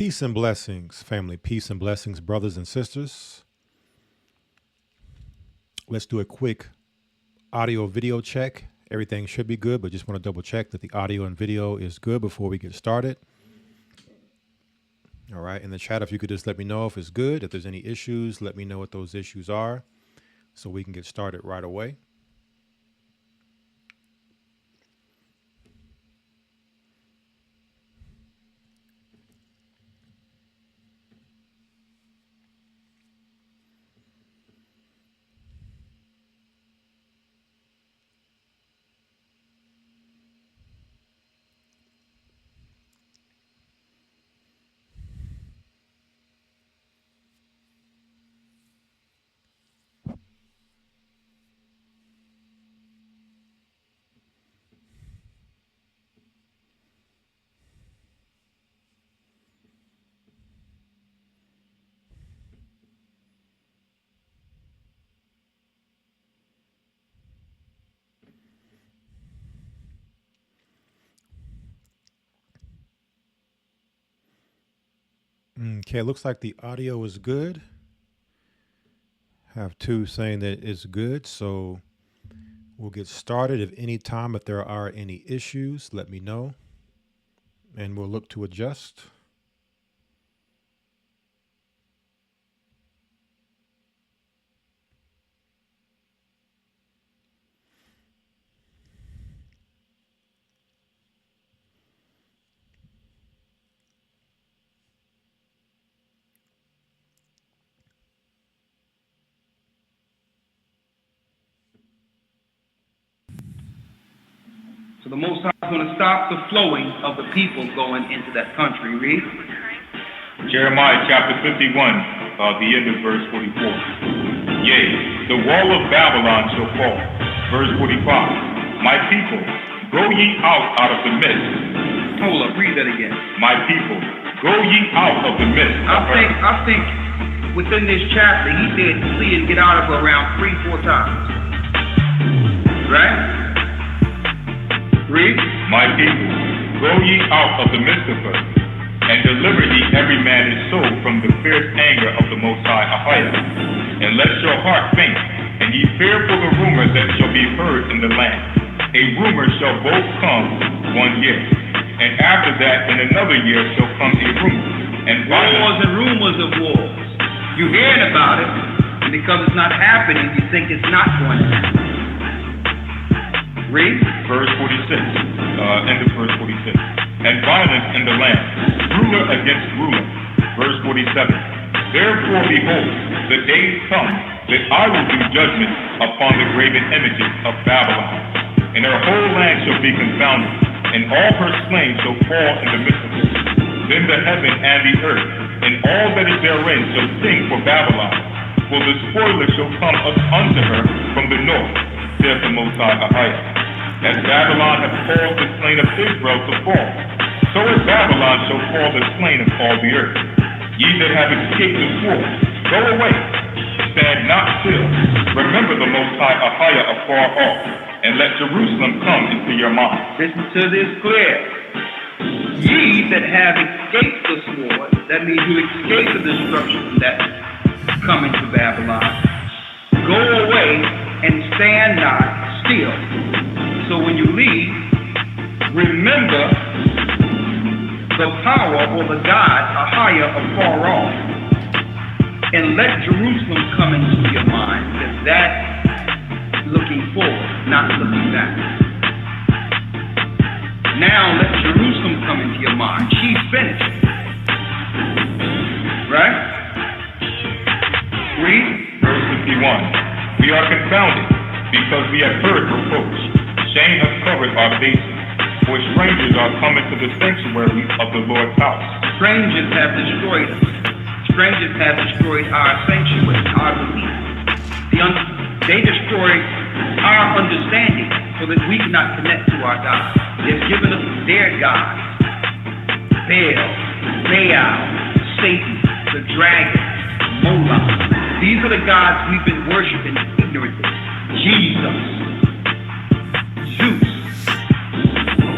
Peace and blessings, family. Peace and blessings, brothers and sisters. Let's do a quick audio video check. Everything should be good, but just want to double check that the audio and video is good before we get started. All right. In the chat, if you could just let me know if it's good. If there's any issues, let me know what those issues are so we can get started right away. Okay, it looks like the audio is good. Have two saying that it's good, so we'll get started. If there are any issues, let me know, and we'll look to adjust. So the Most High is going to stop the flowing of the people going into that country. Read. Jeremiah chapter 51, the end of verse 44. Yea, the wall of Babylon shall fall. Verse 45. My people, go ye out of the midst. Hold up, read that again. My people, go ye out of the midst. I think within this chapter, he said flee and get out of her around 3-4 times. Right? Read. My people, go ye out of the midst of her, and deliver ye every man his soul from the fierce anger of the Most High Ahiah. And let your heart faint, and ye fear for the rumor that shall be heard in the land. A rumor shall both come 1 year, and after that in another year shall come a rumor. And wars and rumors of wars. You hearing about it, and because it's not happening, you think it's not going to happen. Read. Verse 46, end of verse 46. And violence in the land, ruler against ruler. Verse 47. Therefore, behold, the days come that I will do judgment upon the graven images of Babylon, and her whole land shall be confounded, and all her slain shall fall in the midst of her. Then the heaven and the earth, and all that is therein, shall sing for Babylon, for the spoiler shall come up unto her from the north, saith the Most High Ahiah. As Babylon hath caused the slain of Israel to fall, so as Babylon shall call the slain of all the earth. Ye that have escaped the sword, go away, stand not still. Remember the Most High Ahiah afar off, and let Jerusalem come into your mind. Listen to this clear. Ye that have escaped the sword, that means you escape the destruction that's coming to Babylon, go away and stand not still. So when you leave, remember the power or the God Ahiah afar off, and let Jerusalem come into your mind. That's looking forward, not looking back. Now let Jerusalem come into your mind. She's finished. Right? Read. Verse 51. We are confounded, because we have heard reproach. Shame has covered our faces, for strangers are coming to the sanctuary of the Lord's house. Strangers have destroyed us. Strangers have destroyed our sanctuary, our belief. They destroyed our understanding so that we cannot connect to our God. They've given us their gods. Baal, Satan, the dragon, Moloch. These are the gods we've been worshiping ignorantly. Jesus. Zeus.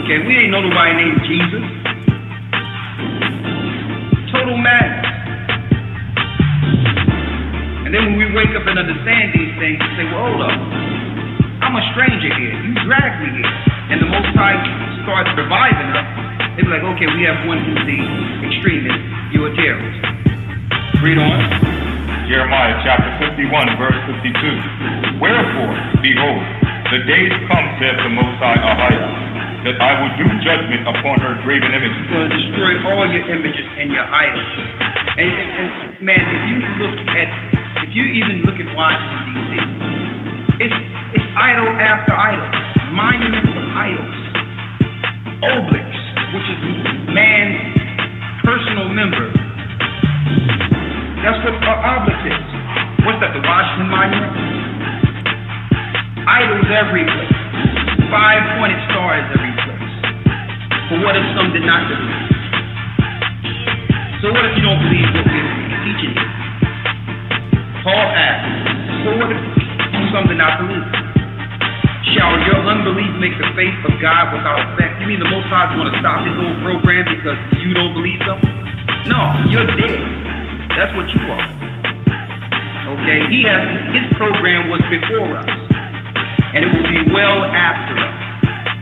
Okay, we ain't know nobody named Jesus. total madness. And then when we wake up and understand these things, we say, well, hold up. I'm a stranger here. You dragged me here. And the Most High starts reviving us. They be like, okay, we have one who's the extremist. You're a terrorist. Read on. Jeremiah chapter 51, verse 52. Wherefore, behold, the days come, saith the Most High Ahia, that I will do judgment upon her graven images. He's going to destroy all your images and your idols. And man, if you even look at Washington, D.C., it's idol after idol, monuments of idols, obelisks, which is man's personal member. That's what an obelisk is. What's that, the Washington Monument? Idols every place. 5-pointed stars every place. But what if some did not believe? So what if you don't believe what we're teaching you? Paul asked, so what if some did not believe? Shall your unbelief make the faith of God without effect? You mean the Most High is going to stop his whole program because you don't believe something? No, you're dead. That's what you are. Okay, his program was before us. And it will be well after us.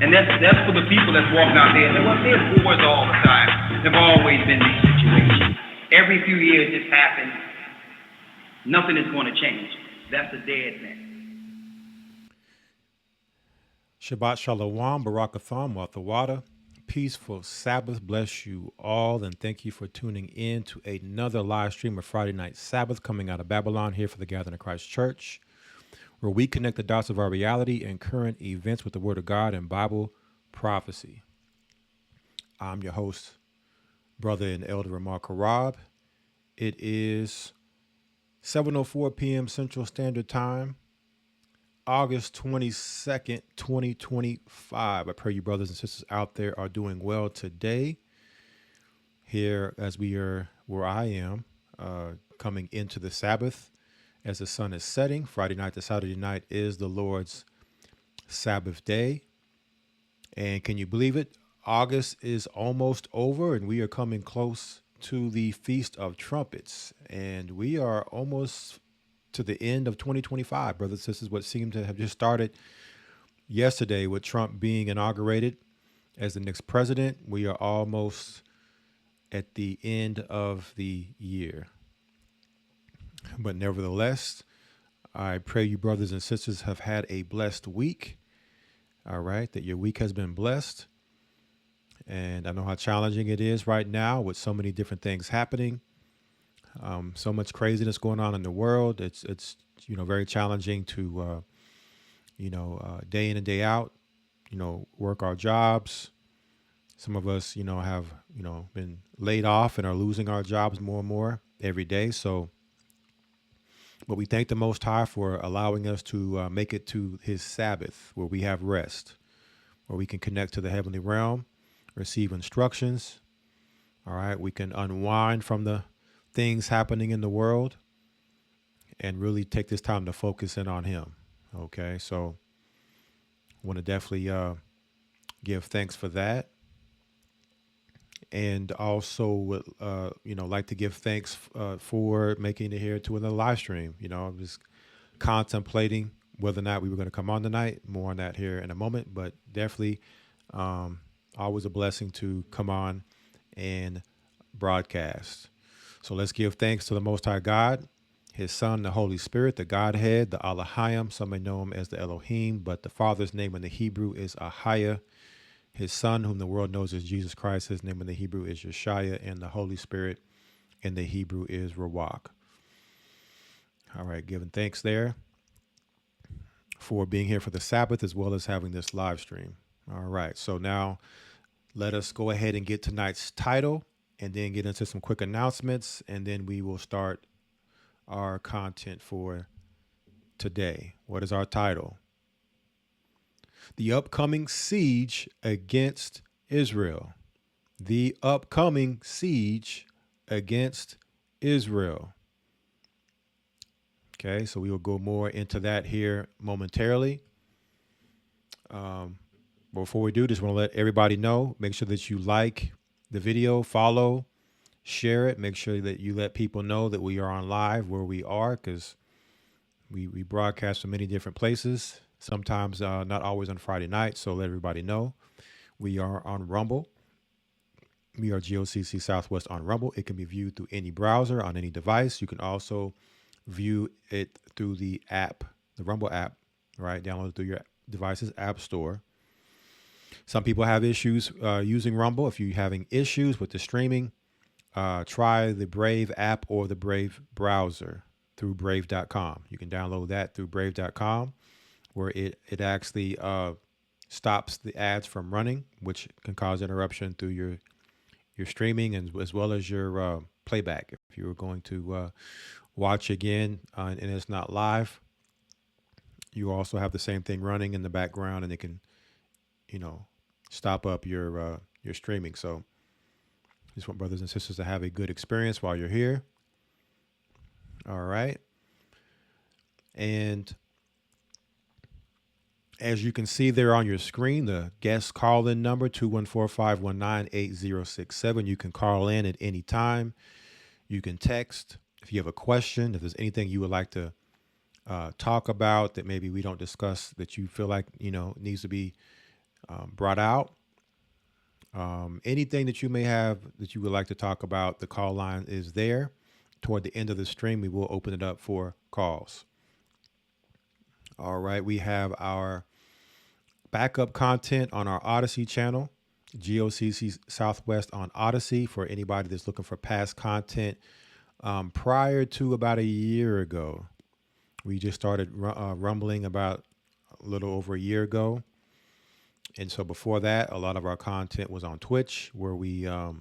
And that's for the people that's walking out there and say, well, there's wars all the time. There've always been these situations. Every few years this happens. Nothing is going to change. That's a dead man. Shabbat Shalom, Barakatham, Wathawada. Peaceful Sabbath. Bless you all, and thank you for tuning in to another live stream of Friday Night Sabbath coming out of Babylon here for the Gathering of Christ Church, where we connect the dots of our reality and current events with the Word of God and Bible prophecy. I'm your host, Brother and Elder Ramar Karab. It is 7:04 p.m. Central Standard Time, August 22nd, 2025. I pray you brothers and sisters out there are doing well today. Here, as we are where I am, coming into the Sabbath, as the sun is setting. Friday night to Saturday night is the Lord's Sabbath day. And can you believe it? August is almost over, and we are coming close to the Feast of Trumpets. And we are almost to the end of 2025, brothers and sisters. What seemed to have just started yesterday with Trump being inaugurated as the next president, we are almost at the end of the year. But nevertheless, I pray you brothers and sisters have had a blessed week. All right, that your week has been blessed. And I know how challenging it is right now with so many different things happening. So much craziness going on in the world. It's very challenging to day in and day out, work our jobs. Some of us, have been laid off and are losing our jobs more and more every day. But we thank the Most High for allowing us to make it to His Sabbath, where we have rest, where we can connect to the heavenly realm, receive instructions. All right, we can unwind from the things happening in the world and really take this time to focus in on Him. Okay, so I want to definitely give thanks for that. And also would, like to give thanks for making it here to another live stream. I was contemplating whether or not we were going to come on tonight. More on that here in a moment, but definitely always a blessing to come on and broadcast. So let's give thanks to the Most High God, His Son, the Holy Spirit, the Godhead, the Elohim. Some may know Him as the Elohim, but the Father's name in the Hebrew is Ahia. His Son, whom the world knows as Jesus Christ, His name in the Hebrew is Yeshua, and the Holy Spirit in the Hebrew is Rawak. All right, giving thanks there for being here for the Sabbath as well as having this live stream. All right, so now let us go ahead and get tonight's title and then get into some quick announcements, and then we will start our content for today. What is our title? The upcoming siege against Israel. The upcoming siege against Israel. Okay, so we will go more into that here momentarily. Before we do, just want to let everybody know, make sure that you like the video, follow, share it. Make sure that you let people know that we are on live where we are, because we broadcast from many different places. Sometimes not always on Friday night. So let everybody know we are on Rumble. We are GOCC Southwest on Rumble. It can be viewed through any browser on any device. You can also view it through the app, the Rumble app, right? Download it through your device's app store. Some people have issues using Rumble. If you're having issues with the streaming, try the Brave app or the Brave browser through brave.com. You can download that through brave.com, where it actually stops the ads from running, which can cause interruption through your streaming, and as well as your playback. If you were going to watch again and it's not live, you also have the same thing running in the background, and it can, stop up your streaming. So just want brothers and sisters to have a good experience while you're here. All right. And as you can see there on your screen, the guest call-in number, 214-519-8067. You can call in at any time. You can text if you have a question, if there's anything you would like to talk about that maybe we don't discuss that you feel like, needs to be brought out. Anything that you may have that you would like to talk about, the call line is there. Toward the end of the stream, we will open it up for calls. All right. We have our backup content on our Odyssey channel, GOCC Southwest on Odyssey, for anybody that's looking for past content. Prior to about a year ago, we just started rumbling about a little over a year ago. And so before that, a lot of our content was on Twitch, where we, had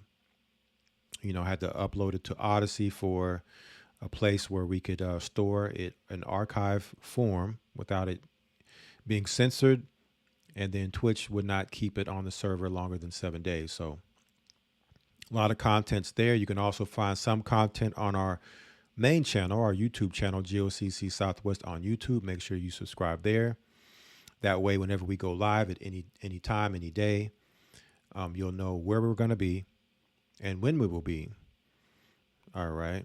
to upload it to Odyssey for a place where we could store it in archive form without it being censored. And then Twitch would not keep it on the server longer than 7 days. So a lot of content's there. You can also find some content on our main channel, our YouTube channel, GOCC Southwest on YouTube. Make sure you subscribe there. That way, whenever we go live at any time, any day, you'll know where we're going to be and when we will be. All right.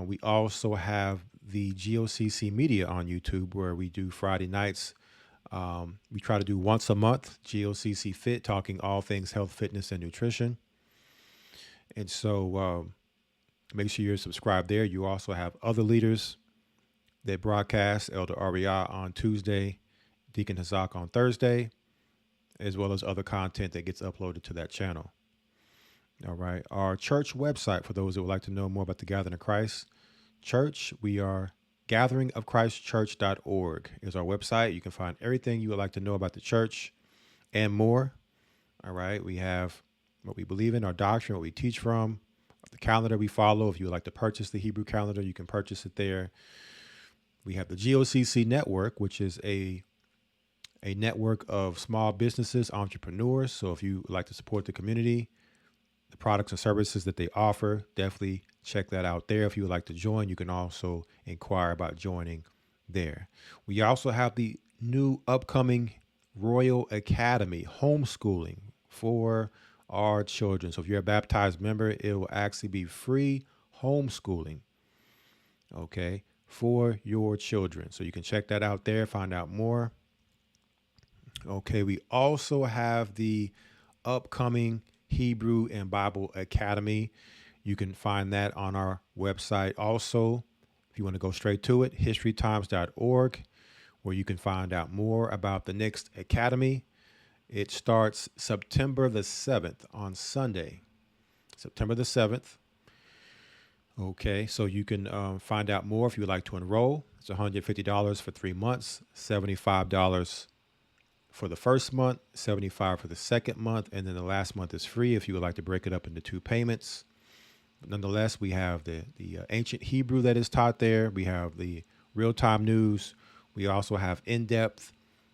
We also have the GOCC Media on YouTube, where we do Friday nights. We try to do once a month, GOCC Fit, talking all things health, fitness, and nutrition. And so make sure you're subscribed there. You also have other leaders that broadcast, Elder Ariah on Tuesday, Deacon Hazak on Thursday, as well as other content that gets uploaded to that channel. All right. Our church website, for those that would like to know more about the Gathering of Christ Church, we are gatheringofchristchurch.org is our website. You can find everything you would like to know about the church and more. All right. We have what we believe in, our doctrine, what we teach from, the calendar we follow. If you would like to purchase the Hebrew calendar, you can purchase it there. We have the GOCC Network, which is a network of small businesses, entrepreneurs. So if you would like to support the community, the products and services that they offer, definitely check that out there. If you would like to join, you can also inquire about joining there. We also have the new upcoming Royal Academy homeschooling for our children. So if you're a baptized member, it will actually be free homeschooling, okay, for your children. So you can check that out there, find out more. Okay, we also have the upcoming Hebrew and Bible Academy. You can find that on our website also. If you want to go straight to it, historytimes.org, where you can find out more about the next academy. It starts September the 7th on Sunday, September the 7th. Okay, so you can find out more if you would like to enroll. It's $150 for 3 months, $75 for the first month, $75 for the second month, and then the last month is free if you would like to break it up into 2 payments. But nonetheless, we have the ancient Hebrew that is taught there. We have the real-time news. We also have in-depth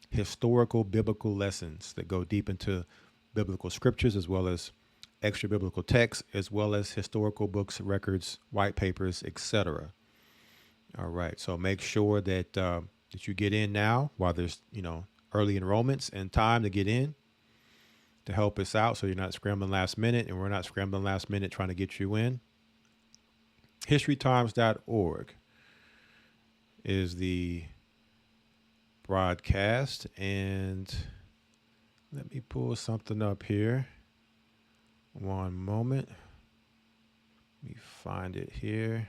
historical biblical lessons that go deep into biblical scriptures, as well as extra biblical texts, as well as historical books, records, white papers, etc. All right, so make sure that that you get in now while there's early enrollments and time to get in. to help us out so you're not scrambling last minute and we're not scrambling last minute trying to get you in. Historytimes.org is the broadcast. And let me pull something up here. One moment. Let me find it here.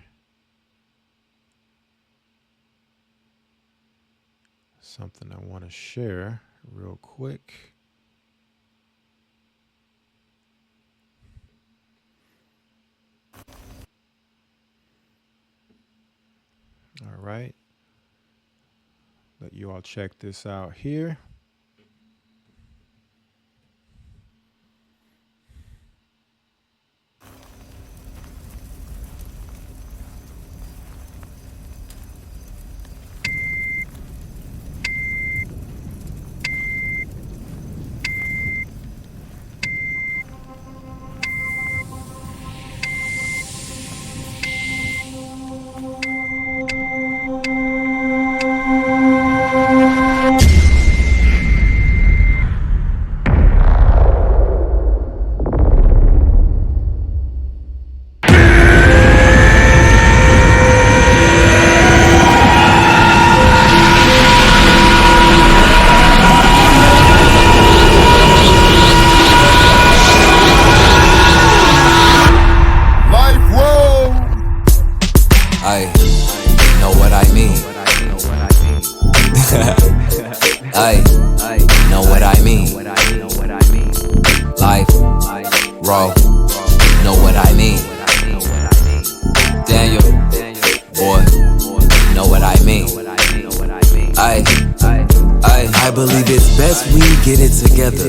Something I want to share real quick. All right. Let you all check this out here.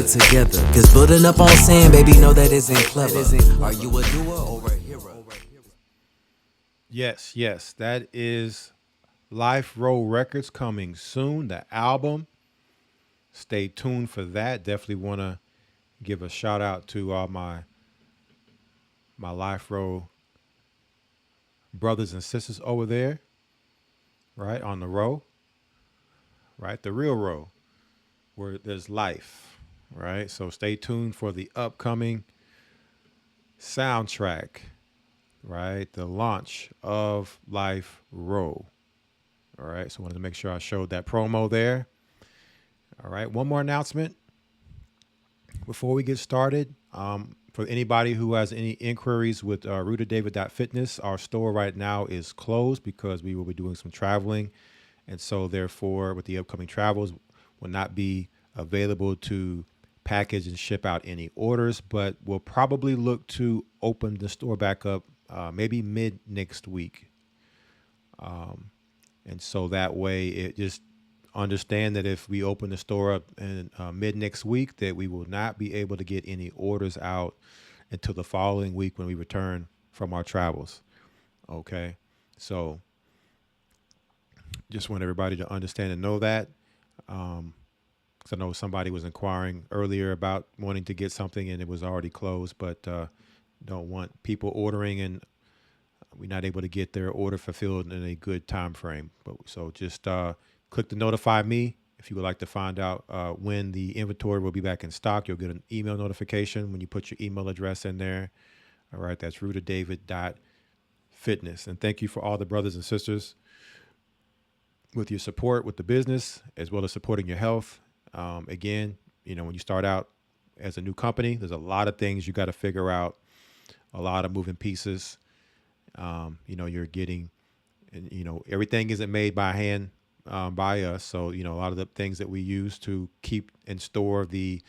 Together, cause building up on sand, baby, know that isn't clever. Are you a doer or a hero? Yes, that is Life Row Records coming soon. The album. Stay tuned for that. Definitely want to give a shout out to all my Life Row brothers and sisters over there, right on the row, right, the real row, where there's life. Right, so stay tuned for the upcoming soundtrack, right? The launch of Life Row. All right, so I wanted to make sure I showed that promo there. All right, one more announcement before we get started. For anybody who has any inquiries with RooterDavid.fitness, our store right now is closed because we will be doing some traveling. And so therefore, with the upcoming travels, will not be available to package and ship out any orders, but we'll probably look to open the store back up maybe mid next week. And so that way it just understand that if we open the store up in mid next week, that we will not be able to get any orders out until the following week when we return from our travels. Okay. So just want everybody to understand and know that. I know somebody was inquiring earlier about wanting to get something and it was already closed, but don't want people ordering and we're not able to get their order fulfilled in a good time frame. But so just click to notify me if you would like to find out when the inventory will be back in stock. You'll get an email notification when you put your email address in there. All right, that's RooterDavid.fitness. And thank you for all the brothers and sisters with your support with the business as well as supporting your health. Again, when you start out as a new company, there's a lot of things you got to figure out, a lot of moving pieces. You're getting, everything isn't made by hand by us. So, a lot of the things that we use to keep and store the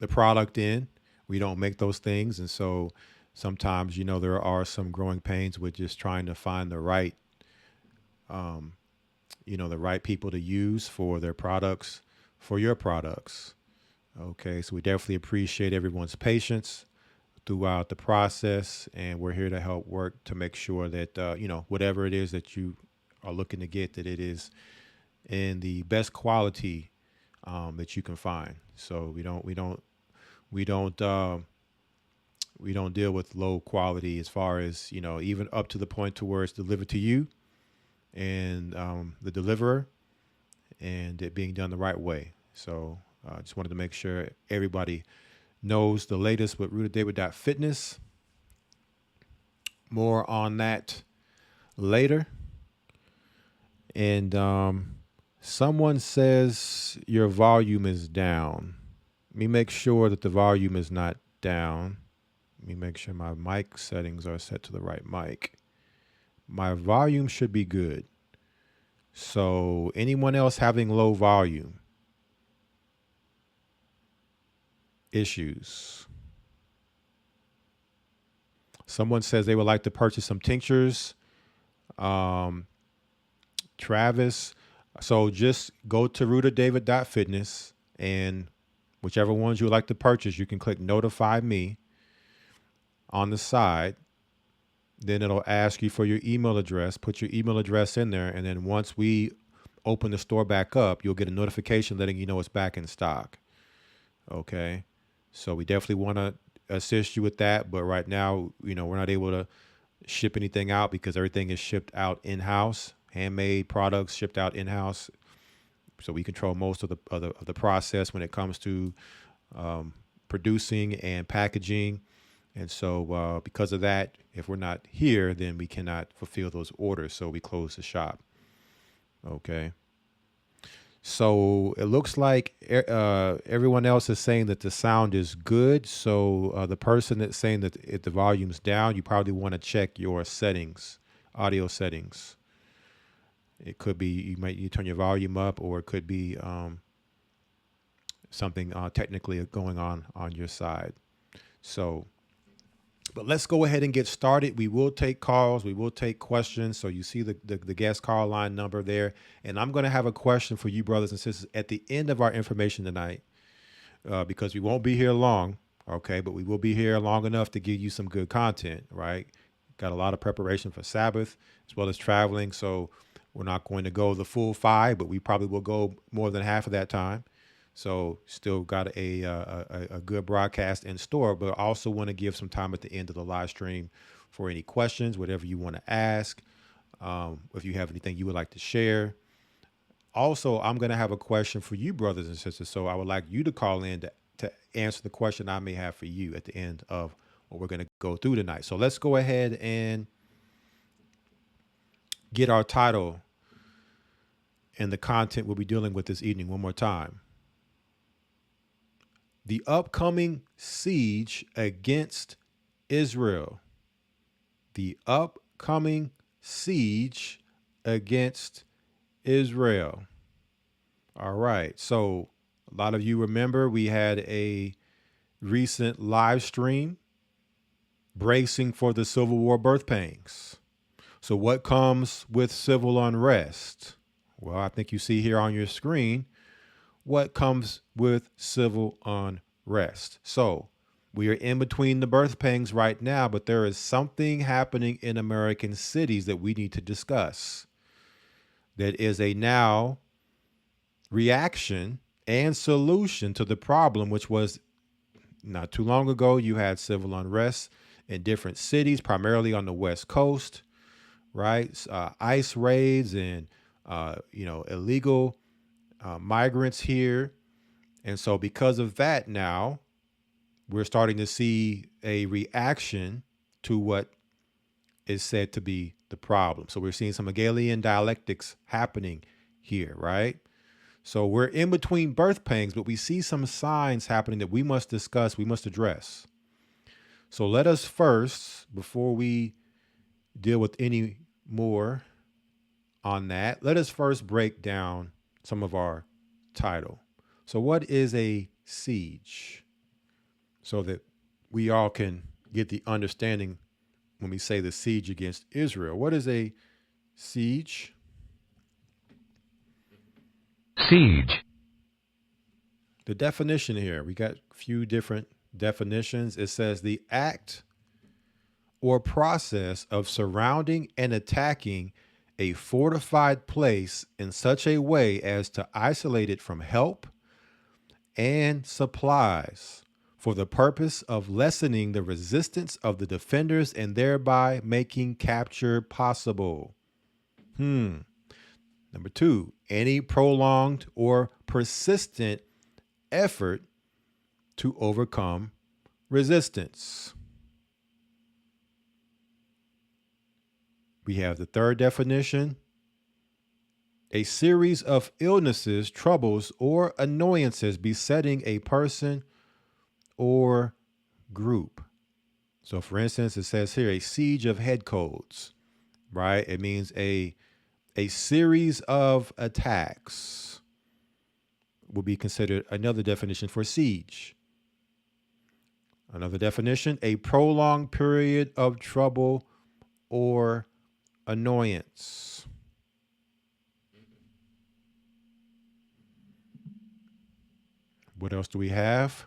product in, we don't make those things. And so sometimes, there are some growing pains with just trying to find the right the right people to use for their products, for your products. Okay, so we definitely appreciate everyone's patience throughout the process, and we're here to help work to make sure that whatever it is that you are looking to get, that it is in the best quality that you can find. So we don't deal with low quality as far as even up to the point to where it's delivered to you and the deliverer, and it being done the right way. So I just wanted to make sure everybody knows the latest with rooteddavid.fitness. More on that later. And someone says your volume is down. Let me make sure that the volume is not down. Let me make sure my mic settings are set to the right mic. My volume should be good. So anyone else having low volume issues? Someone says they would like to purchase some tinctures. Travis. So just go to rooteddavid.fitness, and whichever ones you would like to purchase, you can click notify me on the side. Then it'll ask you for your email address. Put your email address in there. And then once we open the store back up, you'll get a notification letting you know it's back in stock. Okay. So we definitely want to assist you with that. But right now, we're not able to ship anything out because everything is shipped out in-house. Handmade products shipped out in-house. So we control most of the process when it comes to producing and packaging. And so because of that, if we're not here, then we cannot fulfill those orders. So we close the shop. Okay. So it looks like everyone else is saying that the sound is good. So the person that's saying that if the volume's down, you probably want to check your settings, audio settings. It could be you turn your volume up, or it could be something technically going on your side. So, but let's go ahead and get started. We will take calls. We will take questions. So you see the guest call line number there. And I'm going to have a question for you, brothers and sisters, at the end of our information tonight, because we won't be here long. Okay. But we will be here long enough to give you some good content, right? Got a lot of preparation for Sabbath as well as traveling. So we're not going to go the full 5, but we probably will go more than half of that time. So still got a good broadcast in store, but I also want to give some time at the end of the live stream for any questions, whatever you want to ask, if you have anything you would like to share. Also, I'm going to have a question for you, brothers and sisters. So I would like you to call in to answer the question I may have for you at the end of what we're going to go through tonight. So let's go ahead and get our title and the content we'll be dealing with this evening one more time. The upcoming siege against Israel. The upcoming siege against Israel. All right. So a lot of you remember we had a recent live stream bracing for the Civil War birth pangs. So what comes with civil unrest? Well, I think you see here on your screen what comes with civil unrest. So we are in between the birth pangs right now, but there is something happening in American cities that we need to discuss. That is a now reaction and solution to the problem, which was not too long ago. You had civil unrest in different cities, primarily on the West Coast, right? ICE raids and, illegal migrants here. And so because of that now, we're starting to see a reaction to what is said to be the problem. So we're seeing some Hegelian dialectics happening here, right? So we're in between birth pangs, but we see some signs happening that we must discuss, we must address. So let us first, before we deal with any more on that, let us first break down some of our title. So what is a siege? So that we all can get the understanding when we say the siege against Israel. What is a siege? Siege. The definition here, we got a few different definitions. It says the act or process of surrounding and attacking a fortified place in such a way as to isolate it from help and supplies for the purpose of lessening the resistance of the defenders and thereby making capture possible. Number 2, any prolonged or persistent effort to overcome resistance. We have the third definition: a series of illnesses, troubles, or annoyances besetting a person or group. So, for instance, it says here a siege of head colds, right? It means a series of attacks will be considered another definition for siege. Another definition: a prolonged period of trouble or annoyance. What else do we have?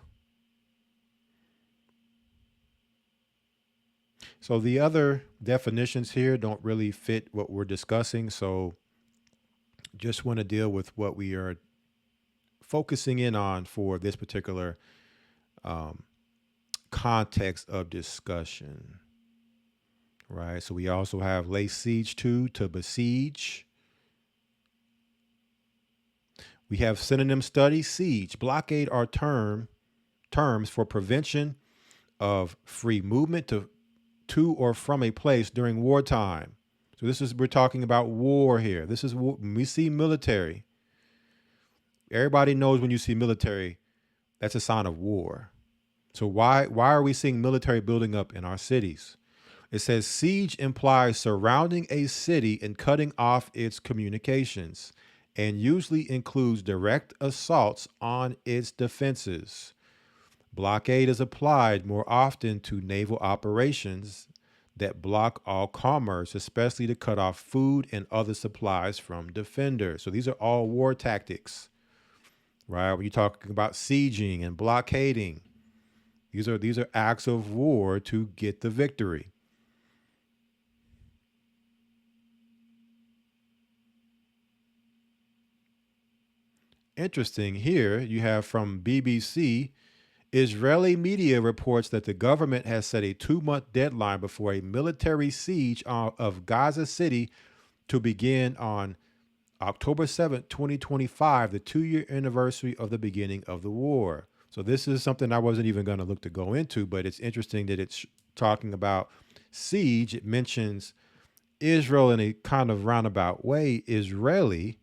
So the other definitions here don't really fit what we're discussing. So just want to deal with what we are focusing in on for this particular context of discussion. Right. So we also have lay siege to besiege. We have synonym study: siege, blockade are terms for prevention of free movement to or from a place during wartime. So we're talking about war here. This is when we see military. Everybody knows when you see military, that's a sign of war. So why are we seeing military building up in our cities? It says siege implies surrounding a city and cutting off its communications, and usually includes direct assaults on its defenses. Blockade is applied more often to naval operations that block all commerce, especially to cut off food and other supplies from defenders. So these are all war tactics, right? When you're talking about sieging and blockading, these are acts of war to get the victory. Interesting here, you have from BBC, Israeli media reports that the government has set a 2-month deadline before a military siege of Gaza City to begin on October 7th, 2025, the 2-year anniversary of the beginning of the war. So this is something I wasn't even going to look to go into, but it's interesting that it's talking about siege. It mentions Israel in a kind of roundabout way, Israeli.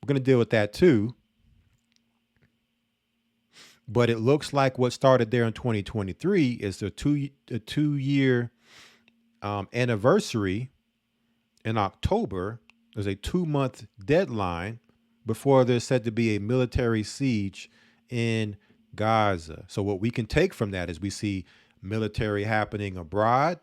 We're going to deal with that too. But it looks like what started there in 2023 is the 2-year anniversary in October. There's a 2-month deadline before there's said to be a military siege in Gaza. So what we can take from that is we see military happening abroad.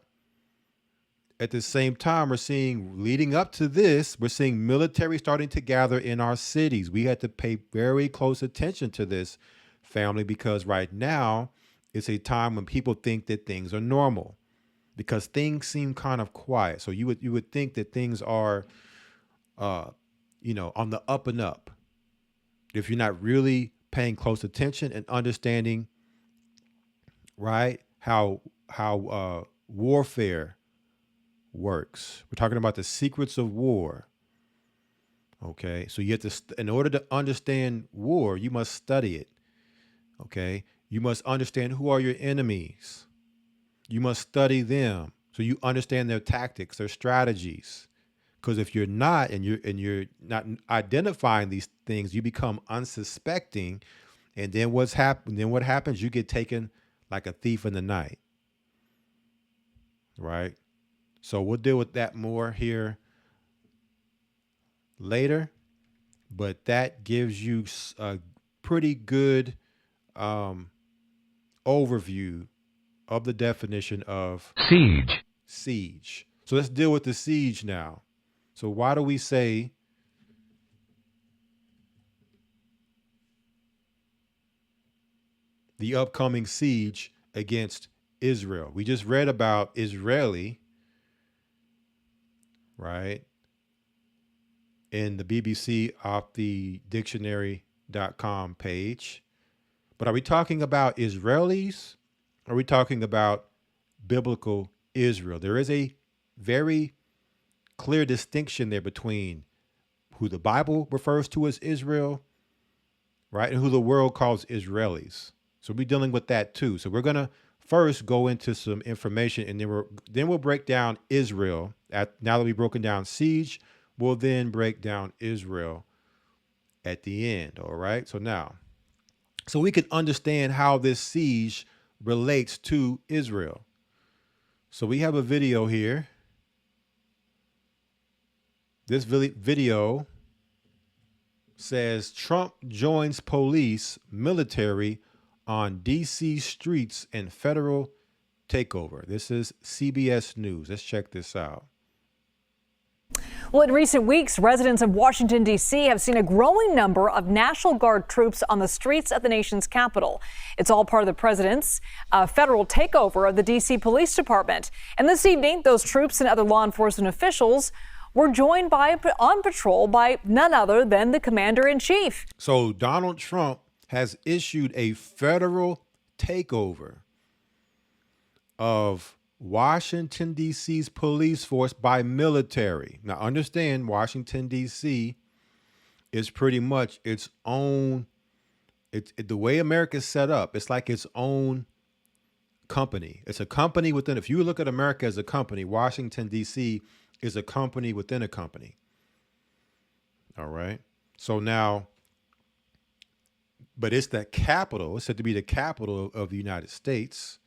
At the same time, we're seeing, leading up to this, we're seeing military starting to gather in our cities. We had to pay very close attention to this, family, because right now it's a time when people think that things are normal because things seem kind of quiet. So you would think that things are, on the up and up if you're not really paying close attention and understanding, right, how warfare works. We're talking about the secrets of war. Okay, so you have to, in order to understand war, you must study it. Okay, you must understand who are your enemies. You must study them so you understand their tactics, their strategies. Because if you're not, and you're not identifying these things, you become unsuspecting, and then what happens? You get taken like a thief in the night. Right? So we'll deal with that more here later, but that gives you a pretty good overview of the definition of siege. So let's deal with the siege now. So why do we say the upcoming siege against Israel? We just read about Israeli, right, in the BBC off the dictionary.com page. But are we talking about Israelis? Or are we talking about biblical Israel? There is a very clear distinction there between who the Bible refers to as Israel right? And who the world calls Israelis. So we're dealing with that too. So we're going to first go into some information, and then we'll break down Israel. Now that we've broken down siege, we'll then break down Israel at the end. All right. So we can understand how this siege relates to Israel. So we have a video here. This video says Trump joins police, military on DC streets in federal takeover. This is CBS News. Let's check this out. Well, in recent weeks, residents of Washington, D.C. have seen a growing number of National Guard troops on the streets of the nation's capital. It's all part of the president's federal takeover of the D.C. Police Department. And this evening, those troops and other law enforcement officials were joined on patrol by none other than the commander-in-chief. So Donald Trump has issued a federal takeover of Washington, D.C.'s police force by military. Now, understand, Washington, D.C. is pretty much its own, the way America's set up, it's like its own company. It's a company within, if you look at America as a company, Washington, D.C. is a company within a company. All right. So now, but it's the capital. It's said to be the capital of the United States,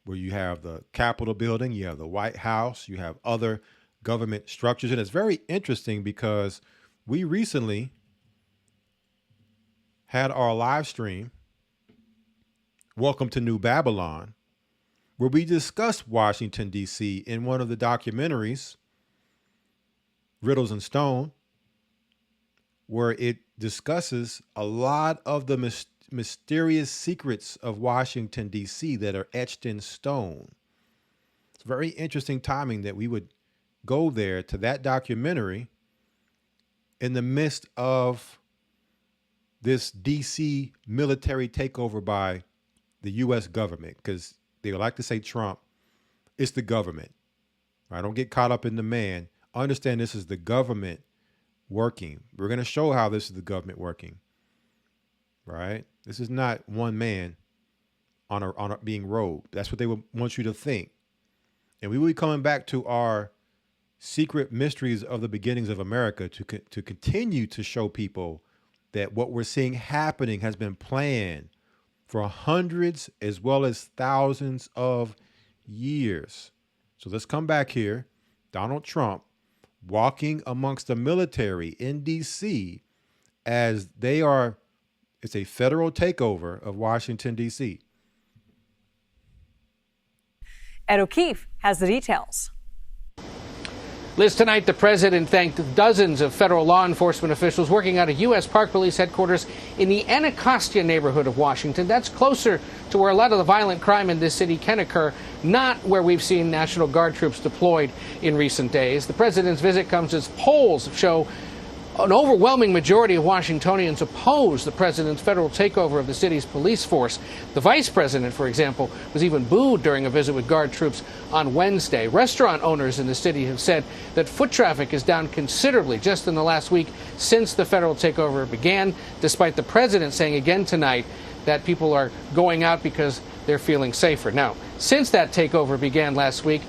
where you have the Capitol building, you have the White House, you have other government structures. And it's very interesting because we recently had our live stream, Welcome to New Babylon, where we discussed Washington, D.C. in one of the documentaries, Riddles and Stone, where it discusses a lot of the mysterious secrets of Washington, D.C. that are etched in stone. It's very interesting timing that we would go there to that documentary in the midst of this D.C. military takeover by the U.S. government, because they like to say Trump, it's the government. Right? Don't get caught up in the man. Understand this is the government working. We're going to show how this is the government working. Right? This is not one man on a being rogue. That's what they would want you to think. And we will be coming back to our secret mysteries of the beginnings of America to continue to show people that what we're seeing happening has been planned for hundreds as well as thousands of years. So let's come back here. Donald Trump walking amongst the military in D.C. as they are. It's a federal takeover of Washington, D.C. Ed O'Keefe has the details. Liz, tonight the president thanked dozens of federal law enforcement officials working out of U.S. Park Police headquarters in the Anacostia neighborhood of Washington. That's closer to where a lot of the violent crime in this city can occur, not where we've seen National Guard troops deployed in recent days. The president's visit comes as polls show an overwhelming majority of Washingtonians oppose the president's federal takeover of the city's police force. The vice president, for example, was even booed during a visit with Guard troops on Wednesday. Restaurant owners in the city have said that foot traffic is down considerably just in the last week since the federal takeover began, despite the president saying again tonight that people are going out because they're feeling safer. Now, since that takeover began last week,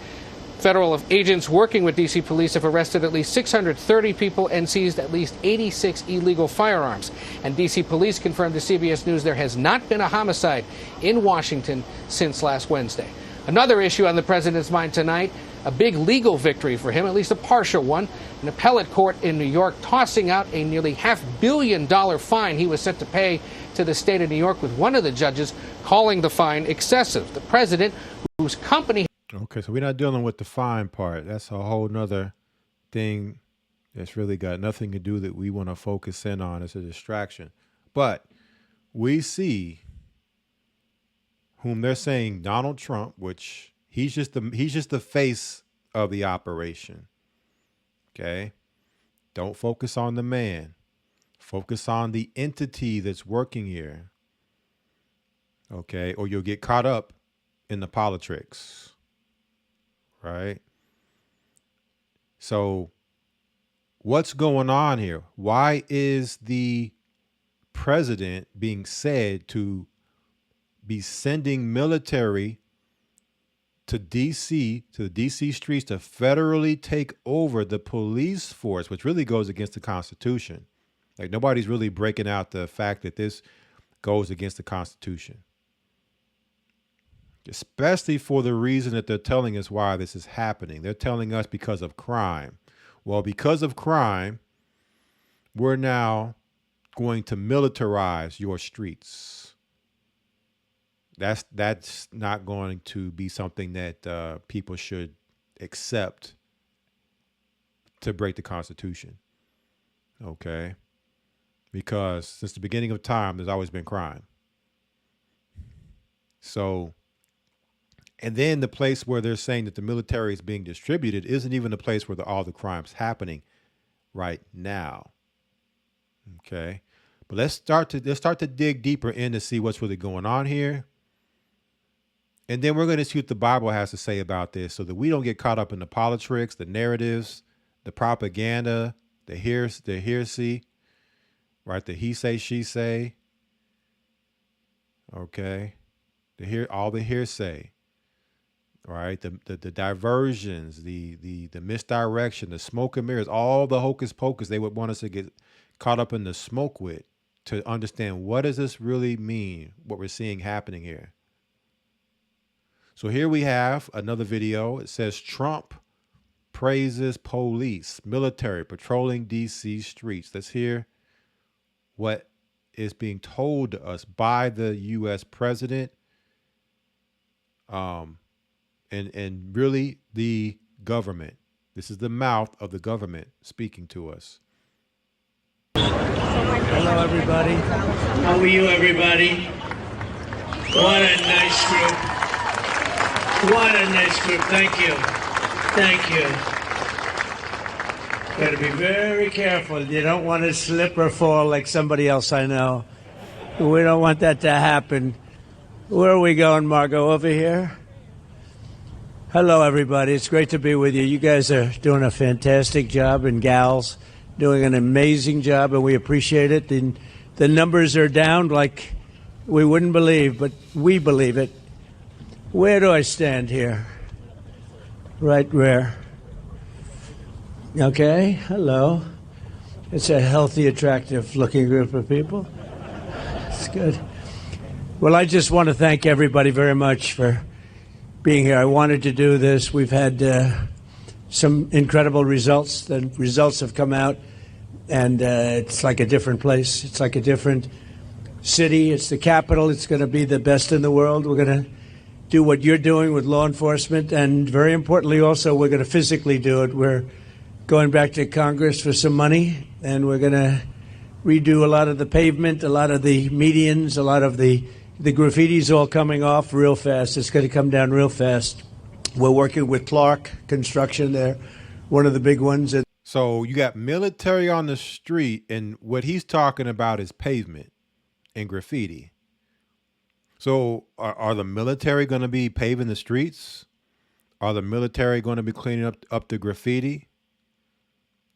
federal agents working with D.C. police have arrested at least 630 people and seized at least 86 illegal firearms. And D.C. police confirmed to CBS News there has not been a homicide in Washington since last Wednesday. Another issue on the president's mind tonight, a big legal victory for him, at least a partial one. An appellate court in New York tossing out a nearly $500 million fine he was set to pay to the state of New York, with one of the judges calling the fine excessive. The president, whose company... Okay, so we're not dealing with the fine part. That's a whole nother thing that's really got nothing to do that we want to focus in on as a distraction. But we see whom they're saying Donald Trump, which he's just the face of the operation. Okay? Don't focus on the man. Focus on the entity that's working here. Okay? Or you'll get caught up in the politics. Right? So what's going on here? Why is the president being said to be sending military to DC, to the DC streets, to federally take over the police force, which really goes against the Constitution. Like, nobody's really breaking out the fact that this goes against the Constitution, especially for the reason that they're telling us why this is happening. They're telling us because of crime. Well, because of crime, we're now going to militarize your streets. That's not going to be something that people should accept to break the Constitution. Okay? Because since the beginning of time, there's always been crime. So, and then the place where they're saying that the military is being distributed isn't even the place where all the crime's happening right now. Okay? But let's start to dig deeper in to see what's really going on here. And then we're going to see what the Bible has to say about this so that we don't get caught up in the politics, the narratives, the propaganda, the hearsay, right? The he say, she say. Okay. All the hearsay, right? The diversions, the misdirection, the smoke and mirrors, all the hocus pocus they would want us to get caught up in the smoke with to understand what does this really mean, what we're seeing happening here. So here we have another video. It says Trump praises police, military patrolling DC streets. Let's hear what is being told to us by the U.S. president, and really the government. This is the mouth of the government speaking to us. Hello, everybody. How are you, everybody? What a nice group. What a nice group. Thank you. Thank you. Got to be very careful. You don't want to slip or fall like somebody else I know. We don't want that to happen. Where are we going, Margot? Over here? Hello, everybody. It's great to be with you. You guys are doing a fantastic job, and gals doing an amazing job, and we appreciate it. The numbers are down like we wouldn't believe, but we believe it. Where do I stand here? Right where? Okay, hello. It's a healthy, attractive-looking group of people. It's good. Well, I just want to thank everybody very much for being here. I wanted to do this. We've had some incredible results. The results have come out, and it's like a different place. It's like a different city. It's the capital. It's going to be the best in the world. We're going to do what you're doing with law enforcement, and very importantly also, we're going to physically do it. We're going back to Congress for some money, and we're going to redo a lot of the pavement, a lot of the medians, a lot of the graffiti's all coming off real fast. It's going to come down real fast. We're working with Clark Construction. They're one of the big ones. So you got military on the street, and what he's talking about is pavement and graffiti. So are the military going to be paving the streets? Are the military going to be cleaning up the graffiti?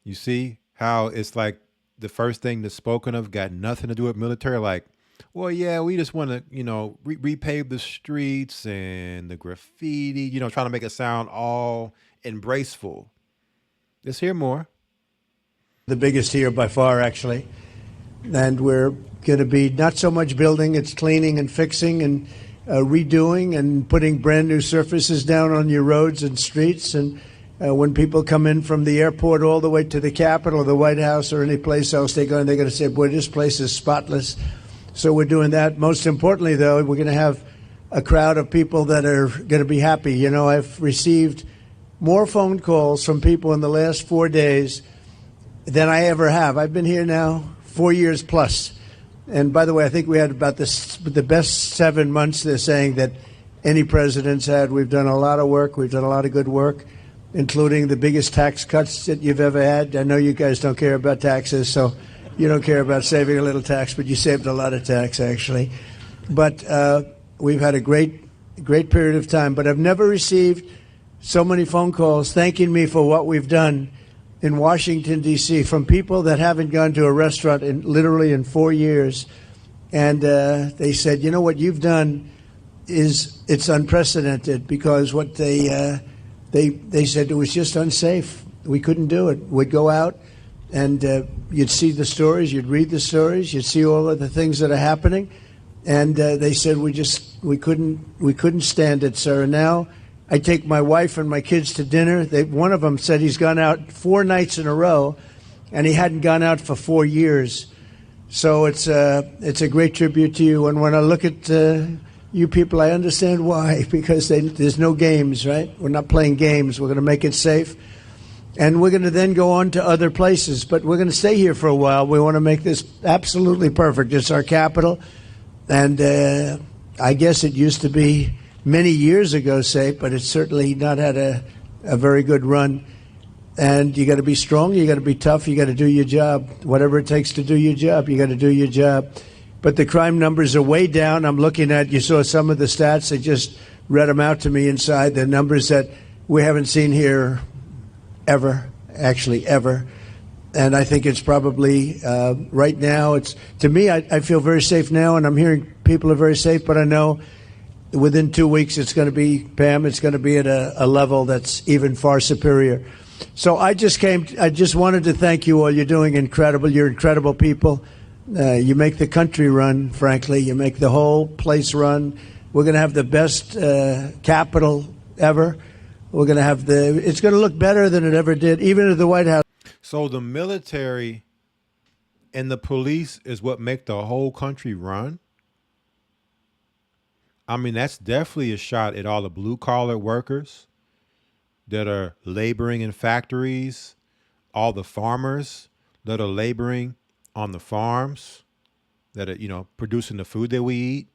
You see how it's like the first thing that's spoken of got nothing to do with military. Like, well, yeah, we just want to, repave the streets and the graffiti, trying to make it sound all embraceful. Let's hear more. The biggest here by far, actually. And we're going to be not so much building, it's cleaning and fixing and redoing and putting brand new surfaces down on your roads and streets. And when people come in from the airport all the way to the Capitol or the White House or any place else they're going to say, boy, this place is spotless. So we're doing that. Most importantly, though, we're going to have a crowd of people that are going to be happy. I've received more phone calls from people in the last 4 days than I ever have. I've been here now 4 years plus. And by the way, I think we had about the best 7 months, they're saying, that any president's had. We've done a lot of work. We've done a lot of good work, including the biggest tax cuts that you've ever had. I know you guys don't care about taxes, so you don't care about saving a little tax, but you saved a lot of tax, actually. But we've had a great period of time. But I've never received so many phone calls thanking me for what we've done in Washington, D.C., from people that haven't gone to a restaurant literally in 4 years. And they said, you know, what you've done it's unprecedented, because what they said, it was just unsafe. We couldn't do it. We'd go out and you'd see the stories, you'd read the stories, you'd see all of the things that are happening. And they said, we couldn't stand it, sir. And now I take my wife and my kids to dinner. One of them said he's gone out 4 nights in a row, and he hadn't gone out for 4 years. So it's a great tribute to you. And when I look at you people, I understand why, because there's no games, right? We're not playing games. We're going to make it safe. And we're going to then go on to other places. But we're going to stay here for a while. We want to make this absolutely perfect. It's our capital. And I guess it used to be many years ago safe, but it's certainly not had a very good run. And you got to be strong, you got to be tough, you got to do your job. Whatever it takes to do your job, you got to do your job. But the crime numbers are way down. I'm looking at, you saw some of the stats, they just read them out to me inside, the numbers that we haven't seen here ever, actually ever. And I think it's probably, right now, to me, I feel very safe now, and I'm hearing people are very safe, but I know within 2 weeks it's going to be, Pam, it's going to be at a level that's even far superior. So I just wanted to thank you all. You're doing incredible. You're incredible people. You make the country run, frankly. You make the whole place run. We're going to have the best Capitol ever. We're going to have it's going to look better than it ever did, even at the White House. So the military and the police is what make the whole country run? I mean, that's definitely a shot at all the blue-collar workers that are laboring in factories, all the farmers that are laboring on the farms, that are, you know, producing the food that we eat,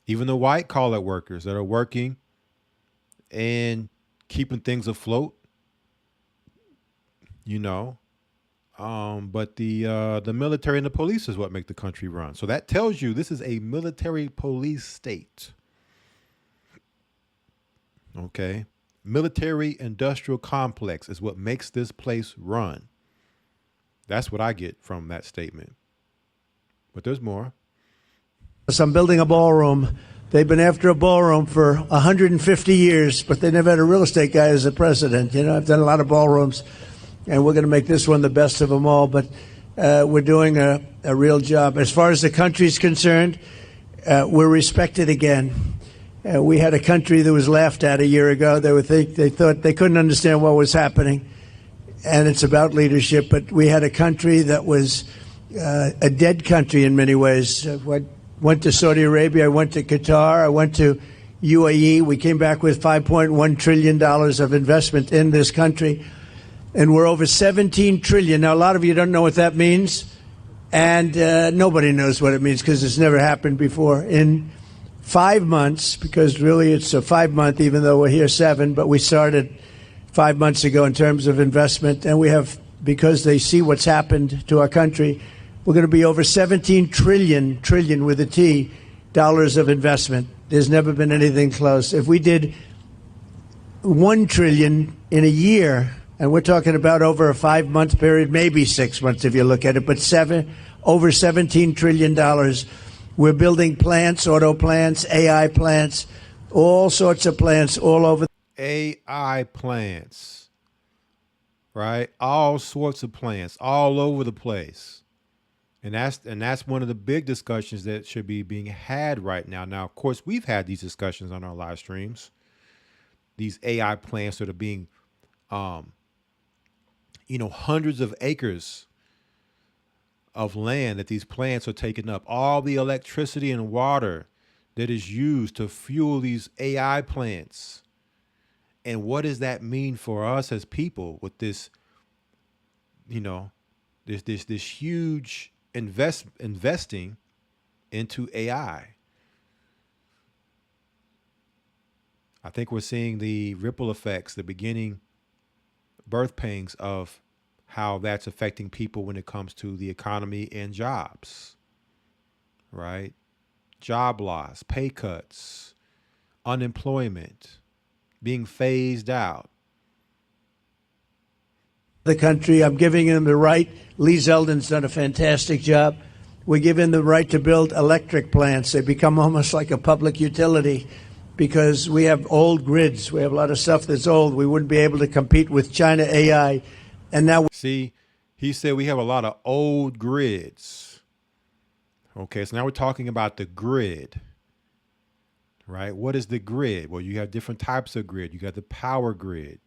even the white-collar workers that are working and keeping things afloat, you know. But the military and the police is what make the country run. So that tells you this is a military police state. Okay. Military industrial complex is what makes this place run. That's what I get from that statement. But there's more. So I'm building a ballroom. They've been after a ballroom for 150 years, but they never had a real estate guy as a president. You know, I've done a lot of ballrooms, and we're going to make this one the best of them all. But we're doing a real job. As far as the country's concerned, we're respected again. We had a country that was laughed at a year ago. They thought they couldn't understand what was happening, and it's about leadership. But we had a country that was a dead country in many ways. Went to Saudi Arabia. I went to Qatar. I went to UAE. We came back with $5.1 trillion of investment in this country, and we're over 17 trillion. Now, a lot of you don't know what that means, and nobody knows what it means because it's never happened before. In 5 months, because really it's a 5-month, even though we're here 7, but we started 5 months ago in terms of investment, and we have, because they see what's happened to our country, we're going to be over 17 trillion with a T, dollars of investment. There's never been anything close. If we did 1 trillion in a year, and we're talking about over a 5-month period, maybe 6 months if you look at it, but over $17 trillion. We're building plants, auto plants, AI plants, all sorts of plants all over. AI plants, right? All sorts of plants all over the place. And that's one of the big discussions that should be being had right now. Now, of course, we've had these discussions on our live streams. These AI plants that are being, hundreds of acres of land that these plants are taking up, all the electricity and water that is used to fuel these AI plants. And what does that mean for us as people with this, this huge investing into AI? I think we're seeing the ripple effects, the beginning birth pangs of how that's affecting people when it comes to the economy and jobs, right? Job loss, pay cuts, unemployment, being phased out. the country. I'm giving them the right. Lee Zeldin's done a fantastic job. We give them the right to build electric plants. They become almost like a public utility because we have old grids. We have a lot of stuff that's old. We wouldn't be able to compete with China AI. And now, See, he said we have a lot of old grids. Okay, so now we're talking about the grid, right? What is the grid? Well, you have different types of grid. You got the power grid.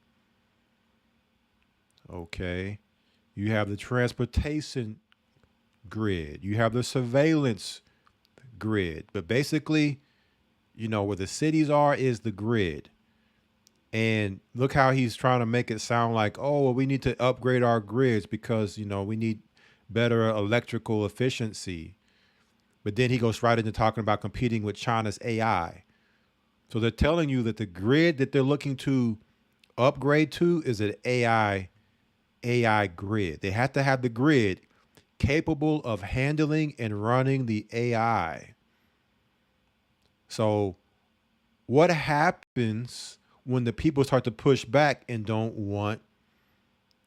Okay. You have the transportation grid. You have the surveillance grid. But basically, you know, where the cities are is the grid. And look how he's trying to make it sound like, oh, well, we need to upgrade our grids because, you know, we need better electrical efficiency. But then he goes right into talking about competing with China's AI. So they're telling you that the grid that they're looking to upgrade to is an AI grid. They have to have the grid capable of handling and running the AI. So what happens when the people start to push back and don't want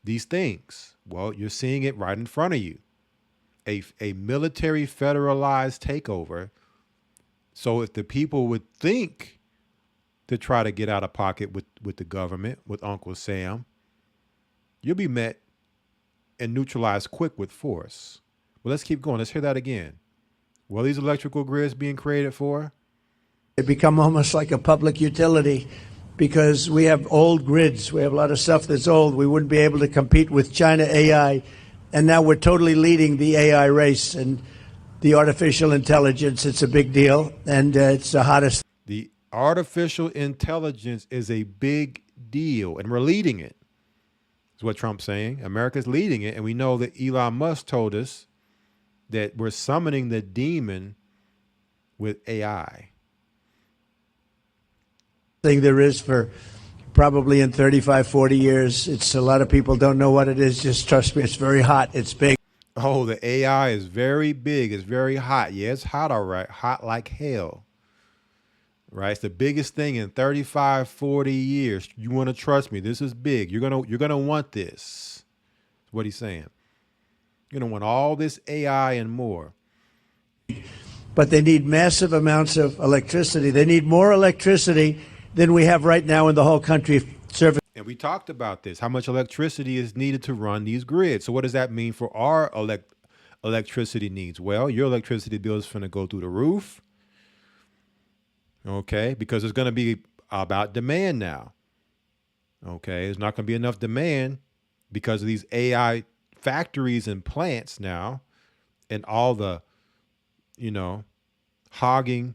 these things? Well, you're seeing it right in front of you. A military federalized takeover. So if the people would think to try to get out of pocket with the government, with Uncle Sam, you'll be met and neutralized quick with force. But let's keep going. Let's hear that again. What are these electrical grids being created for? they become almost like a public utility because we have old grids. We have a lot of stuff that's old. We wouldn't be able to compete with China AI. And now we're totally leading the AI race and the artificial intelligence. It's a big deal. And it's the hottest. The artificial intelligence is a big deal, and we're leading it. Is what Trump's saying. America's leading it, and we know that Elon Musk told us that we're summoning the demon with AI. Thing there is for probably in 35, 40 years. It's a lot of people don't know what it is. Just trust me, it's very hot. It's big. Oh, the AI is very big. It's very hot. Yeah, it's hot, all right. Hot like hell. Right? It's the biggest thing in 35, 40 years. You want to trust me. This is big. You're gonna want this. That's what he's saying. You're gonna want all this AI and more. But they need massive amounts of electricity. They need more electricity than we have right now in the whole country. And we talked about this, how much electricity is needed to run these grids. So what does that mean for our electricity needs? Well, your electricity bill is going to go through the roof. Okay, because it's going to be about demand now. Okay, there's not going to be enough demand because of these AI factories and plants now and all the, hogging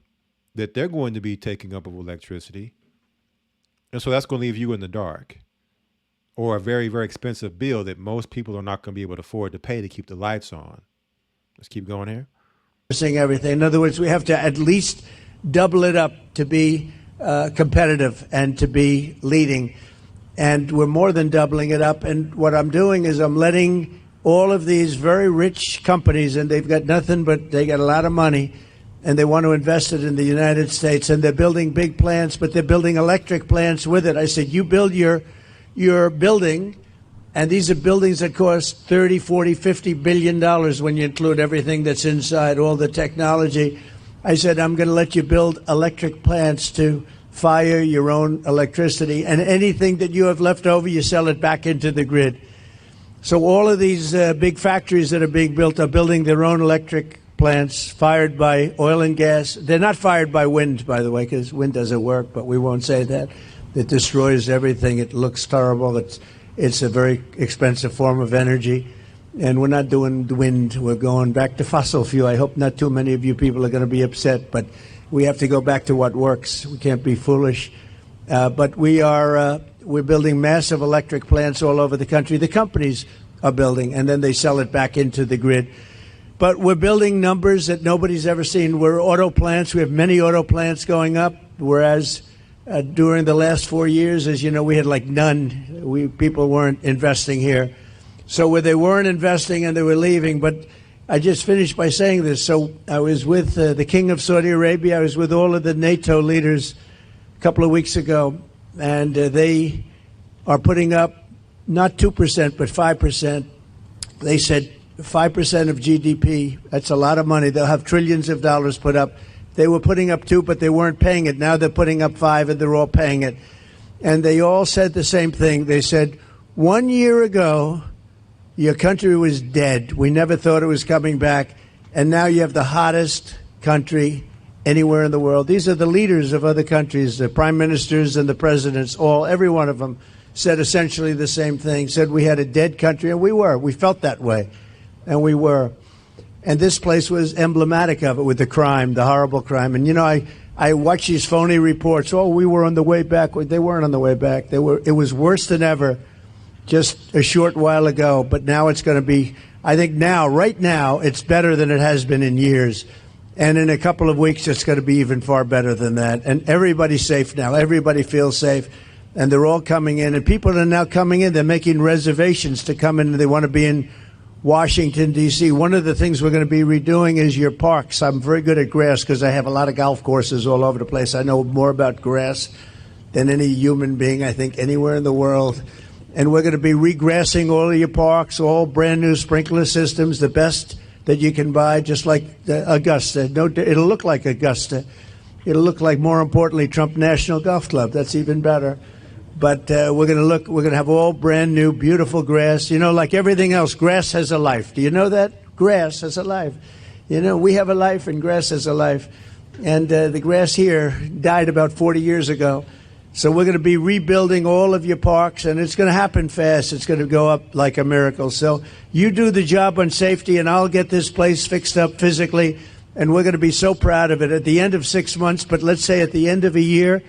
that they're going to be taking up of electricity. And so that's going to leave you in the dark or a very, very expensive bill that most people are not going to be able to afford to pay to keep the lights on. Let's keep going here. Saying everything. In other words, we have to at least double it up to be competitive and to be leading. And we're more than doubling it up. And what I'm doing is I'm letting all of these very rich companies, and they've got nothing but they got a lot of money, and they want to invest it in the United States, and they're building big plants, but they're building electric plants with it. I said, you build your building, and these are buildings that cost 30, 40, 50 billion dollars when you include everything that's inside, all the technology. I said, I'm going to let you build electric plants to fire your own electricity, and anything that you have left over, you sell it back into the grid. So all of these big factories that are being built are building their own electric plants fired by oil and gas. They're not fired by wind, by the way, because wind doesn't work, but we won't say that. It destroys everything. It looks terrible. It's a very expensive form of energy. And we're not doing wind. We're going back to fossil fuel. I hope not too many of you people are going to be upset, but we have to go back to what works. We can't be foolish. But we're building massive electric plants all over the country. The companies are building, and then they sell it back into the grid. But we're building numbers that nobody's ever seen. We're auto plants. We have many auto plants going up, whereas during the last 4 years, as you know, we had like none. People weren't investing here. So where they weren't investing and they were leaving. But I just finished by saying this. So I was with the King of Saudi Arabia. I was with all of the NATO leaders a couple of weeks ago, and they are putting up not 2%, but 5%. They said 5% of GDP, that's a lot of money. They'll have trillions of dollars put up. They were putting up 2, but they weren't paying it. Now they're putting up 5, and they're all paying it. And they all said the same thing. They said, 1 year ago, your country was dead. We never thought it was coming back. And now you have the hottest country anywhere in the world. These are the leaders of other countries, the prime ministers and the presidents, every one of them said essentially the same thing, said we had a dead country, and we were. We felt that way, and we were. And this place was emblematic of it with the crime, the horrible crime. And, I watch these phony reports. Oh, we were on the way back. They weren't on the way back. It was worse than ever just a short while ago, but now it's going to be, I think right now, it's better than it has been in years. And in a couple of weeks, it's going to be even far better than that. And everybody's safe now. Everybody feels safe. And they're all coming in. And people are now coming in. They're making reservations to come in. They want to be in Washington, D.C. One of the things we're going to be redoing is your parks. I'm very good at grass because I have a lot of golf courses all over the place. I know more about grass than any human being, I think, anywhere in the world. And we're going to be regrassing all of your parks, all brand new sprinkler systems, the best that you can buy, just like Augusta. No, it'll look like Augusta. It'll look like, more importantly, Trump National Golf Club. That's even better. But we're going to have all brand new, beautiful grass. Like everything else, grass has a life. Do you know that? Grass has a life. We have a life, and grass has a life. And the grass here died about 40 years ago. So we're going to be rebuilding all of your parks, and it's going to happen fast. It's going to go up like a miracle. So you do the job on safety, and I'll get this place fixed up physically, and we're going to be so proud of it at the end of 6 months. But let's say at the end of a year,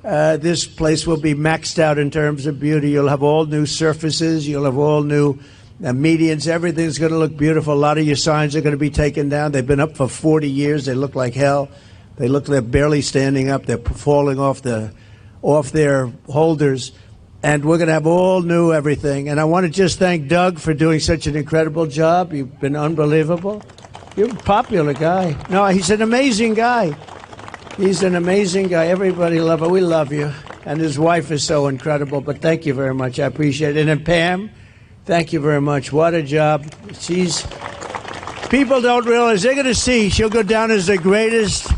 this place will be maxed out in terms of beauty. You'll have all new surfaces. You'll have all new medians. Everything's going to look beautiful. A lot of your signs are going to be taken down. They've been up for 40 years. They look like hell. They're barely standing up. They're falling off their holders. And we're going to have all new everything. And I want to just thank Doug for doing such an incredible job. You've been unbelievable. You're a popular guy. No, he's an amazing guy. He's an amazing guy. Everybody loves him. We love you. And his wife is so incredible. But thank you very much. I appreciate it. And Pam, thank you very much. What a job. People don't realize. They're going to see. She'll go down as the greatest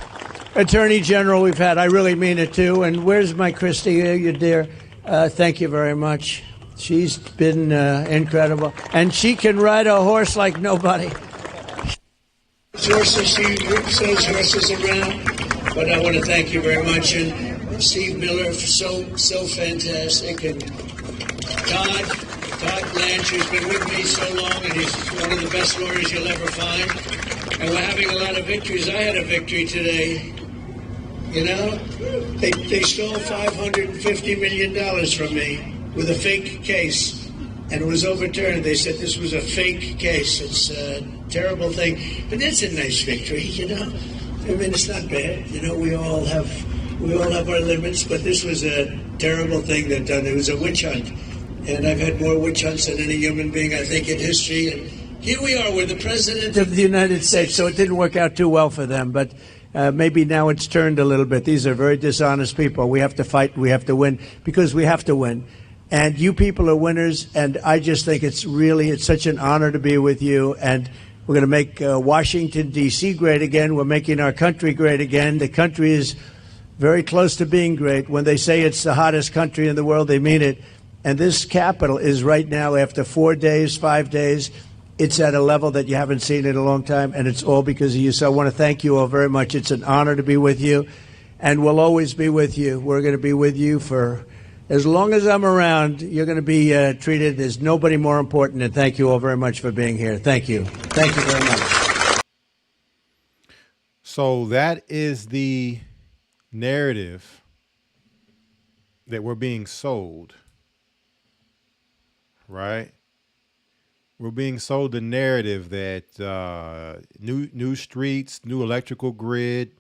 Attorney General we've had. I really mean it, too. And where's my Christy? You dear. Thank you very much. She's been incredible. And she can ride a horse like nobody. Horses, she whips those horses around. But I want to thank you very much. And Steve Miller, so fantastic. And Todd Blanchard's been with me so long, and he's one of the best lawyers you'll ever find. And we're having a lot of victories. I had a victory today. They stole $550 million from me with a fake case, and it was overturned. They said this was a fake case. It's a terrible thing, but that's a nice victory, I mean, it's not bad. We all have our limits, but this was a terrible thing that done. It was a witch hunt, and I've had more witch hunts than any human being, I think, in history. And here we are, we're the president of the United States, so it didn't work out too well for them, but maybe now it's turned a little bit. These are very dishonest people. We have to fight. We have to win because we have to win. And you people are winners, and I just think it's such an honor to be with you. And we're going to make Washington, D.C. great again. We're making our country great again. The country is very close to being great. When they say it's the hottest country in the world, they mean it. And this Capitol is right now, after 4 days, 5 days, it's at a level that you haven't seen in a long time, and it's all because of you. So I want to thank you all very much. It's an honor to be with you, and we'll always be with you. We're going to be with you for as long as I'm around. You're going to be treated as nobody more important, and thank you all very much for being here. Thank you. Thank you very much. So that is the narrative that we're being sold, right? We're being sold the narrative that new streets, new electrical grid,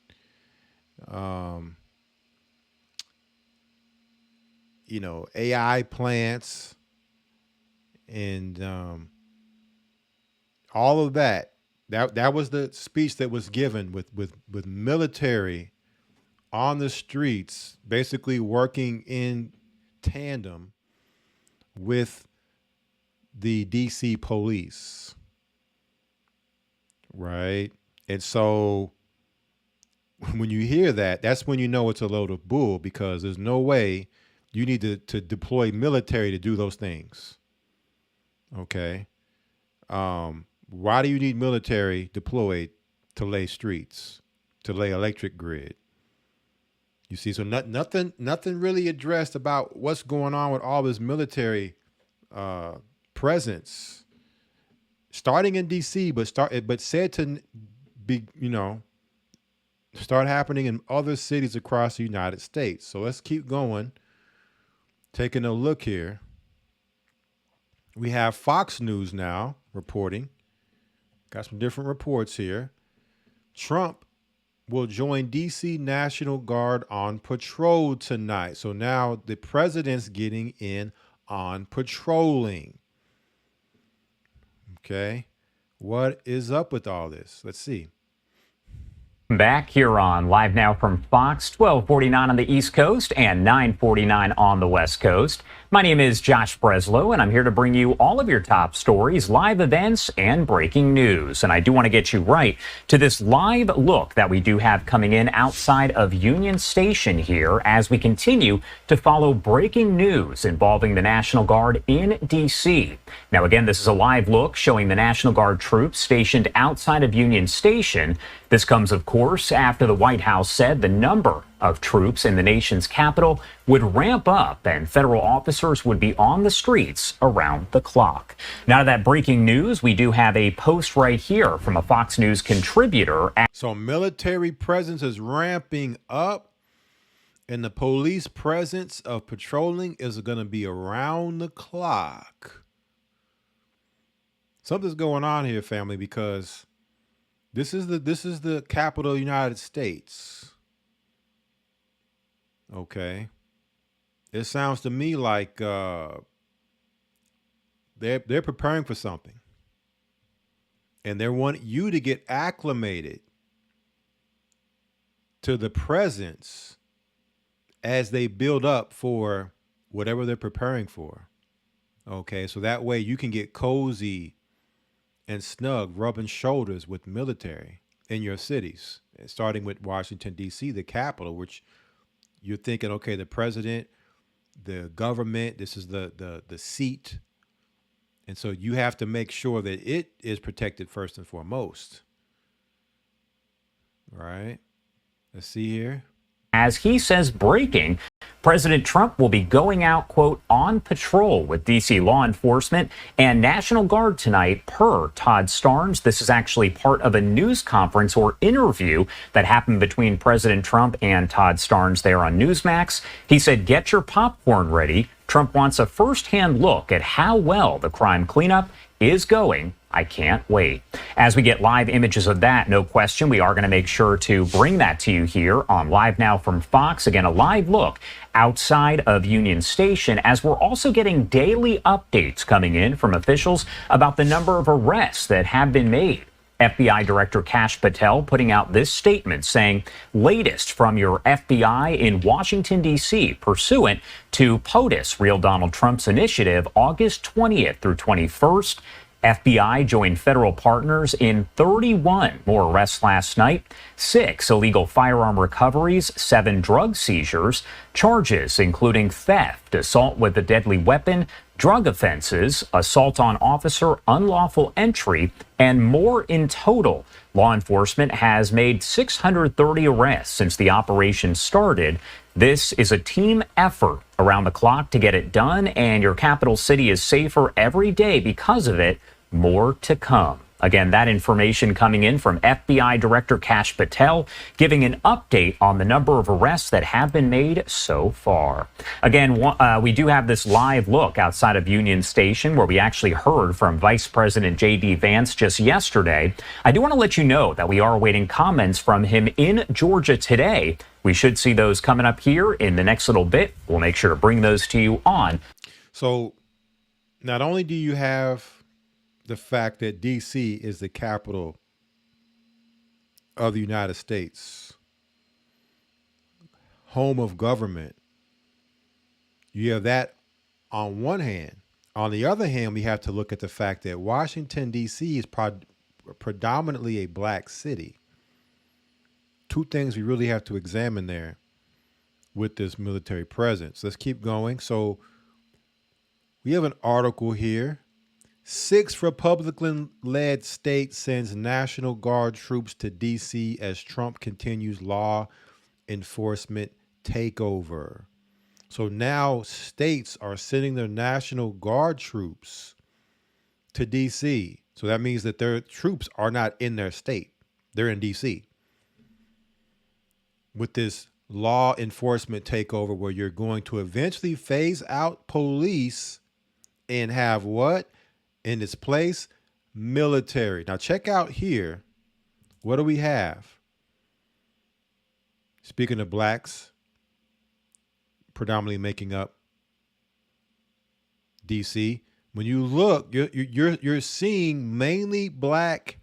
AI plants, and all of that. That was the speech that was given with military on the streets, basically working in tandem with the DC police, right? And so when you hear that, that's when you know it's a load of bull, because there's no way you need to deploy military to do those things. Okay. Why do you need military deployed to lay streets, to lay electric grid? You see, so nothing really addressed about what's going on with all this military presence, starting in DC, but said to be, start happening in other cities across the United States. So let's keep going. Taking a look here, we have Fox News now reporting. Got some different reports here. Trump will join DC National Guard on patrol tonight. So now the president's getting in on patrolling. Okay. What is up with all this? Let's see. Back here on Live Now from Fox, 1249 on the East Coast and 949 on the West Coast. My name is Josh Breslow, and I'm here to bring you all of your top stories, live events, and breaking news. And I do want to get you right to this live look that we do have coming in outside of Union Station here as we continue to follow breaking news involving the National Guard in D.C. Now, again, this is a live look showing the National Guard troops stationed outside of Union Station. This comes, of course, after the White House said the number of troops in the nation's capital would ramp up and federal officers would be on the streets around the clock. Now, to that breaking news, we do have a post right here from a Fox News contributor. So military presence is ramping up, and the police presence of patrolling is going to be around the clock. Something's going on here, family, because this is the capital of the United States. Okay. It sounds to me like they're preparing for something. And they want you to get acclimated to the presence as they build up for whatever they're preparing for. Okay, so that way you can get cozy and snug, rubbing shoulders with military in your cities, starting with Washington, D.C., the capital, which you're thinking, okay, the president, the government, this is the seat. And so you have to make sure that it is protected first and foremost. All right. Let's see here. As he says breaking, President Trump will be going out, quote, on patrol with D.C. law enforcement and National Guard tonight, per Todd Starnes. This is actually part of a news conference or interview that happened between President Trump and Todd Starnes there on Newsmax. He said, get your popcorn ready. Trump wants a firsthand look at how well the crime cleanup is going. I can't wait. As we get live images of that, no question, we are going to make sure to bring that to you here on Live Now from Fox. Again, a live look outside of Union Station, as we're also getting daily updates coming in from officials about the number of arrests that have been made. FBI Director Kash Patel putting out this statement saying, latest from your FBI in Washington, D.C., pursuant to POTUS, Real Donald Trump's initiative, August 20th through 21st. FBI joined federal partners in 31 more arrests last night, 6 illegal firearm recoveries, 7 drug seizures, charges including theft, assault with a deadly weapon, drug offenses, assault on officer, unlawful entry, and more in total. Law enforcement has made 630 arrests since the operation started. This is a team effort around the clock to get it done, and your capital city is safer every day because of it. More to come. Again, that information coming in from FBI Director Kash Patel, giving an update on the number of arrests that have been made so far. Again, we do have this live look outside of Union Station where we actually heard from Vice President J.D. Vance just yesterday. I do want to let you know that we are awaiting comments from him in Georgia today. We should see those coming up here in the next little bit. We'll make sure to bring those to you on. So not only do you have the fact that D.C. is the capital of the United States, home of government, you have that on one hand. On the other hand, we have to look at the fact that Washington, D.C. is predominantly a black city. Two things we really have to examine there with this military presence. Let's keep going. So we have an article here. 6 Republican-led states sends National Guard troops to D.C. as Trump continues law enforcement takeover. So now states are sending their National Guard troops to D.C. So that means that their troops are not in their state. They're in D.C. with this law enforcement takeover where you're going to eventually phase out police and have what? In its place, military. Now check out here. What do we have? Speaking of blacks, predominantly making up DC. When you look, you're seeing mainly black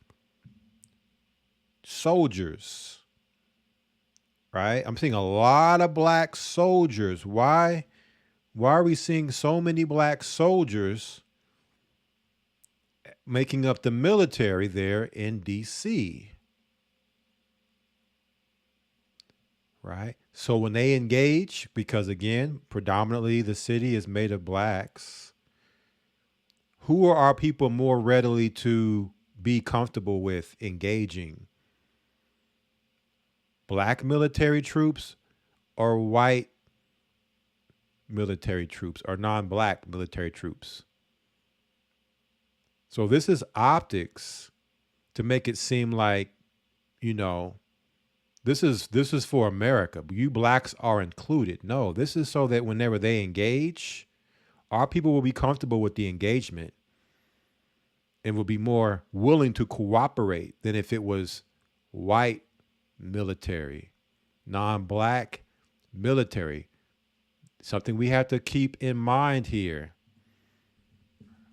soldiers, right? I'm seeing a lot of black soldiers. Why? Why are we seeing so many black soldiers making up the military there in DC? Right? So when they engage, because again, predominantly the city is made of blacks, who are our people more readily to be comfortable with engaging? Black military troops or white military troops or non-black military troops? So this is optics to make it seem like, you know, this is for America. You blacks are included. No, this is so that whenever they engage, our people will be comfortable with the engagement and will be more willing to cooperate than if it was white military, non-black military. Something we have to keep in mind here.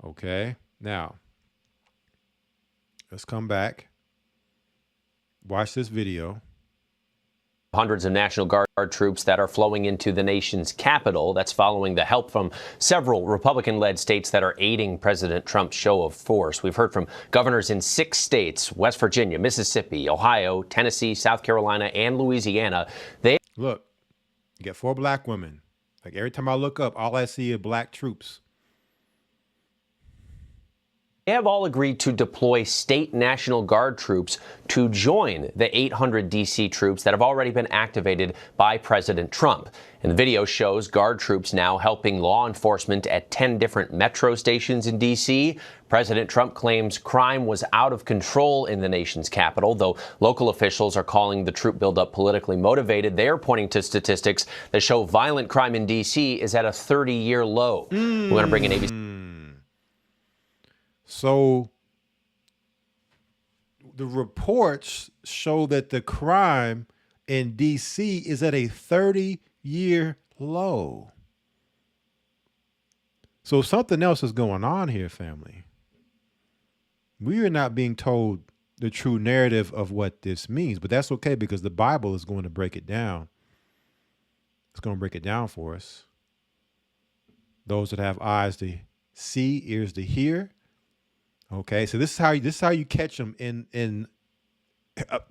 Okay, now let's come back. Watch this video. Hundreds of National Guard troops that are flowing into the nation's capital. That's following the help from several Republican-led states that are aiding President Trump's show of force. We've heard from governors in 6 states, West Virginia, Mississippi, Ohio, Tennessee, South Carolina, and Louisiana. Look, you got 4 black women. Like every time I look up, all I see are black troops. They have all agreed to deploy state National Guard troops to join the 800 D.C. troops that have already been activated by President Trump. And the video shows Guard troops now helping law enforcement at 10 different metro stations in D.C. President Trump claims crime was out of control in the nation's capital, though local officials are calling the troop buildup politically motivated. They are pointing to statistics that show violent crime in D.C. is at a 30-year low. We're going to bring in ABC. So the reports show that the crime in D.C. is at a 30-year low. So something else is going on here, family. We are not being told the true narrative of what this means, but that's okay because the Bible is going to break it down. It's going to break it down for us. Those that have eyes to see, ears to hear. Okay, so this is how you catch them in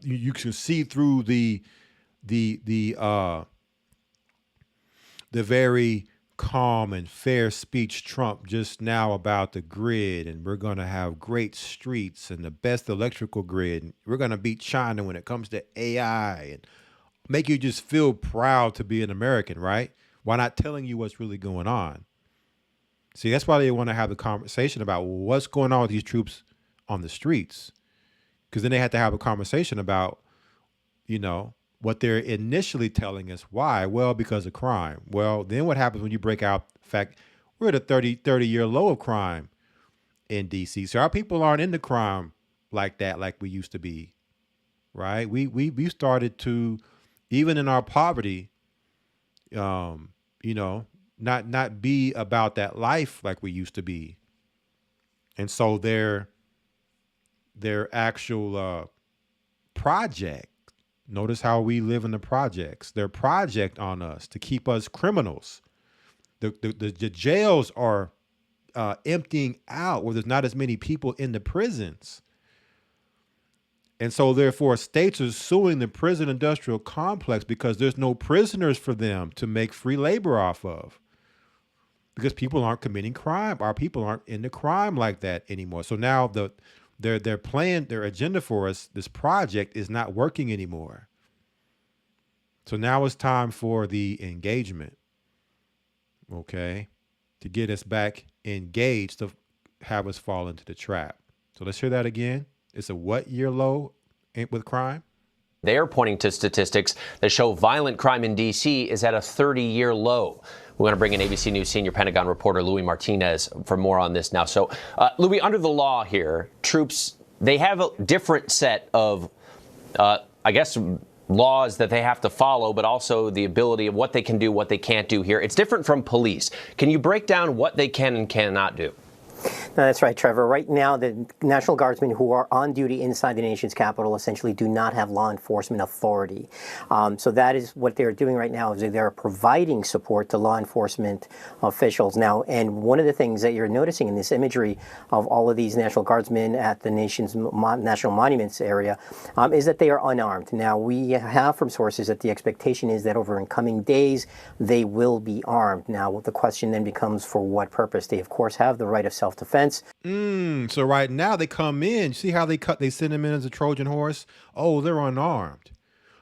you can see through the very calm and fair speech Trump just now about the grid, and we're going to have great streets and the best electrical grid. And we're going to beat China when it comes to AI and make you just feel proud to be an American, right? Why not telling you what's really going on? See, that's why they want to have the conversation about what's going on with these troops on the streets. Because then they have to have a conversation about, you know, what they're initially telling us. Why? Well, because of crime. Well, then what happens when you break out the fact we're at a 30-year low of crime in D.C. So our people aren't into crime like that, like we used to be, right? We started to, even in our poverty, you know, not be about that life like we used to be. And so their actual project, notice how we live in the projects, their project on us to keep us criminals. The jails are emptying out, where there's not as many people in the prisons. And so therefore states are suing the prison industrial complex because there's no prisoners for them to make free labor off of, because people aren't committing crime. Our people aren't into crime like that anymore. So now their plan, their agenda for us, this project is not working anymore. So now it's time for the engagement, okay, to get us back engaged, to have us fall into the trap. So let's hear that again. It's a what year low with crime? They are pointing to statistics that show violent crime in D.C. is at a 30-year low. We're going to bring in ABC News senior Pentagon reporter Louis Martinez for more on this now. So, Louis, under the law here, troops, they have a different set of, laws that they have to follow, but also the ability of what they can do, what they can't do here. It's different from police. Can you break down what they can and cannot do? No, that's right, Trevor. Right now, the National Guardsmen who are on duty inside the nation's capital essentially do not have law enforcement authority. So that is what they're doing right now, is they're providing support to law enforcement officials now. And one of the things that you're noticing in this imagery of all of these National Guardsmen at the nation's national monuments area is that they are unarmed. Now, we have from sources that the expectation is that over in coming days, they will be armed. Now, the question then becomes, for what purpose? They, of course, have the right of self-defense. So right now they come in, see how they send them in as a Trojan horse? Oh, they're unarmed.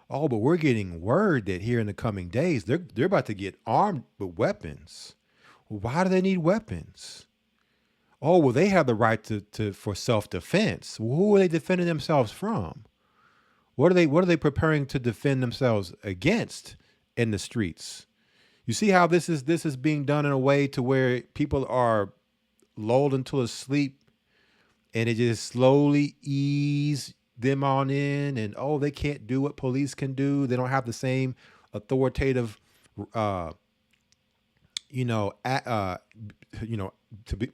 Oh, but we're getting word that here in the coming days, they're about to get armed with weapons. Well, why do they need weapons? Oh, well, they have the right for self-defense. Well, who are they defending themselves from? What are they preparing to defend themselves against in the streets? You see how this is being done in a way to where people are lulled into a sleep, and it just slowly ease them on in, and they can't do what police can do. They don't have the same authoritative, to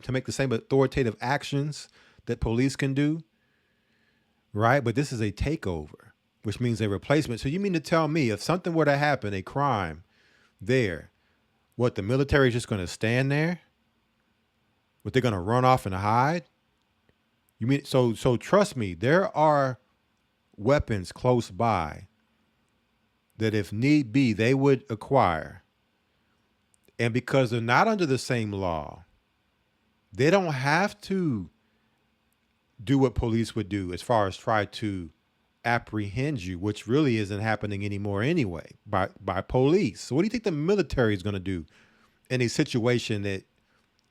make the same authoritative actions that police can do, right? But this is a takeover, which means a replacement. So you mean to tell me if something were to happen, a crime there, what, the military is just going to stand there? What, they're going to run off and hide? You mean, so trust me, there are weapons close by that if need be, they would acquire. And because they're not under the same law, they don't have to do what police would do as far as try to apprehend you, which really isn't happening anymore anyway, by police. So what do you think the military is going to do in a situation that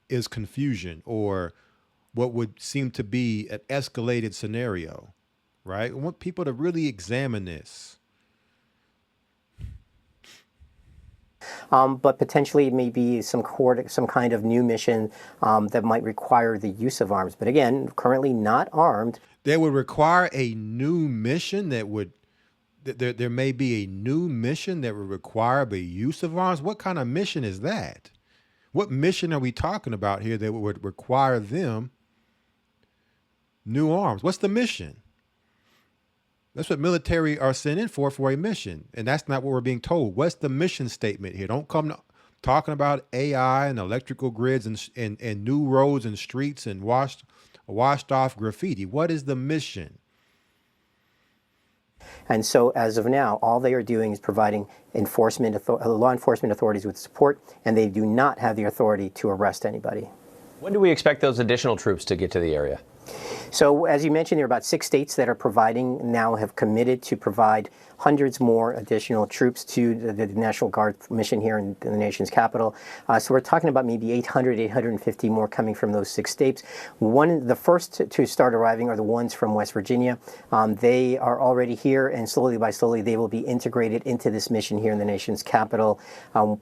is confusion, or what would seem to be an escalated scenario, right? I want people to really examine this. But potentially maybe some kind of new mission that might require the use of arms. But again, currently not armed. They would require a new mission that would, there may be a new mission that would require the use of arms. What kind of mission is that? What mission are we talking about here that would require them new arms? What's the mission? That's what military are sent in for a mission. And that's not what we're being told. What's the mission statement here? Don't come talking about AI and electrical grids and new roads and streets and washed off graffiti. What is the mission? And so as of now, all they are doing is providing law enforcement authorities with support, and they do not have the authority to arrest anybody. When do we expect those additional troops to get to the area? So as you mentioned, there are about 6 states that are have committed to provide hundreds more additional troops to the National Guard mission here in the nation's capital. So we're talking about maybe 850 more coming from those 6 states. The first to start arriving are the ones from West Virginia. They are already here, and slowly by slowly they will be integrated into this mission here in the nation's capital.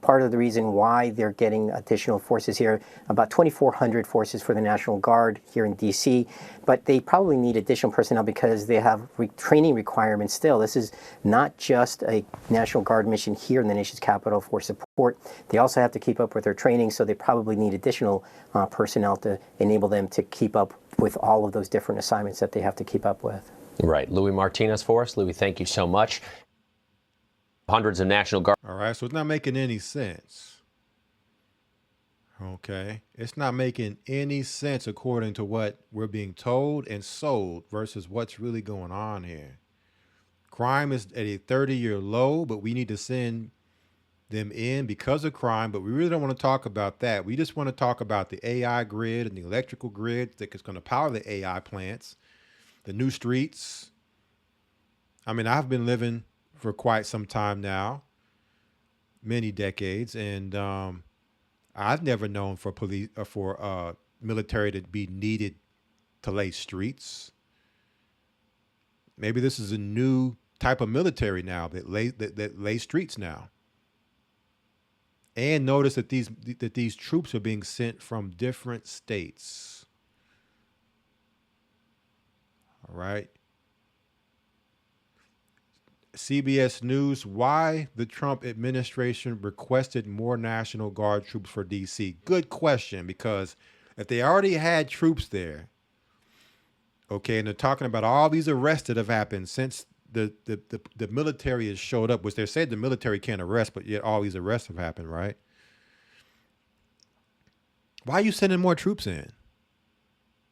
Part of the reason why they're getting additional forces here, about 2,400 forces for the National Guard here in D.C., but they probably need additional personnel because they have training requirements still. This is not just a National Guard mission here in the nation's capital for support. They also have to keep up with their training, so they probably need additional personnel to enable them to keep up with all of those different assignments that they have to keep up with. Right. Louis Martinez for us. Louis, thank you so much. Hundreds of National Guard. All right, so it's not making any sense. Okay. It's not making any sense according to what we're being told and sold versus what's really going on here. Crime is at a 30-year low, but we need to send them in because of crime. But we really don't want to talk about that. We just want to talk about the AI grid and the electrical grid that is going to power the AI plants, the new streets. I mean, I've been living for quite some time now, many decades, and I've never known for police or for military to be needed to lay streets. Maybe this is a new type of military now that lay streets now. And notice that these troops are being sent from different states. All right. CBS News, why the Trump administration requested more National Guard troops for D.C. Good question, because if they already had troops there, okay, and they're talking about all these arrests that have happened since the military has showed up, which they said the military can't arrest, but yet all these arrests have happened, right? Why are you sending more troops in?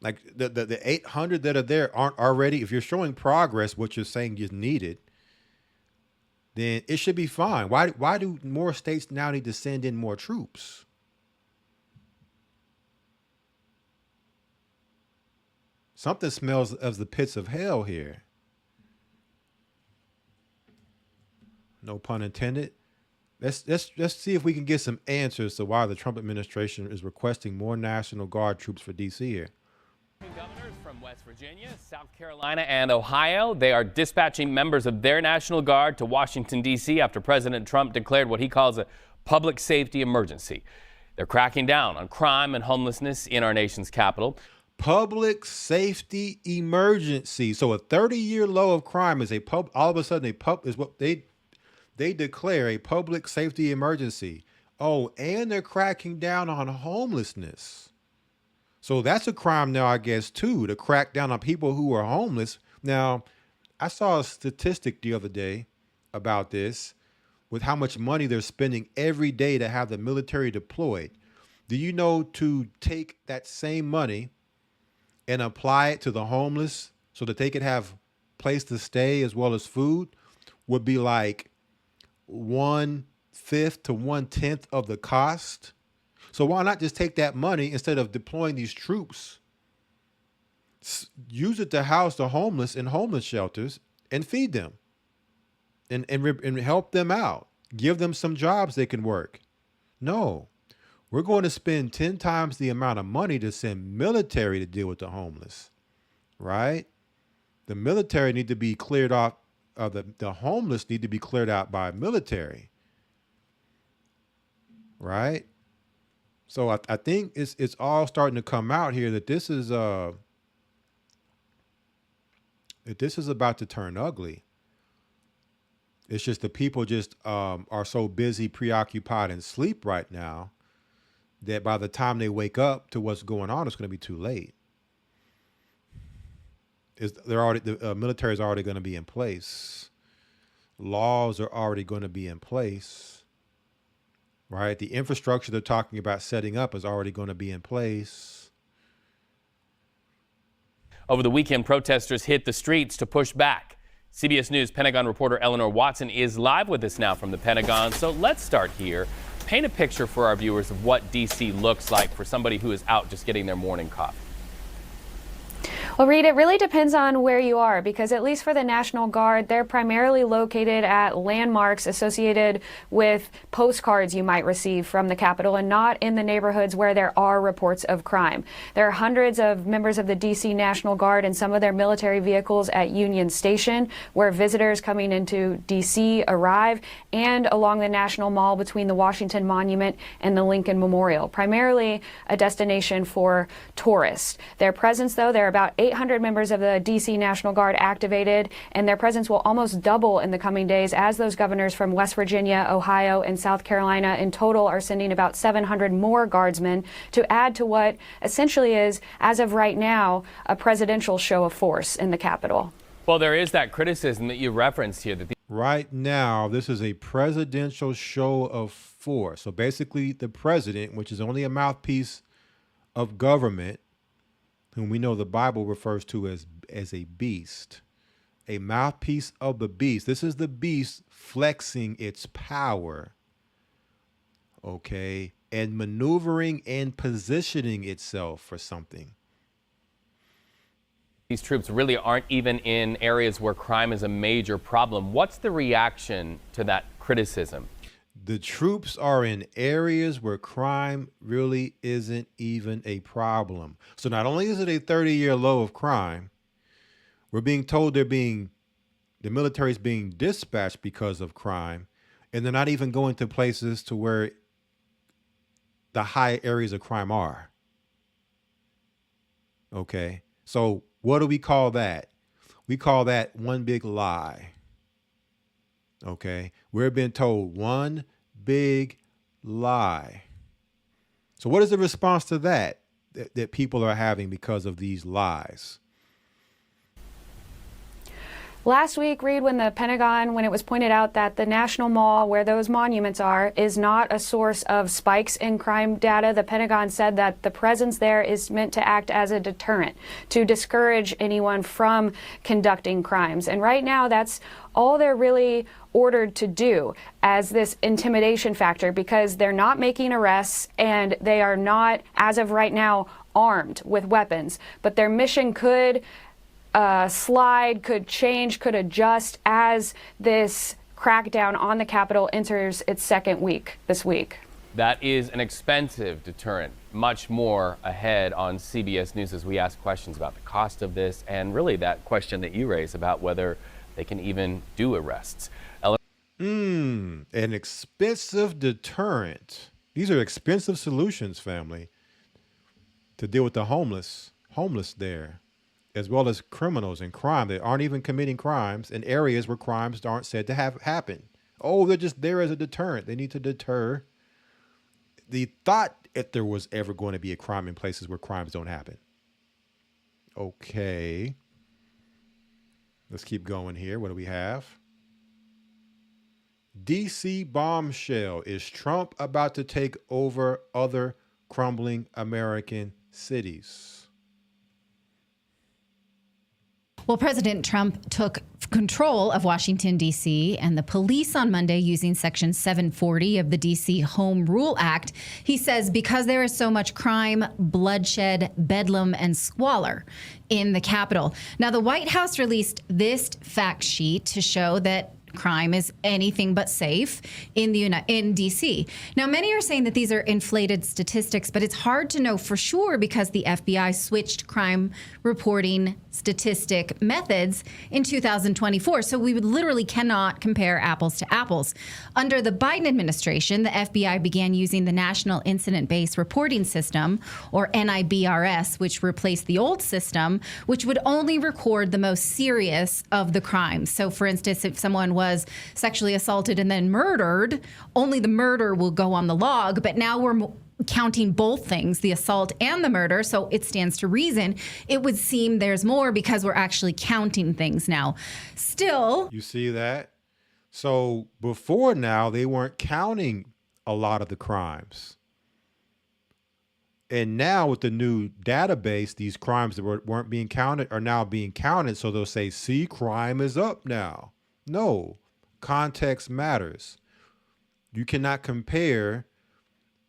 Like the 800 that are there aren't already, if you're showing progress, what you're saying is needed, then it should be fine. Why do more states now need to send in more troops? Something smells of the pits of hell here. No pun intended. Let's see if we can get some answers to why the Trump administration is requesting more National Guard troops for D.C. here. Governors from West Virginia, South Carolina, and Ohio, they are dispatching members of their National Guard to Washington, D.C. after President Trump declared what he calls a public safety emergency. They're cracking down on crime and homelessness in our nation's capital. Public safety emergency. So a 30-year low of crime is all of a sudden is what they declare a public safety emergency. Oh, and they're cracking down on homelessness. So that's a crime now, I guess, too, to crack down on people who are homeless. Now, I saw a statistic the other day about this with how much money they're spending every day to have the military deployed. Do you know to take that same money and apply it to the homeless so that they could have place to stay as well as food would be like 1/5 to 1/10 of the cost? So why not just take that money instead of deploying these troops, use it to house the homeless in homeless shelters and feed them and help them out, give them some jobs they can work? No, we're going to spend 10 times the amount of money to send military to deal with the homeless, right? The military need to be cleared off. The homeless need to be cleared out by military, right? So I think it's all starting to come out here that this is about to turn ugly. It's just the people just are so busy, preoccupied, and sleep right now that by the time they wake up to what's going on, it's going to be too late. The military is already going to be in place. Laws are already going to be in place. Right? The infrastructure they're talking about setting up is already going to be in place. Over the weekend, protesters hit the streets to push back. CBS News Pentagon reporter Eleanor Watson is live with us now from the Pentagon. So let's start here. Paint a picture for our viewers of what D.C. looks like for somebody who is out just getting their morning coffee. Well, Reed, it really depends on where you are, because at least for the National Guard, they're primarily located at landmarks associated with postcards you might receive from the Capitol and not in the neighborhoods where there are reports of crime. There are hundreds of members of the D.C. National Guard and some of their military vehicles at Union Station, where visitors coming into D.C. arrive, and along the National Mall between the Washington Monument and the Lincoln Memorial, primarily a destination for tourists. Their presence, though, there are about 800 members of the D.C. National Guard activated, and their presence will almost double in the coming days as those governors from West Virginia, Ohio, and South Carolina in total are sending about 700 more guardsmen to add to what essentially is, as of right now, a presidential show of force in the Capitol. Well, there is that criticism that you referenced here that Right now, this is a presidential show of force. So basically, the president, which is only a mouthpiece of government, whom we know the Bible refers to as a beast, a mouthpiece of the beast. This is the beast flexing its power, okay, and maneuvering and positioning itself for something. These troops really aren't even in areas where crime is a major problem. What's the reaction to that criticism? The troops are in areas where crime really isn't even a problem. So not only is it a 30-year low of crime, we're being told the military is being dispatched because of crime, and they're not even going to places to where the high areas of crime are. Okay, so what do we call that? We call that one big lie. Okay, we're being told one big lie. So what is the response to that people are having because of these lies? Last week, Reed, when the Pentagon, when it was pointed out that the National Mall, where those monuments are, is not a source of spikes in crime data, the Pentagon said that the presence there is meant to act as a deterrent, to discourage anyone from conducting crimes. And right now, that's all they're really ordered to do as this intimidation factor, because they're not making arrests and they are not, as of right now, armed with weapons. But their mission could slide, could change, could adjust as this crackdown on the Capitol enters its second week this week. That is an expensive deterrent. Much more ahead on CBS News as we ask questions about the cost of this and really that question that you raised about whether they can even do arrests. An expensive deterrent. These are expensive solutions, family, to deal with the homeless there, as well as criminals and crime that aren't even committing crimes in areas where crimes aren't said to have happened. Oh, they're just there as a deterrent. They need to deter the thought that there was ever going to be a crime in places where crimes don't happen. Okay. Let's keep going here. What do we have? DC bombshell. Is Trump about to take over other crumbling American cities? Well, President Trump took control of Washington, D.C., and the police on Monday using Section 740 of the D.C. Home Rule Act. He says because there is so much crime, bloodshed, bedlam, and squalor in the Capitol. Now, the White House released this fact sheet to show that crime is anything but safe in D.C. Now, many are saying that these are inflated statistics, but it's hard to know for sure because the FBI switched crime reporting statistic methods in 2024. So we literally cannot compare apples to apples. Under the Biden administration, the FBI began using the National Incident-Based Reporting System, or NIBRS, which replaced the old system, which would only record the most serious of the crimes. So, for instance, if someone was sexually assaulted and then murdered, only the murder will go on the log. But now we're counting both things, the assault and the murder. So it stands to reason it would seem there's more because we're actually counting things now. Still, you see that? So before now, they weren't counting a lot of the crimes. And now with the new database, these crimes that weren't being counted are now being counted. So they'll say, see, crime is up now. No, context matters. You cannot compare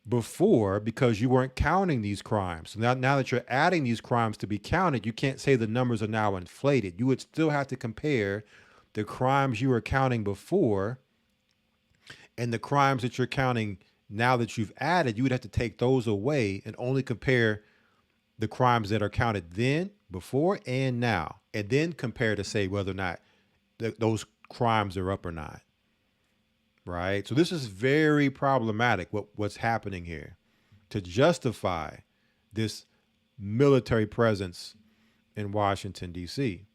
before because you weren't counting these crimes. So now that you're adding these crimes to be counted, you can't say the numbers are now inflated. You would still have to compare the crimes you were counting before and the crimes that you're counting now that you've added. You would have to take those away and only compare the crimes that are counted then, before, and now, and then compare to say whether or not those crimes are up or not. Right? So this is very problematic, what's happening here, to justify this military presence in Washington, D.C.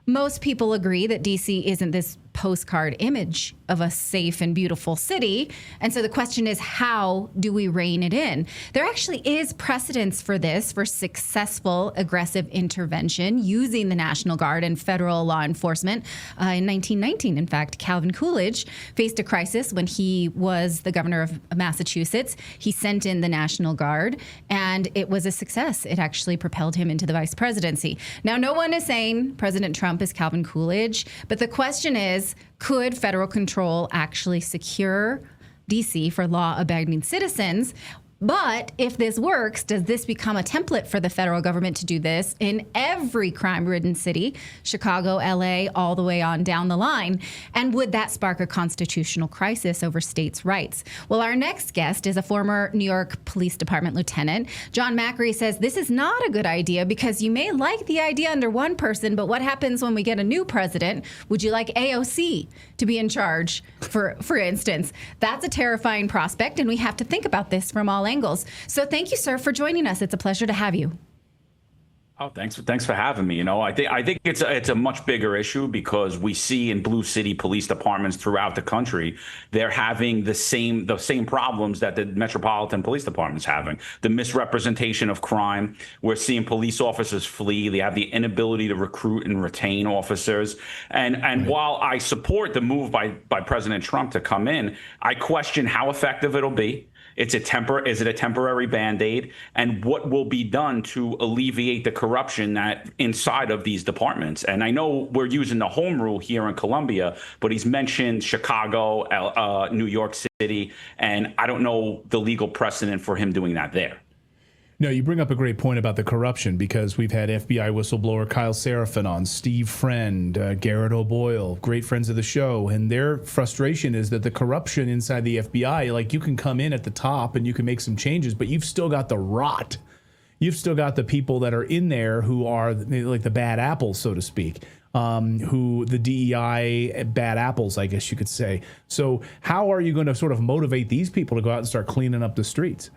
Most people agree that D.C. isn't this postcard image of a safe and beautiful city. And so the question is, how do we rein it in? There actually is precedence for this, for successful aggressive intervention using the National Guard and federal law enforcement. In 1919, in fact, Calvin Coolidge faced a crisis when he was the governor of Massachusetts. He sent in the National Guard, and it was a success. It actually propelled him into the vice presidency. Now, no one is saying President Trump is Calvin Coolidge, but the question is, could federal control actually secure D.C. for law-abiding citizens? But if this works, does this become a template for the federal government to do this in every crime-ridden city, Chicago, L.A., all the way on down the line? And would that spark a constitutional crisis over states' rights? Well, our next guest is a former New York Police Department lieutenant. John Macri says this is not a good idea because you may like the idea under one person, but what happens when we get a new president? Would you like AOC to be in charge, for instance? That's a terrifying prospect, and we have to think about this from all angles. So thank you, sir, for joining us. It's a pleasure to have you. Oh, thanks for having me. You know, I think it's a much bigger issue because we see in blue city police departments throughout the country, they're having the same problems that the metropolitan police department's having. The misrepresentation of crime. We're seeing police officers flee. They have the inability to recruit and retain officers. And while I support the move by President Trump to come in, I question how effective it'll be. Is it a temporary Band-Aid? And what will be done to alleviate the corruption that inside of these departments? And I know we're using the home rule here in Columbia, but he's mentioned Chicago, New York City, and I don't know the legal precedent for him doing that there. No, you bring up a great point about the corruption because we've had FBI whistleblower Kyle Seraphin on, Steve Friend, Garrett O'Boyle, great friends of the show. And their frustration is that the corruption inside the FBI, like you can come in at the top and you can make some changes, but you've still got the rot. You've still got the people that are in there who are like the bad apples, so to speak. Who the DEI bad apples, I guess you could say. So how are you going to sort of motivate these people to go out and start cleaning up the streets?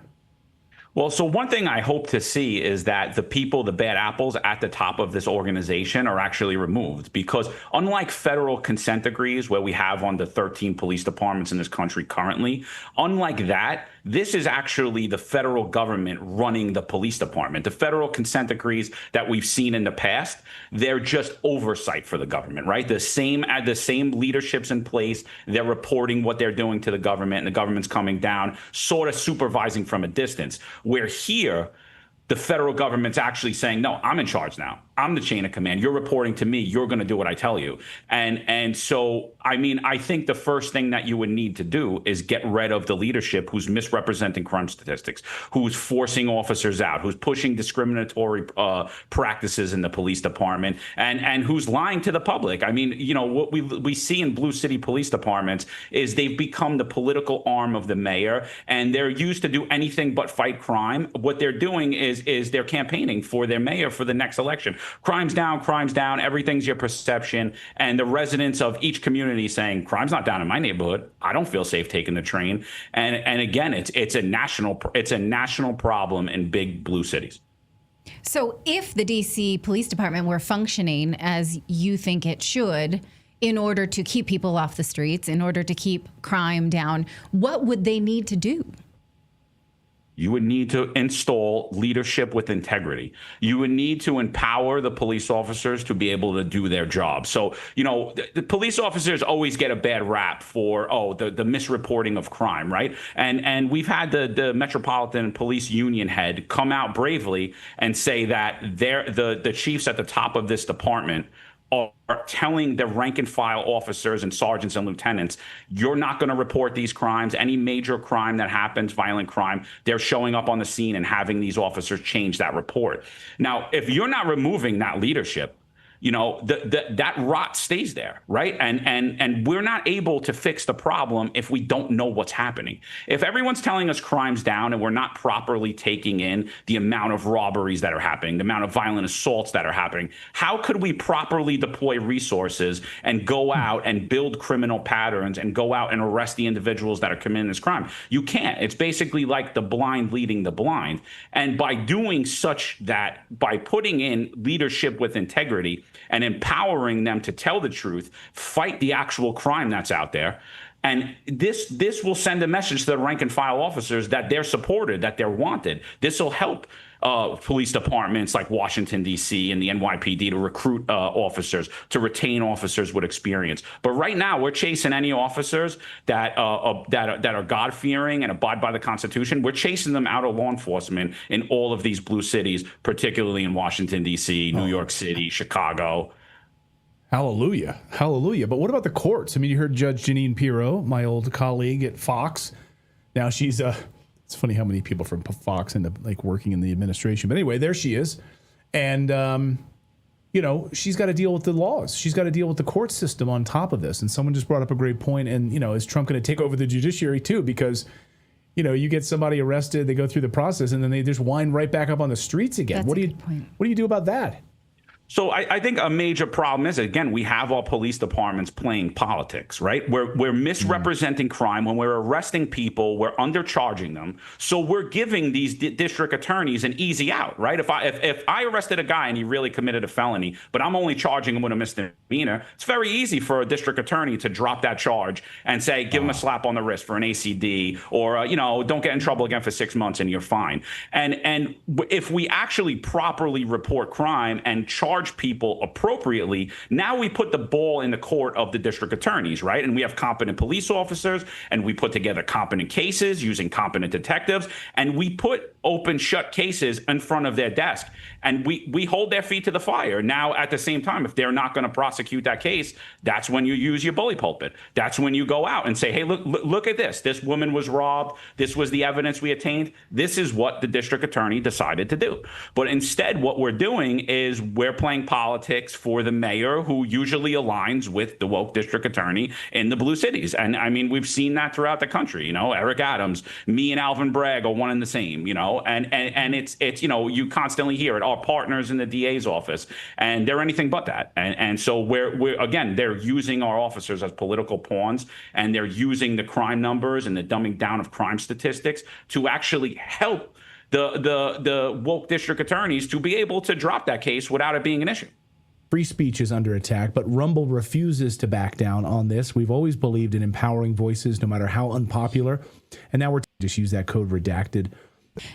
Well, so one thing I hope to see is that the people, the bad apples at the top of this organization are actually removed, because unlike federal consent decrees where we have on the 13 police departments in this country currently, unlike that, this is actually the federal government running the police department. The federal consent decrees that we've seen in the past, they're just oversight for the government, right? The same leadership's in place. They're reporting what they're doing to the government, and the government's coming down, sort of supervising from a distance. Where here, the federal government's actually saying, no, I'm in charge now. I'm the chain of command. You're reporting to me. You're going to do what I tell you. And so, I mean, I think the first thing that you would need to do is get rid of the leadership who's misrepresenting crime statistics, who's forcing officers out, who's pushing discriminatory practices in the police department, and who's lying to the public. I mean, you know, what we see in blue city police departments is they've become the political arm of the mayor, and they're used to do anything but fight crime. What they're doing is they're campaigning for their mayor for the next election. Crime's down, everything's your perception. And the residents of each community saying, crime's not down in my neighborhood. I don't feel safe taking the train. And again, it's a national problem in big blue cities. So if the DC Police Department were functioning as you think it should, in order to keep people off the streets, in order to keep crime down, what would they need to do? You would need to install leadership with integrity. You would need to empower the police officers to be able to do their job. So, you know, the police officers always get a bad rap for, the misreporting of crime, right? And we've had the Metropolitan Police Union head come out bravely and say that the chiefs at the top of this department are telling the rank and file officers and sergeants and lieutenants, you're not going to report these crimes. Any major crime that happens, violent crime, they're showing up on the scene and having these officers change that report. Now, if you're not removing that leadership, you know, that rot stays there, right? And we're not able to fix the problem if we don't know what's happening. If everyone's telling us crime's down and we're not properly taking in the amount of robberies that are happening, the amount of violent assaults that are happening, how could we properly deploy resources and go out and build criminal patterns and go out and arrest the individuals that are committing this crime? You can't. It's basically like the blind leading the blind. And by doing such that, by putting in leadership with integrity, and empowering them to tell the truth, fight the actual crime that's out there. And this will send a message to the rank and file officers that they're supported, that they're wanted. This will help police departments like Washington, D.C. and the NYPD to recruit officers, to retain officers with experience. But right now, we're chasing any officers that are God-fearing and abide by the Constitution. We're chasing them out of law enforcement in all of these blue cities, particularly in Washington, D.C., New York City, Chicago. Hallelujah. Hallelujah. But what about the courts? I mean, you heard Judge Jeanine Pirro, my old colleague at Fox. Now she's it's funny how many people from Fox end up like working in the administration. But anyway, there she is. And, you know, she's got to deal with the laws. She's got to deal with the court system on top of this. And someone just brought up a great point. And, you know, is Trump going to take over the judiciary too? Because, you know, you get somebody arrested, they go through the process, and then they just wind right back up on the streets again. That's What a do good point. What do you do about that? So I think a major problem is, again, we have our police departments playing politics, right? We're misrepresenting crime. When we're arresting people, we're undercharging them. So we're giving these district attorneys an easy out, right? If I arrested a guy and he really committed a felony, but I'm only charging him with a misdemeanor, it's very easy for a district attorney to drop that charge and say, give him a slap on the wrist for an ACD, or, you know, don't get in trouble again for 6 months and you're fine. And if we actually properly report crime and charge people appropriately, now we put the ball in the court of the district attorneys, right? And we have competent police officers, and we put together competent cases using competent detectives, and we put open shut cases in front of their desk, and we hold their feet to the fire. Now, at the same time, if they're not going to prosecute that case, that's when you use your bully pulpit. That's when you go out and say, hey, look at this. This woman was robbed. This was the evidence we attained. This is what the district attorney decided to do. But instead, what we're doing is we're playing politics for the mayor, who usually aligns with the woke district attorney in the blue cities. And I mean, we've seen that throughout the country. You know, Eric Adams, me and Alvin Bragg are one and the same, you know, and it's, you know, you constantly hear it, our partners in the DA's office, and they're anything but that. And so we're again, they're using our officers as political pawns, and they're using the crime numbers and the dumbing down of crime statistics to actually help the woke district attorneys to be able to drop that case without it being an issue. Free speech is under attack, but Rumble refuses to back down on this. We've always believed in empowering voices, no matter how unpopular. And now we're just use that code redacted.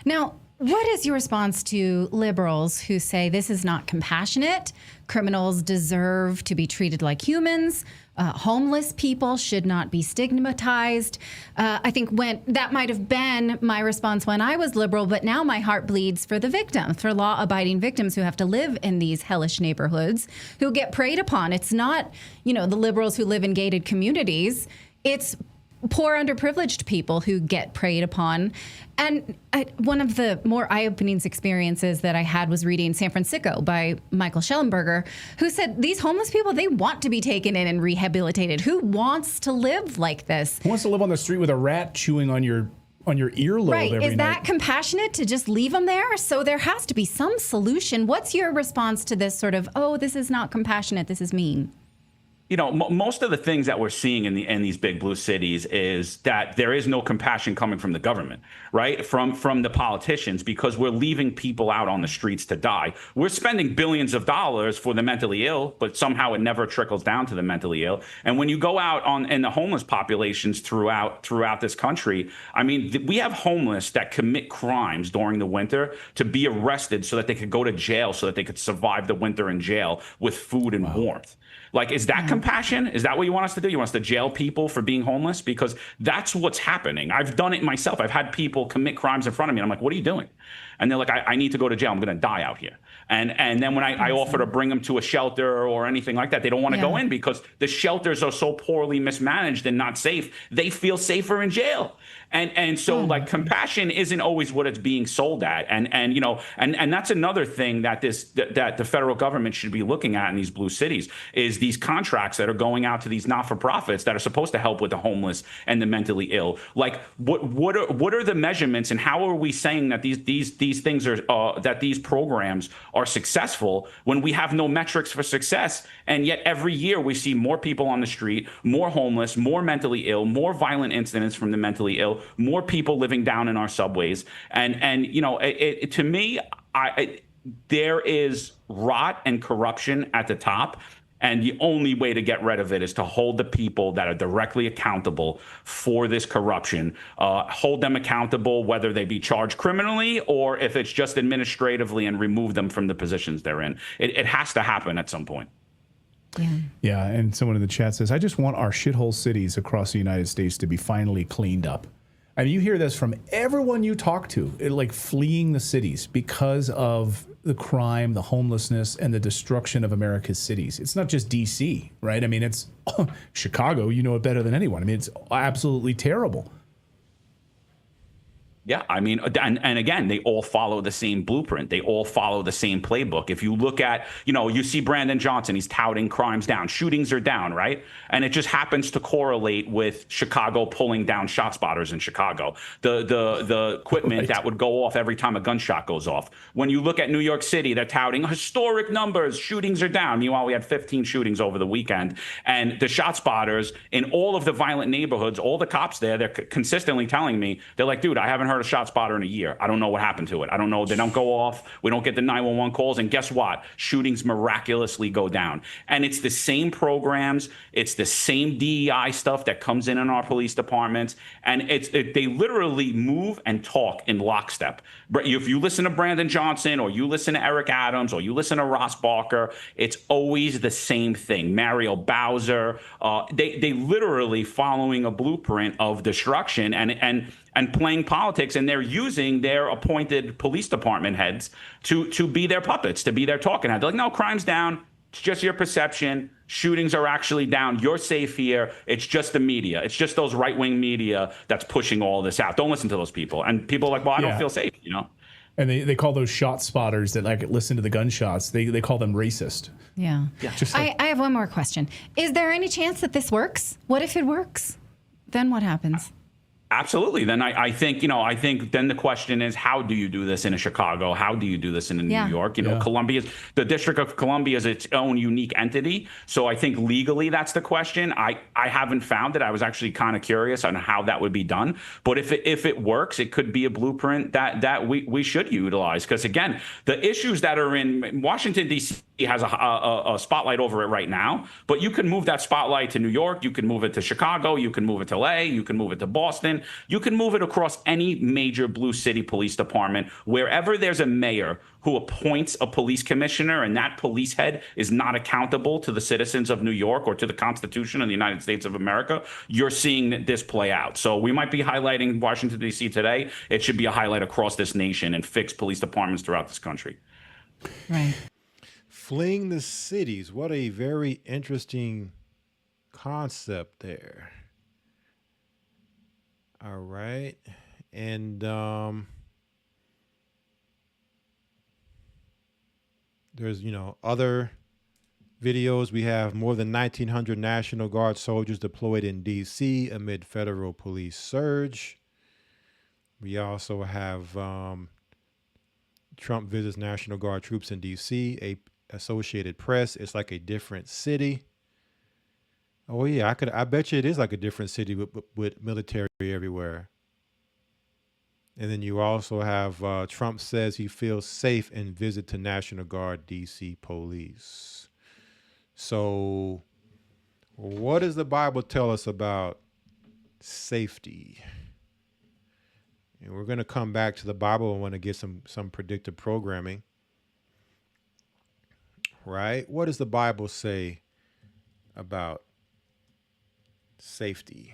Now, what is your response to liberals who say this is not compassionate? Criminals deserve to be treated like humans. Homeless people should not be stigmatized. I think that might have been my response when I was liberal, but now my heart bleeds for the victims, for law-abiding victims who have to live in these hellish neighborhoods, who get preyed upon. It's not, you know, the liberals who live in gated communities. It's poor, underprivileged people who get preyed upon. And one of the more eye-opening experiences that I had was reading San Francisco by Michael Schellenberger, who said these homeless people, they want to be taken in and rehabilitated. Who wants to live like this? Who wants to live on the street with a rat chewing on your earlobe right. every Is night? that compassionate to just leave them there? So there has to be some solution. What's your response to this sort of, oh, this is not compassionate, this is mean? You know, most of the things that we're seeing in these big blue cities is that there is no compassion coming from the government, right? From the politicians, because we're leaving people out on the streets to die. We're spending billions of dollars for the mentally ill, but somehow it never trickles down to the mentally ill. And when you go out in the homeless populations throughout this country, I mean, we have homeless that commit crimes during the winter to be arrested so that they could go to jail, so that they could survive the winter in jail with food and warmth. Like, is that compassion? Is that what you want us to do? You want us to jail people for being homeless? Because that's what's happening. I've done it myself. I've had people commit crimes in front of me. And I'm like, what are you doing? And they're like, I need to go to jail. I'm going to die out here. And then when I offer to bring them to a shelter or anything like that, they don't want to go in because the shelters are so poorly mismanaged and not safe. They feel safer in jail. And so like compassion isn't always what it's being sold at. And you know, and that's another thing that that the federal government should be looking at in these blue cities is these contracts that are going out to these not-for-profits that are supposed to help with the homeless and the mentally ill. Like what are the measurements, and how are we saying that these things are that these programs are successful when we have no metrics for success? And yet every year we see more people on the street, more homeless, more mentally ill, more violent incidents from the mentally ill, more people living down in our subways. And you know, to me, there is rot and corruption at the top. And the only way to get rid of it is to hold the people that are directly accountable for this corruption, hold them accountable, whether they be charged criminally or if it's just administratively, and remove them from the positions they're in. It has to happen at some point. Yeah, and someone in the chat says, I just want our shithole cities across the United States to be finally cleaned up. I mean, you hear this from everyone you talk to, like fleeing the cities because of the crime, the homelessness, and the destruction of America's cities. It's not just D.C., right? I mean, it's Chicago. You know it better than anyone. I mean, it's absolutely terrible. Yeah, I mean, and again, they all follow the same blueprint. They all follow the same playbook. If you look at, you see Brandon Johnson, he's touting crimes down, shootings are down, right? And it just happens to correlate with Chicago pulling down shot spotters in Chicago. The equipment that would go off every time a gunshot goes off. When you look at New York City, they're touting historic numbers, shootings are down. Meanwhile, we had 15 shootings over the weekend. And the shot spotters in all of the violent neighborhoods, all the cops there, they're consistently telling me, they're like, dude, I haven't heard a shot spotter in a year. I don't know what happened to it. I don't know. They don't go off. We don't get the 911 calls. And guess what? Shootings miraculously go down. And it's the same programs. It's the same DEI stuff that comes in our police departments. And they literally move and talk in lockstep. If you listen to Brandon Johnson, or you listen to Eric Adams, or you listen to Ross Barker, it's always the same thing. Mario Bowser, they literally following a blueprint of destruction and playing politics, and they're using their appointed police department heads to be their puppets, to be their talking head. They're like, no, crime's down. It's just your perception. Shootings are actually down. You're safe here. It's just the media. It's just those right-wing media that's pushing all this out. Don't listen to those people. And people are like, well, I don't feel safe, And they call those shot spotters that like listen to the gunshots, they call them racist. Yeah. Just like, I have one more question. Is there any chance that this works? What if it works? Then what happens? Absolutely. Then I think then the question is, how do you do this in a Chicago? How do you do this in a New York? The District of Columbia is its own unique entity. So I think legally that's the question. I haven't found it. I was actually kind of curious on how that would be done. But if it works, it could be a blueprint that we should utilize. Because again, the issues that are in Washington, D.C. has a spotlight over it right now. But you can move that spotlight to New York. You can move it to Chicago. You can move it to LA. You can move it to Boston. You can move it across any major blue city police department. Wherever there's a mayor who appoints a police commissioner and that police head is not accountable to the citizens of New York or to the Constitution of the United States of America, you're seeing this play out. So we might be highlighting Washington, D.C. today. It should be a highlight across this nation and fix police departments throughout this country. Right. Fleeing the cities. What a very interesting concept there. All right. And there's, other videos. We have more than 1,900 National Guard soldiers deployed in D.C. amid federal police surge. We also have Trump visits National Guard troops in D.C. Associated Press. It's like a different city. Oh yeah, I bet you it is like a different city with military everywhere. And then you also have Trump says he feels safe in visit to National Guard DC police. So what does the Bible tell us about safety? And we're going to come back to the Bible. I want to get some predictive programming. Right? What does the Bible say about safety?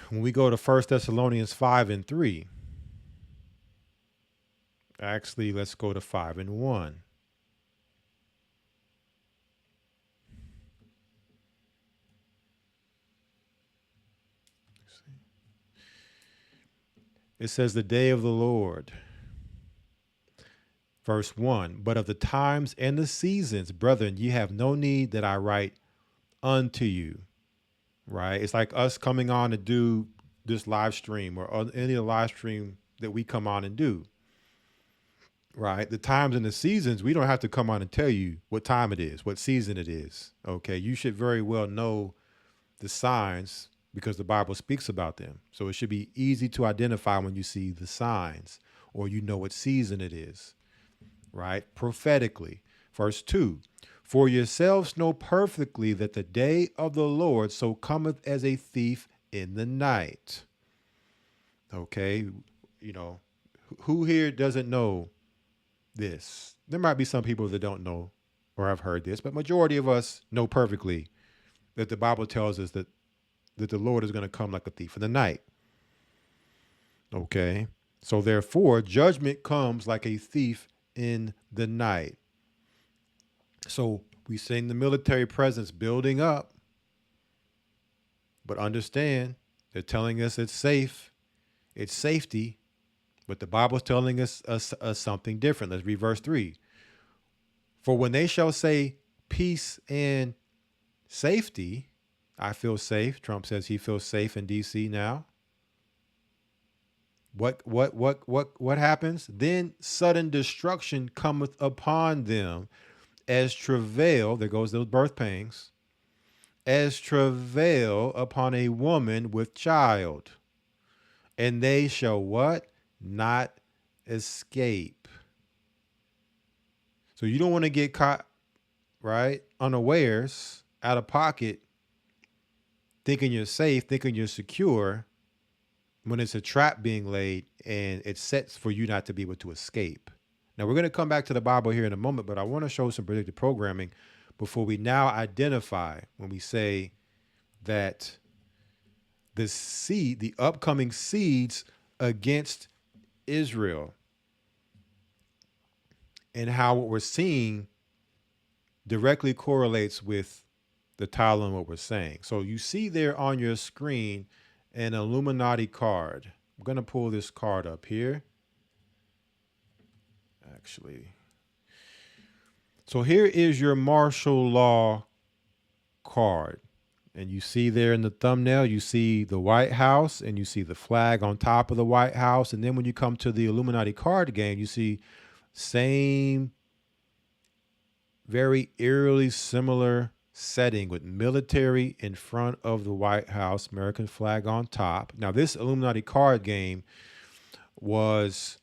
When we go to 1 Thessalonians 5:3, actually, let's go to 5:1. It says, the day of the Lord. Verse 1, but of the times and the seasons, brethren, ye have no need that I write unto you. Right? It's like us coming on to do this live stream or any of the live stream that we come on and do. Right? The times and the seasons, we don't have to come on and tell you what time it is, what season it is. Okay? You should very well know the signs because the Bible speaks about them. So it should be easy to identify when you see the signs or you know what season it is, right? Prophetically. Verse 2, for yourselves know perfectly that the day of the Lord so cometh as a thief in the night. Okay, you know, who here doesn't know this? There might be some people that don't know or have heard this, but majority of us know perfectly that the Bible tells us that the Lord is going to come like a thief in the night. Okay, so therefore judgment comes like a thief in the night. So we sing the military presence building up, but understand they're telling us it's safe, it's safety, but the Bible's telling us something different. Let's read verse 3. For when they shall say peace and safety, I feel safe. Trump says he feels safe in DC now. What happens? Then sudden destruction cometh upon them as travail. There goes those birth pangs. As travail upon a woman with child. And they shall what? Not escape. So you don't want to get caught, right? Unawares, out of pocket, thinking you're safe, thinking you're secure, when it's a trap being laid and it's set for you not to be able to escape. Now, we're going to come back to the Bible here in a moment, but I want to show some predictive programming before we now identify when we say that the upcoming seeds against Israel and how what we're seeing directly correlates with the title and what we're saying. So you see there on your screen an Illuminati card. I'm going to pull this card up here. Actually. So here is your martial law card. And you see there in the thumbnail, you see the White House and you see the flag on top of the White House. And then when you come to the Illuminati card game, you see same, very eerily similar setting with military in front of the White House, American flag on top. Now, this Illuminati card game was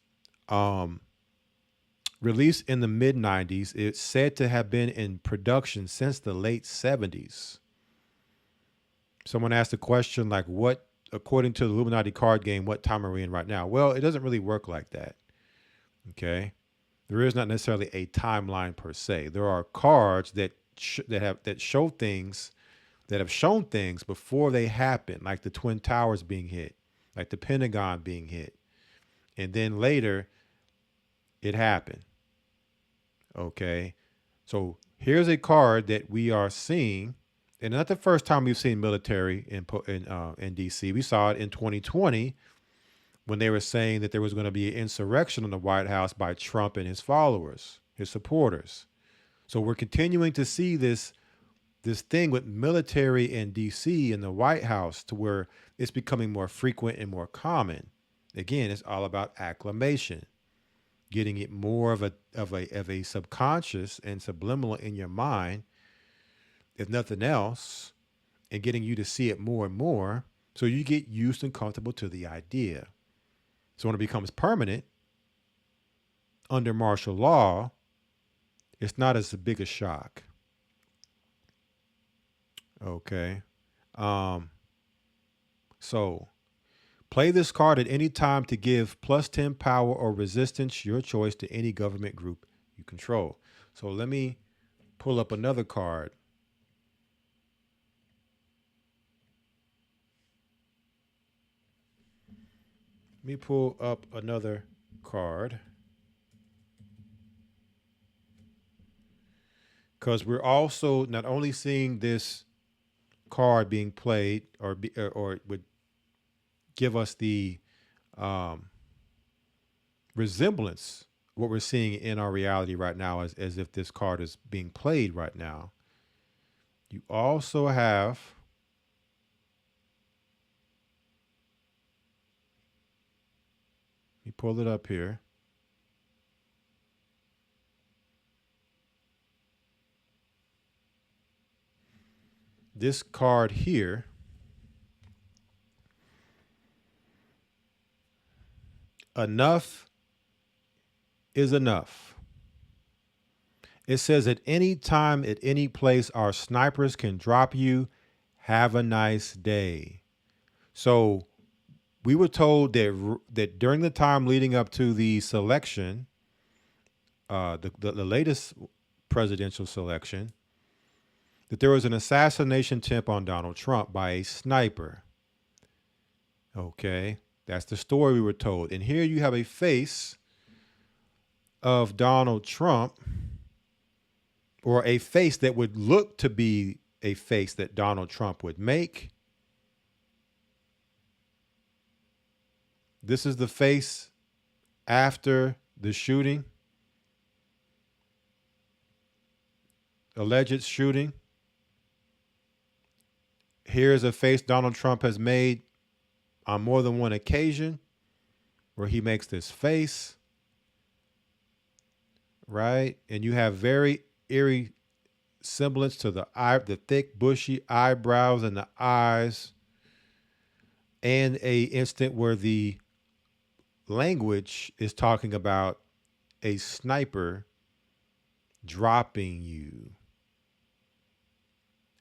released in the mid-90s. It's said to have been in production since the late 70s. Someone asked a question like, what, according to the Illuminati card game, what time are we in right now? Well, it doesn't really work like that. Okay. There is not necessarily a timeline per se. There are cards that show things, that have shown things before they happen, like the Twin Towers being hit, like the Pentagon being hit. And then later it happened. Okay. So here's a card that we are seeing, and not the first time we've seen military in DC. We saw it in 2020 when they were saying that there was going to be an insurrection in the White House by Trump and his followers, his supporters. So we're continuing to see this thing with military in DC and the White House to where it's becoming more frequent and more common. Again, it's all about acclimation, getting it more of a subconscious and subliminal in your mind, if nothing else, and getting you to see it more and more so you get used and comfortable to the idea. So when it becomes permanent under martial law, it's not as big a shock. Okay. So play this card at any time to give +10 power or resistance, your choice, to any government group you control. So let me pull up another card. Let me pull up another card. Because we're also not only seeing this card being played or it would give us the resemblance what we're seeing in our reality right now as if this card is being played right now. You also have let me pull it up here. This card here enough is enough. It says at any time, at any place, our snipers can drop you. Have a nice day. So we were told that during the time leading up to the selection, the latest presidential selection, that there was an assassination attempt on Donald Trump by a sniper. Okay, that's the story we were told. And here you have a face of Donald Trump, or a face that would look to be a face that Donald Trump would make. This is the face after the shooting, alleged shooting. Here's a face Donald Trump has made on more than one occasion where he makes this face, right? And you have very eerie semblance to the thick, bushy eyebrows and the eyes, and a instant where the language is talking about a sniper dropping you.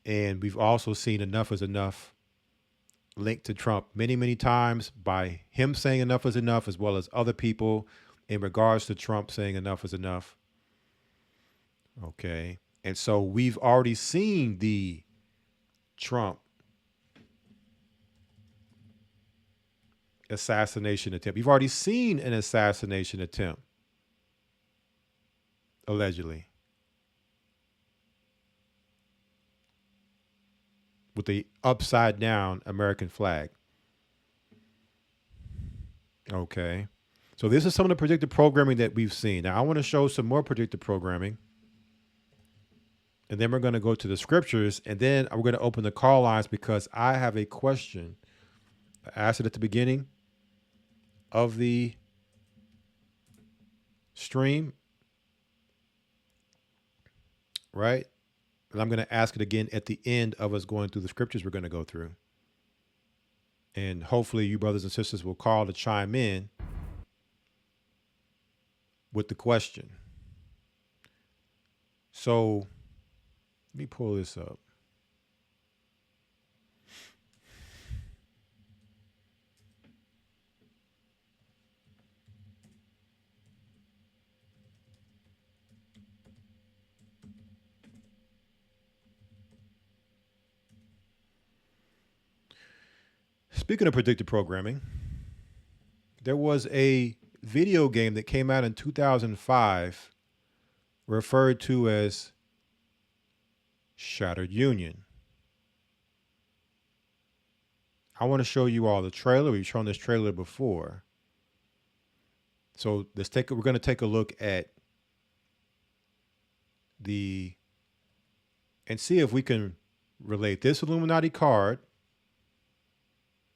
And we've also seen enough is enough linked to Trump many, many times, by him saying enough is enough, as well as other people in regards to Trump saying enough is enough. Okay. And so we've already seen the Trump assassination attempt. You've already seen an assassination attempt, allegedly, with the upside down American flag. Okay. So this is some of the predictive programming that we've seen. Now I want to show some more predictive programming. And then we're going to go to the scriptures, and then we're going to open the call lines, because I have a question. I asked it at the beginning of the stream, right? And I'm going to ask it again at the end of us going through the scriptures we're going to go through. And hopefully you brothers and sisters will call to chime in with the question. So let me pull this up. Speaking of predictive programming, there was a video game that came out in 2005 referred to as Shattered Union. I want to show you all the trailer. We've shown this trailer before. So we're going to take a look at and see if we can relate this Illuminati card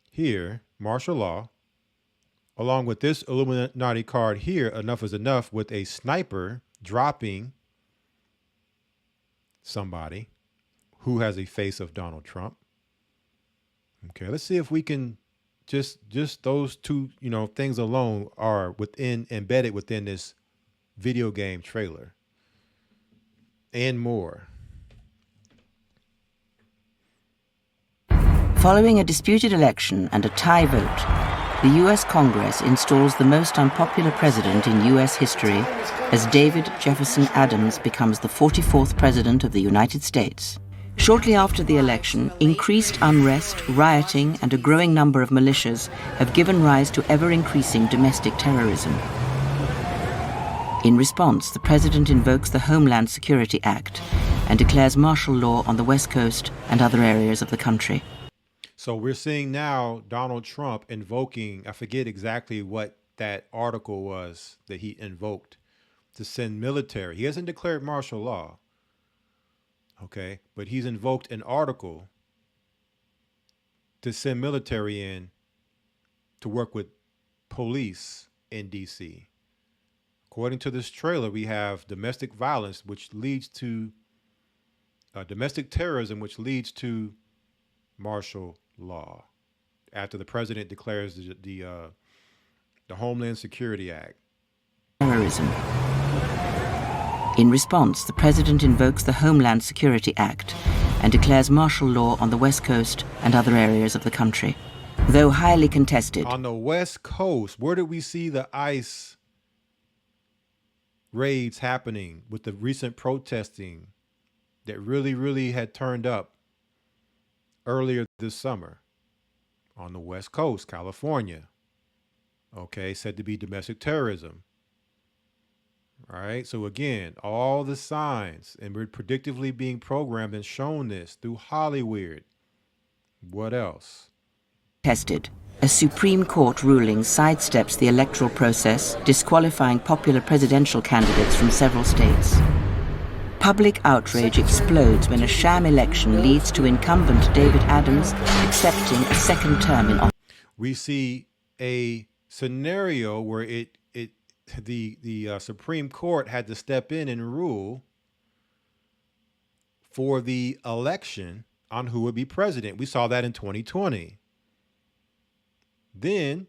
here, martial law, along with this Illuminati card here, enough is enough, with a sniper dropping somebody who has a face of Donald Trump. Okay, let's see if we can just those two, things alone are embedded within this video game trailer and more. Following a disputed election and a tie vote, the U.S. Congress installs the most unpopular president in U.S. history as David Jefferson Adams becomes the 44th president of the United States. Shortly after the election, increased unrest, rioting, and a growing number of militias have given rise to ever-increasing domestic terrorism. In response, the president invokes the Homeland Security Act and declares martial law on the West Coast and other areas of the country. So we're seeing now Donald Trump invoking, I forget exactly what that article was that he invoked to send military. He hasn't declared martial law. Okay, but he's invoked an article to send military in to work with police in D.C. According to this trailer, we have domestic violence, which leads to domestic terrorism, which leads to martial law after the president declares the Homeland Security Act. Terrorism. terrorism. In response, the president invokes the Homeland Security Act and declares martial law on the West Coast and other areas of the country. Though highly contested. On the West Coast, where did we see the ICE raids happening with the recent protesting that really had turned up earlier this summer? On the West Coast, California. Okay, said to be domestic terrorism. All right, so again, all the signs, and we're predictively being programmed and shown this through Hollywood. What else? Tested. A Supreme Court ruling sidesteps the electoral process, disqualifying popular presidential candidates from several states. Public outrage explodes when a sham election leads to incumbent David Adams accepting a second term in office. We see a scenario where the Supreme Court had to step in and rule for the election on who would be president. We saw that in 2020. Then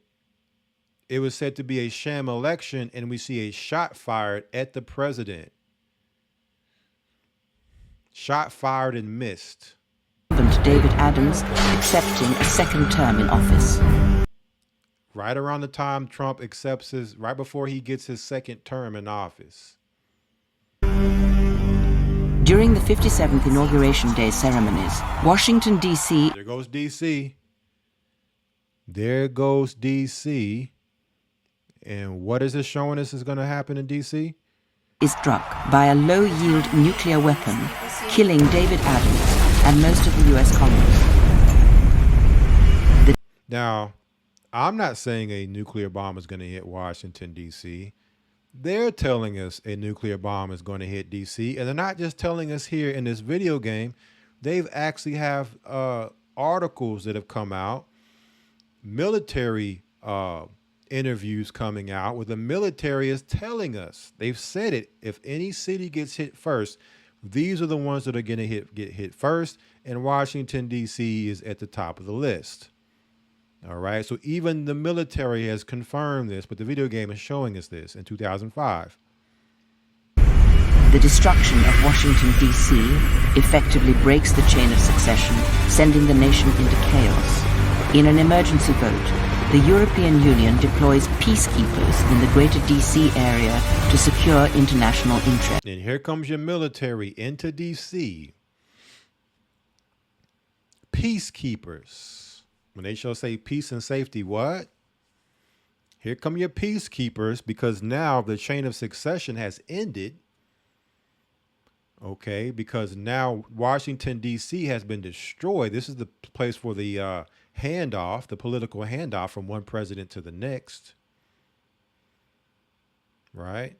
it was said to be a sham election, and we see a shot fired at the president. Shot fired and missed. David Adams accepting a second term in office. Right around the time Trump accepts right before he gets his second term in office. During the 57th Inauguration Day ceremonies, Washington, D.C. There goes D.C. There goes D.C. And what is it showing us is going to happen in D.C.? Is struck by a low-yield nuclear weapon, killing David Adams and most of the U.S. Congress. Now, I'm not saying a nuclear bomb is going to hit Washington, D.C. They're telling us a nuclear bomb is going to hit D.C. And they're not just telling us here in this video game. They've actually have articles that have come out, military interviews coming out where the military is telling us, they've said it, if any city gets hit first, these are the ones that are going to get hit first, and Washington, D.C. is at the top of the list. All right, so even the military has confirmed this, but the video game is showing us this in 2005. The destruction of Washington, D.C. effectively breaks the chain of succession, sending the nation into chaos. In an emergency vote, the European Union deploys peacekeepers in the greater D.C. area to secure international interest. And here comes your military into D.C. Peacekeepers. When they shall say peace and safety, what? Here come your peacekeepers, because now the chain of succession has ended. Okay, because now Washington, D.C. has been destroyed. This is the place for the handoff, the political handoff from one president to the next. Right?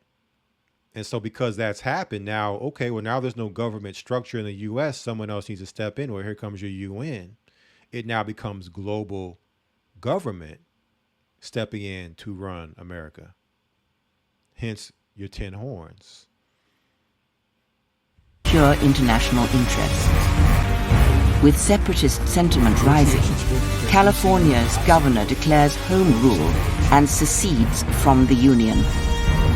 And so because that's happened now, okay, well, now there's no government structure in the U.S. Someone else needs to step in. Well, here comes your UN. It now becomes global government stepping in to run America. Hence your 10 horns. Pure international interests. With separatist sentiment rising, California's governor declares home rule and secedes from the Union.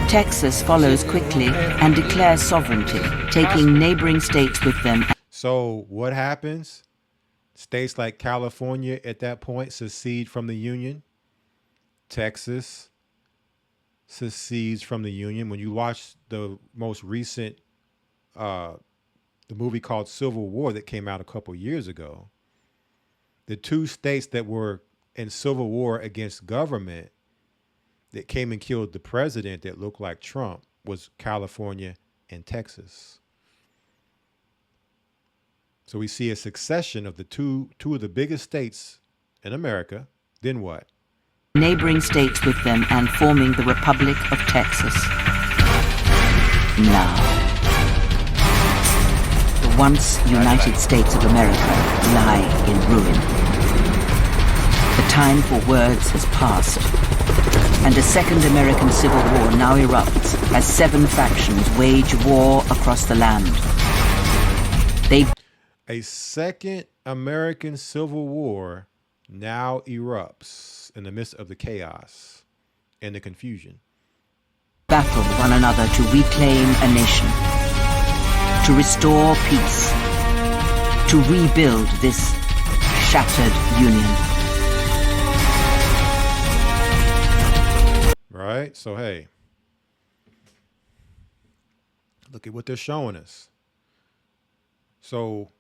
Texas follows quickly and declares sovereignty, taking neighboring states with them. So what happens? States like California at that point secede from the Union. Texas secedes from the Union. When you watch the most recent the movie called Civil War that came out a couple years ago, the two states that were in civil war against government that came and killed the president that looked like Trump was California and Texas. So we see a succession of the two of the biggest states in America. Then what? Neighboring states with them and forming the Republic of Texas. Now, the once United States of America lie in ruin. The time for words has passed, and a second American Civil War now erupts as 7 factions wage war across the land. A second American Civil War now erupts in the midst of the chaos and the confusion. Battle one another to reclaim a nation, to restore peace, to rebuild this shattered union. Right? So, hey, look at what they're showing us. So,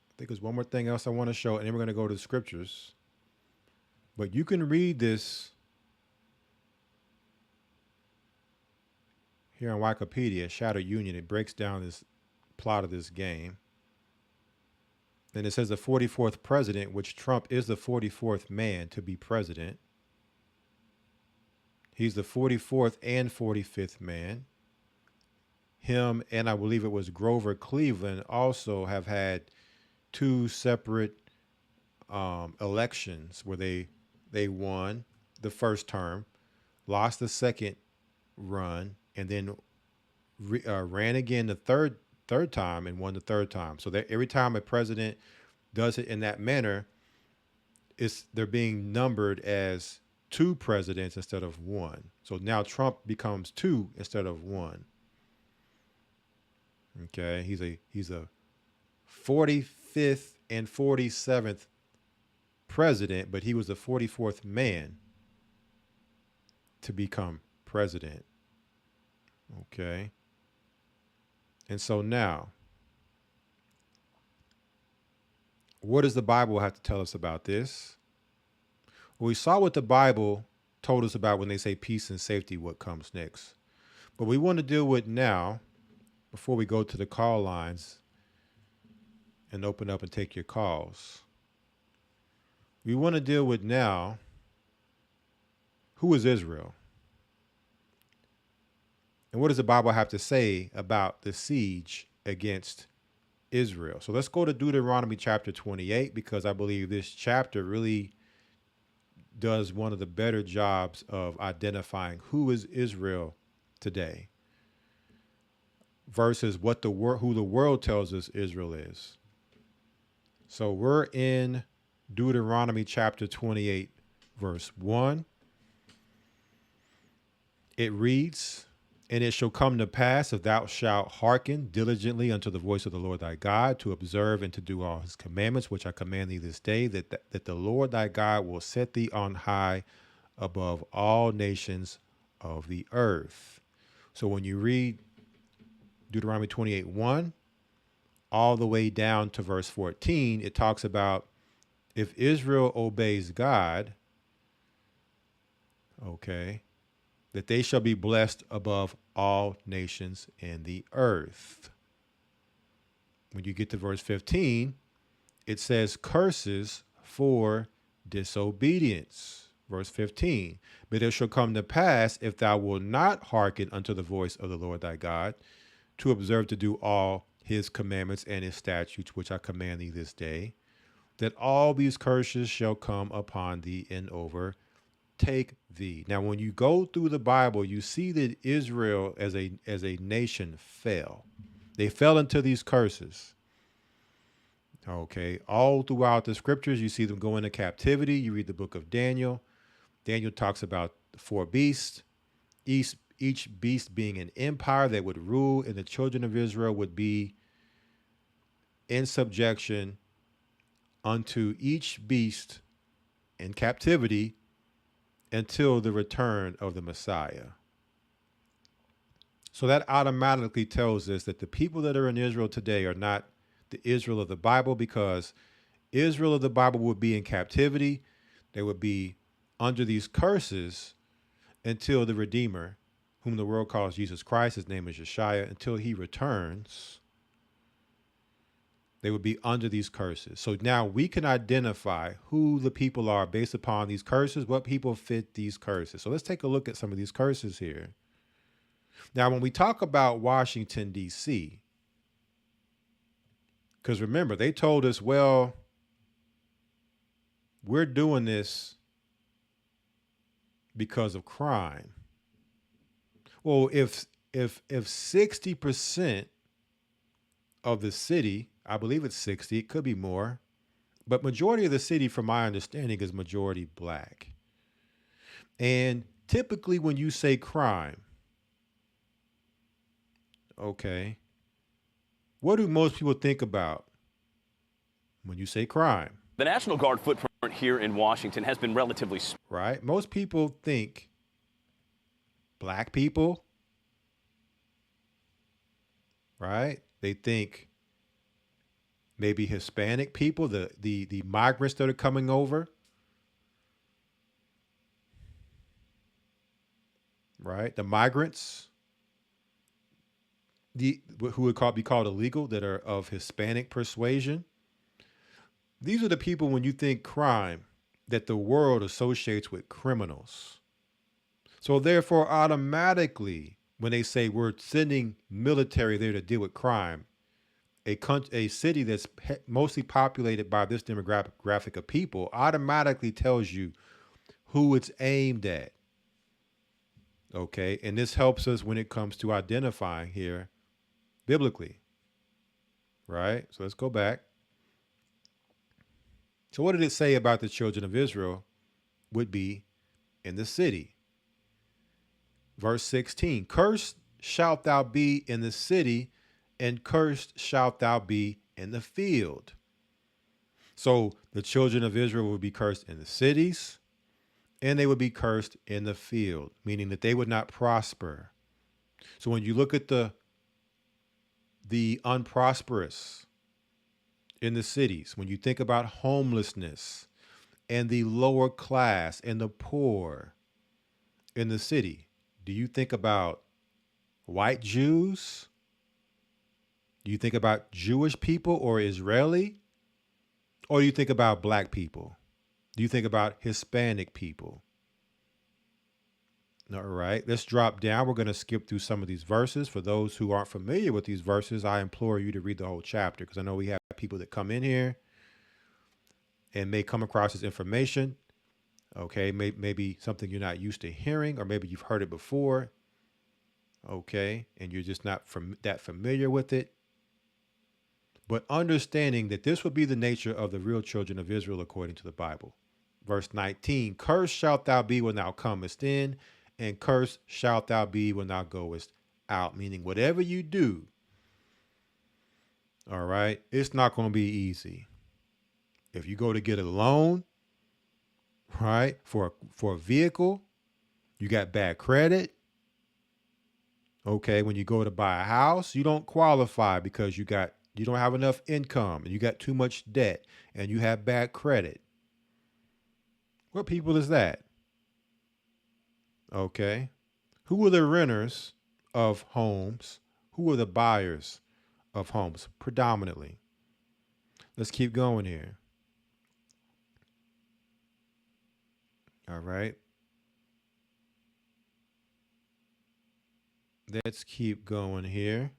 I think there's one more thing else I want to show, and then we're going to go to the scriptures. But you can read this here on Wikipedia, Shattered Union. It breaks down this plot of this game. Then it says the 44th president, which Trump is the 44th man to be president. He's the 44th and 45th man. Him and I believe it was Grover Cleveland also have had two separate elections where they won the first term, lost the second run, and then ran again the third time and won the third time. So that every time a president does it in that manner, they're being numbered as two presidents instead of one. So now Trump becomes two instead of one. Okay, he's a 45th and 47th president, but he was the 44th man to become president. Okay. And so now, what does the Bible have to tell us about this? Well, we saw what the Bible told us about when they say peace and safety, what comes next. But we want to deal with now, before we go to the call lines and open up and take your calls. We want to deal with now, who is Israel? And what does the Bible have to say about the siege against Israel? So let's go to Deuteronomy chapter 28, because I believe this chapter really does one of the better jobs of identifying who is Israel today versus who the world tells us Israel is. So we're in Deuteronomy chapter 28, verse 1. It reads, "And it shall come to pass, if thou shalt hearken diligently unto the voice of the Lord thy God, to observe and to do all his commandments, which I command thee this day, that the Lord thy God will set thee on high above all nations of the earth." So when you read Deuteronomy 28:1, all the way down to verse 14, it talks about if Israel obeys God, okay, that they shall be blessed above all nations in the earth. When you get to verse 15, it says curses for disobedience. Verse 15, "But it shall come to pass, if thou wilt not hearken unto the voice of the Lord thy God, to observe to do all his commandments and his statutes, which I command thee this day, that all these curses shall come upon thee and overtake thee." Now, when you go through the Bible, you see that Israel as a nation fell. They fell into these curses. Okay, all throughout the scriptures, you see them go into captivity. You read the book of Daniel. Daniel talks about the four beasts, each beast being an empire that would rule, and the children of Israel would be in subjection unto each beast in captivity until the return of the Messiah. So that automatically tells us that the people that are in Israel today are not the Israel of the Bible, because Israel of the Bible would be in captivity. They would be under these curses until the Redeemer, whom the world calls Jesus Christ, his name is Yeshua, until he returns. They would be under these curses. So now we can identify who the people are based upon these curses, what people fit these curses. So let's take a look at some of these curses here. Now, when we talk about Washington, D.C., because remember, they told us, well, we're doing this because of crime. Well, if 60% of the city, I believe it's 60, it could be more, but majority of the city, from my understanding, is majority black. And typically when you say crime, okay, what do most people think about when you say crime? The National Guard footprint here in Washington has been relatively small. Right? Most people think black people, right? They think maybe Hispanic people, the migrants that are coming over, right? The migrants, who would be called illegal, that are of Hispanic persuasion. These are the people, when you think crime, that the world associates with criminals. So therefore, automatically, when they say we're sending military there to deal with crime, a city that's mostly populated by this demographic of people automatically tells you who it's aimed at. Okay, and this helps us when it comes to identifying here biblically, right? So let's go back. So what did it say about the children of Israel would be in the city? Verse 16, cursed shalt thou be in the city, and cursed shalt thou be in the field. So the children of Israel would be cursed in the cities, and they would be cursed in the field, meaning that they would not prosper. So when you look at the unprosperous in the cities, when you think about homelessness and the lower class and the poor in the city, do you think about white Jews? Do you think about Jewish people or Israeli? Or do you think about black people? Do you think about Hispanic people? All right, let's drop down. We're going to skip through some of these verses. For those who aren't familiar with these verses, I implore you to read the whole chapter, because I know we have people that come in here and may come across this information. Okay, maybe something you're not used to hearing, or maybe you've heard it before. Okay, and you're just not that familiar with it. But understanding that this would be the nature of the real children of Israel according to the Bible. Verse 19, cursed shalt thou be when thou comest in, and cursed shalt thou be when thou goest out. Meaning whatever you do, all right, it's not going to be easy. If you go to get a loan, right, for a vehicle, you got bad credit. Okay, when you go to buy a house, you don't qualify because you don't have enough income, and you got too much debt, and you have bad credit. What people is that? Okay. Who are the renters of homes? Who are the buyers of homes predominantly? Let's keep going here. All right. Let's keep going here.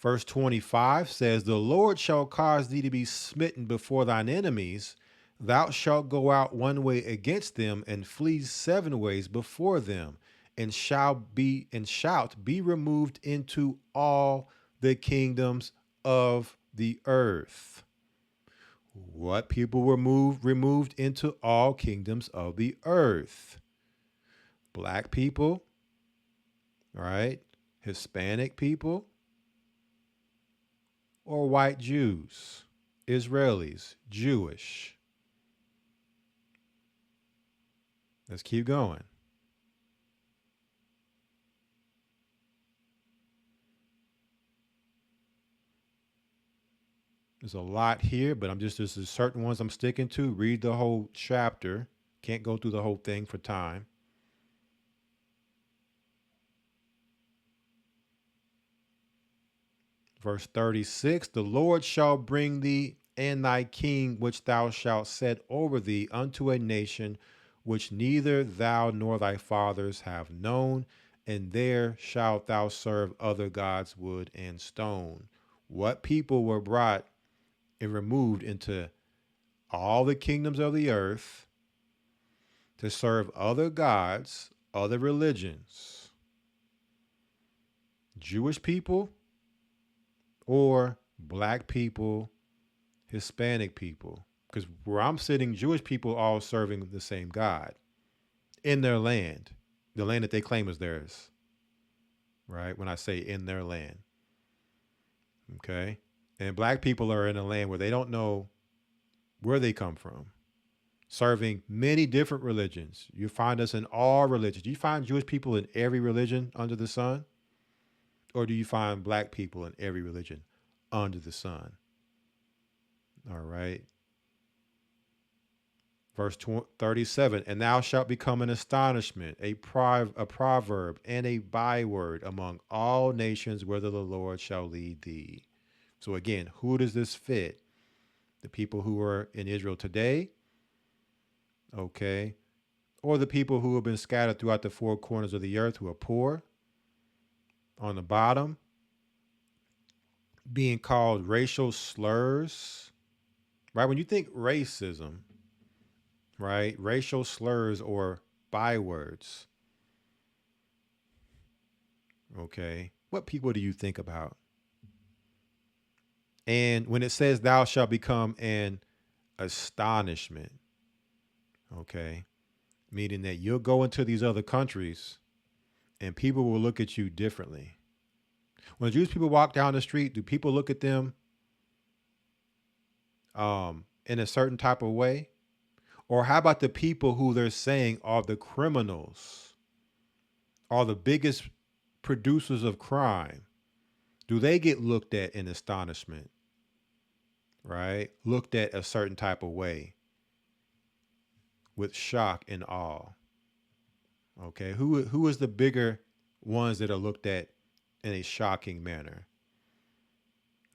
Verse 25 says, the Lord shall cause thee to be smitten before thine enemies. Thou shalt go out one way against them, and flee 7 ways before them, and shalt be removed into all the kingdoms of the earth. What people were removed into all kingdoms of the earth? Black people, right? Hispanic people, or white Jews, Israelis, Jewish. Let's keep going. There's a lot here, but there's certain ones I'm sticking to. Read the whole chapter. Can't go through the whole thing for time. Verse 36, the Lord shall bring thee and thy king, which thou shalt set over thee, unto a nation which neither thou nor thy fathers have known, and there shalt thou serve other gods, wood and stone. What people were brought and removed into all the kingdoms of the earth to serve other gods, other religions? Jewish people or black people, Hispanic people? Because where I'm sitting, Jewish people all serving the same God. in their land, the land that they claim is theirs, right? When I say in their land, okay? And black people are in a land where they don't know where they come from, serving many different religions. You find us in all religions. Do you find Jewish people in every religion under the sun? Or do you find black people in every religion under the sun? All right. Verse 37, and thou shalt become an astonishment, a proverb, and a byword among all nations, whither the Lord shall lead thee. So again, who does this fit? The people who are in Israel today, okay, or the people who have been scattered throughout the four corners of the earth, who are poor, on the bottom, being called racial slurs, right? When you think racism, right? Racial slurs or bywords. Okay. What people do you think about? And when it says thou shalt become an astonishment, okay, meaning that you'll go into these other countries and people will look at you differently. When Jewish people walk down the street, do people look at them in a certain type of way? Or how about the people who they're saying are the criminals, are the biggest producers of crime? Do they get looked at in astonishment, right? Looked at a certain type of way with shock and awe. Okay, who is the bigger ones that are looked at in a shocking manner?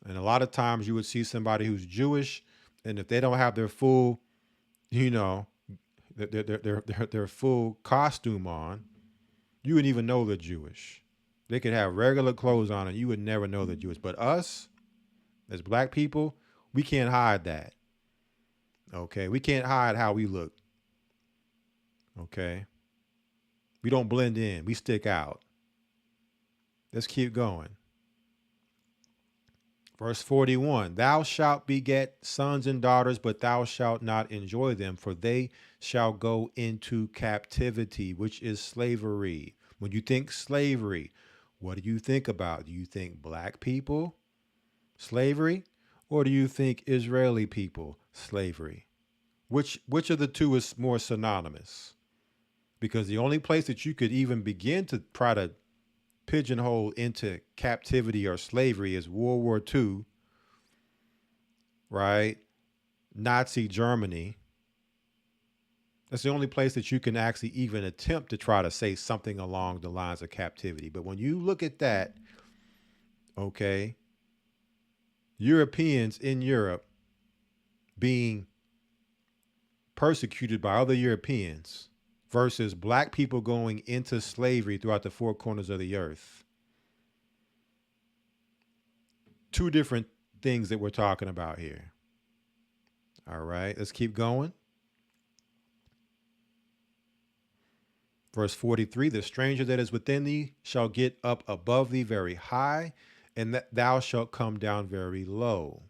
And a lot of times you would see somebody who's Jewish, and if they don't have their full, their full costume on, you wouldn't even know they're Jewish. They could have regular clothes on and you would never know they're Jewish. But us, as black people, we can't hide that. Okay, we can't hide how we look. Okay, we don't blend in, we stick out. Let's keep going. Verse 41, thou shalt beget sons and daughters, but thou shalt not enjoy them, for they shall go into captivity, which is slavery. When you think slavery, what do you think about? Do you think black people, slavery, or do you think Israeli people, slavery? Which of the two is more synonymous? Because the only place that you could even begin to try to pigeonhole into captivity or slavery is World War II, right? Nazi Germany. That's the only place that you can actually even attempt to try to say something along the lines of captivity. But when you look at that, okay, Europeans in Europe being persecuted by other Europeans versus black people going into slavery throughout the four corners of the earth. Two different things that we're talking about here. All right, let's keep going. Verse 43, the stranger that is within thee shall get up above thee very high, and that thou shalt come down very low.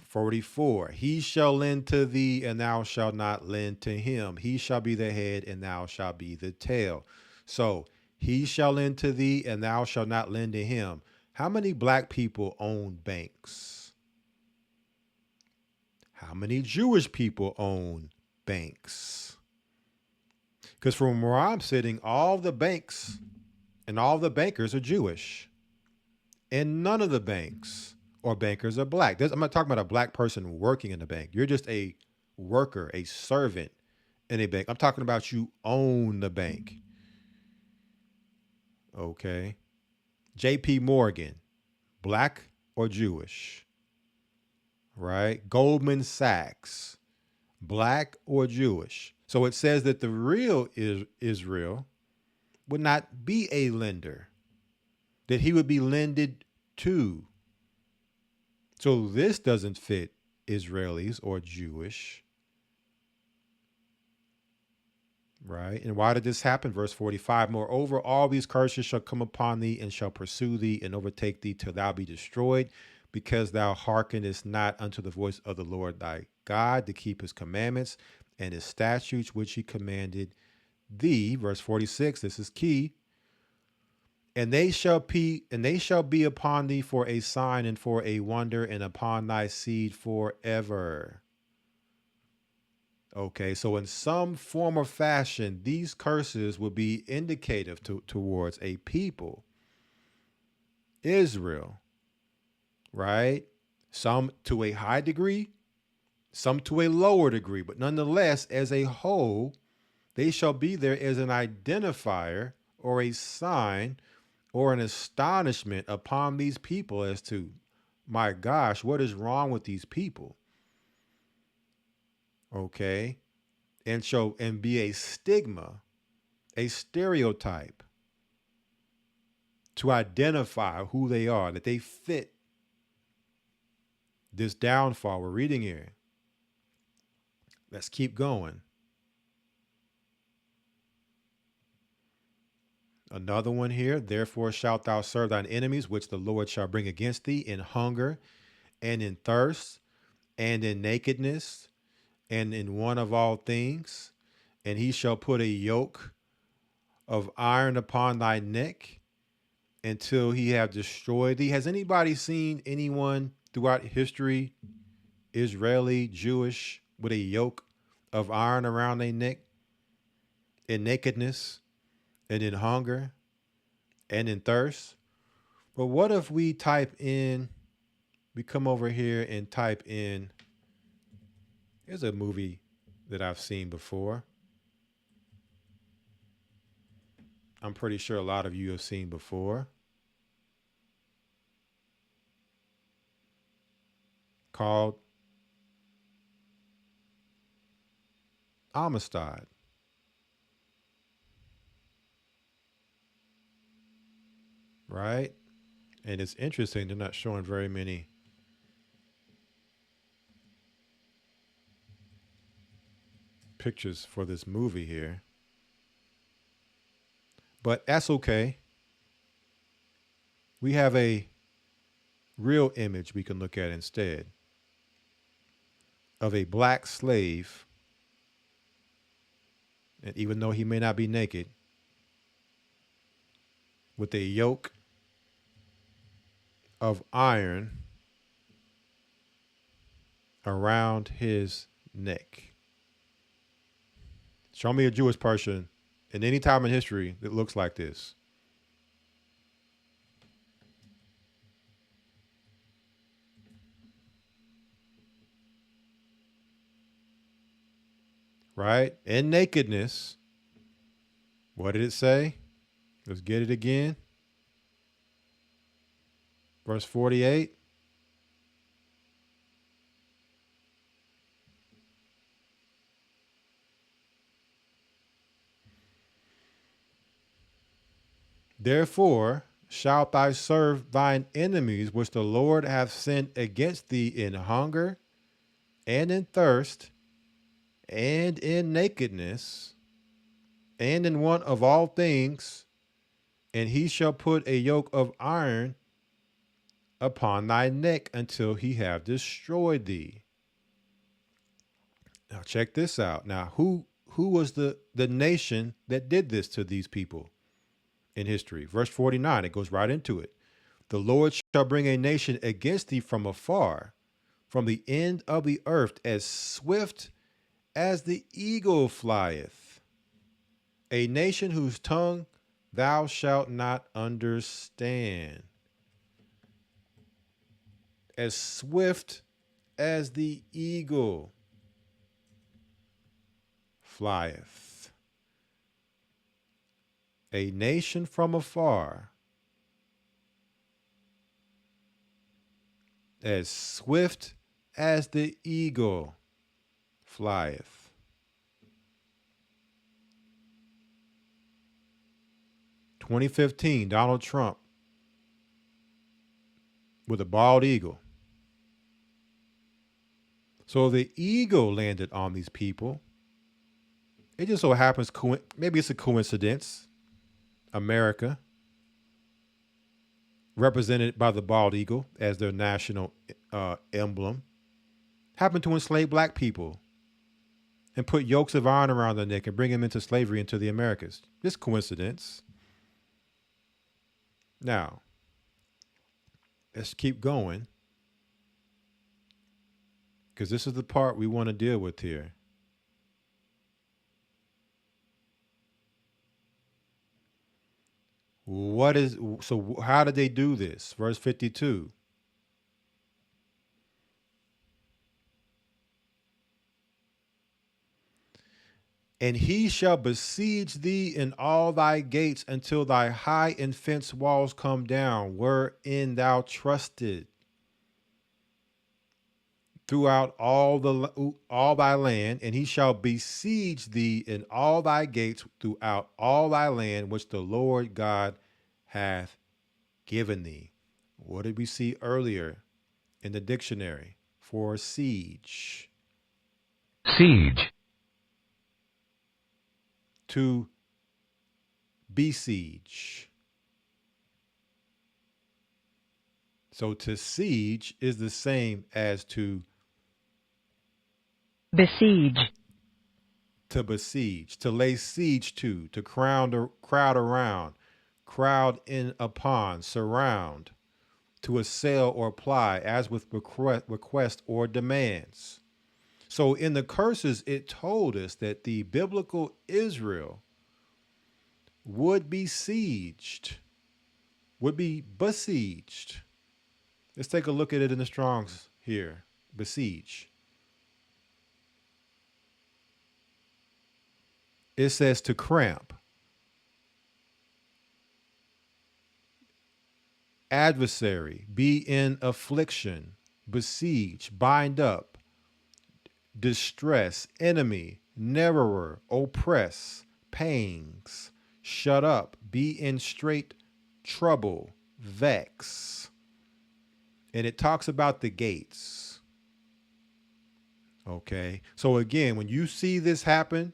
44, he shall lend to thee, and thou shalt not lend to him. He shall be the head, and thou shalt be the tail. So, he shall lend to thee, and thou shalt not lend to him. How many black people own banks? How many Jewish people own banks? Because from where I'm sitting, all the banks and all the bankers are Jewish. And none of the banks or bankers are black. I'm not talking about a black person working in the bank. You're just a worker, a servant in a bank. I'm talking about you own the bank. Okay. JP Morgan, black or Jewish? Right? Goldman Sachs, black or Jewish? So it says that the real Israel would not be a lender, that he would be lended to. So this doesn't fit Israelis or Jewish. Right? And why did this happen? Verse 45, moreover, all these curses shall come upon thee and shall pursue thee and overtake thee till thou be destroyed, because thou hearkenest not unto the voice of the Lord thy God to keep his commandments and his statutes which he commanded thee. Verse 46, this is key. And they shall be upon thee for a sign and for a wonder, and upon thy seed forever. Okay, so in some form or fashion, these curses will be indicative towards a people, Israel, right? Some to a high degree, some to a lower degree, but nonetheless, as a whole, they shall be there as an identifier or a sign or an astonishment upon these people as to, my gosh, what is wrong with these people? Okay. And be a stigma, a stereotype to identify who they are, that they fit this downfall we're reading here. Let's keep going. Another one here. Therefore shalt thou serve thine enemies, which the Lord shall bring against thee in hunger and in thirst and in nakedness and in want of all things. And he shall put a yoke of iron upon thy neck until he have destroyed thee. Has anybody seen anyone throughout history, Israeli, Jewish, with a yoke of iron around their neck, in nakedness and in hunger and in thirst? But what if we come over here and type in, here's a movie that I've seen before. I'm pretty sure a lot of you have seen before. Called Amistad. Right? And it's interesting, they're not showing very many pictures for this movie here. But that's okay. We have a real image we can look at instead of a black slave. And even though he may not be naked, with a yoke of iron around his neck. Show me a Jewish person in any time in history that looks like this. Right? In nakedness. What did it say? Let's get it again. Verse 48. Therefore shalt thou serve thine enemies, which the Lord hath sent against thee in hunger and in thirst and in nakedness and in want of all things, and he shall put a yoke of iron upon thy neck until he have destroyed thee. Now check this out. Now, who was the nation that did this to these people in history? Verse 49, it goes right into it. The Lord shall bring a nation against thee from afar, from the end of the earth, as swift as the eagle flieth. A nation whose tongue thou shalt not understand. As swift as the eagle flieth. A nation from afar, as swift as the eagle flieth. In 2015, Donald Trump with a bald eagle. So the eagle landed on these people. It just so happens, maybe it's a coincidence, America, represented by the bald eagle as their national emblem, happened to enslave black people and put yokes of iron around their neck and bring them into slavery into the Americas. Just coincidence. Now, let's keep going, because this is the part we want to deal with here. So how did they do this? Verse 52. And he shall besiege thee in all thy gates until thy high and fenced walls come down, wherein thou trusted, throughout all thy land. And he shall besiege thee in all thy gates throughout all thy land, which the Lord God hath given thee. What did we see earlier in the dictionary for siege? Siege. To besiege. So to siege is the same as to besiege. To besiege, to lay siege to crowd around, crowd in upon, surround, to assail or apply, as with request or demands. So in the curses, it told us that the biblical Israel would be sieged, would be besieged. Let's take a look at it in the Strong's here. Besiege. It says to cramp, adversary, be in affliction, besiege, bind up, distress, enemy, narrower, oppress, pangs, shut up, be in straight trouble, vex. And it talks about the gates. Okay. So again, when you see this happen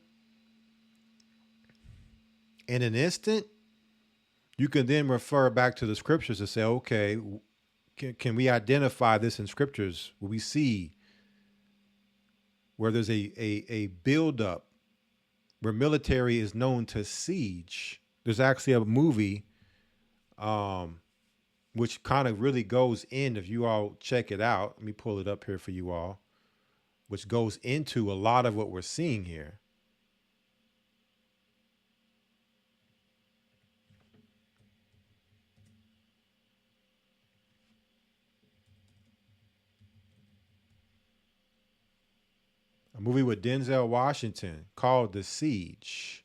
in an instant, you can then refer back to the scriptures to say, okay, can we identify this in scriptures where we see where there's a buildup, where military is known to siege. There's actually a movie which kind of really goes in, if you all check it out, let me pull it up here for you all, which goes into a lot of what we're seeing here. A movie with Denzel Washington called The Siege.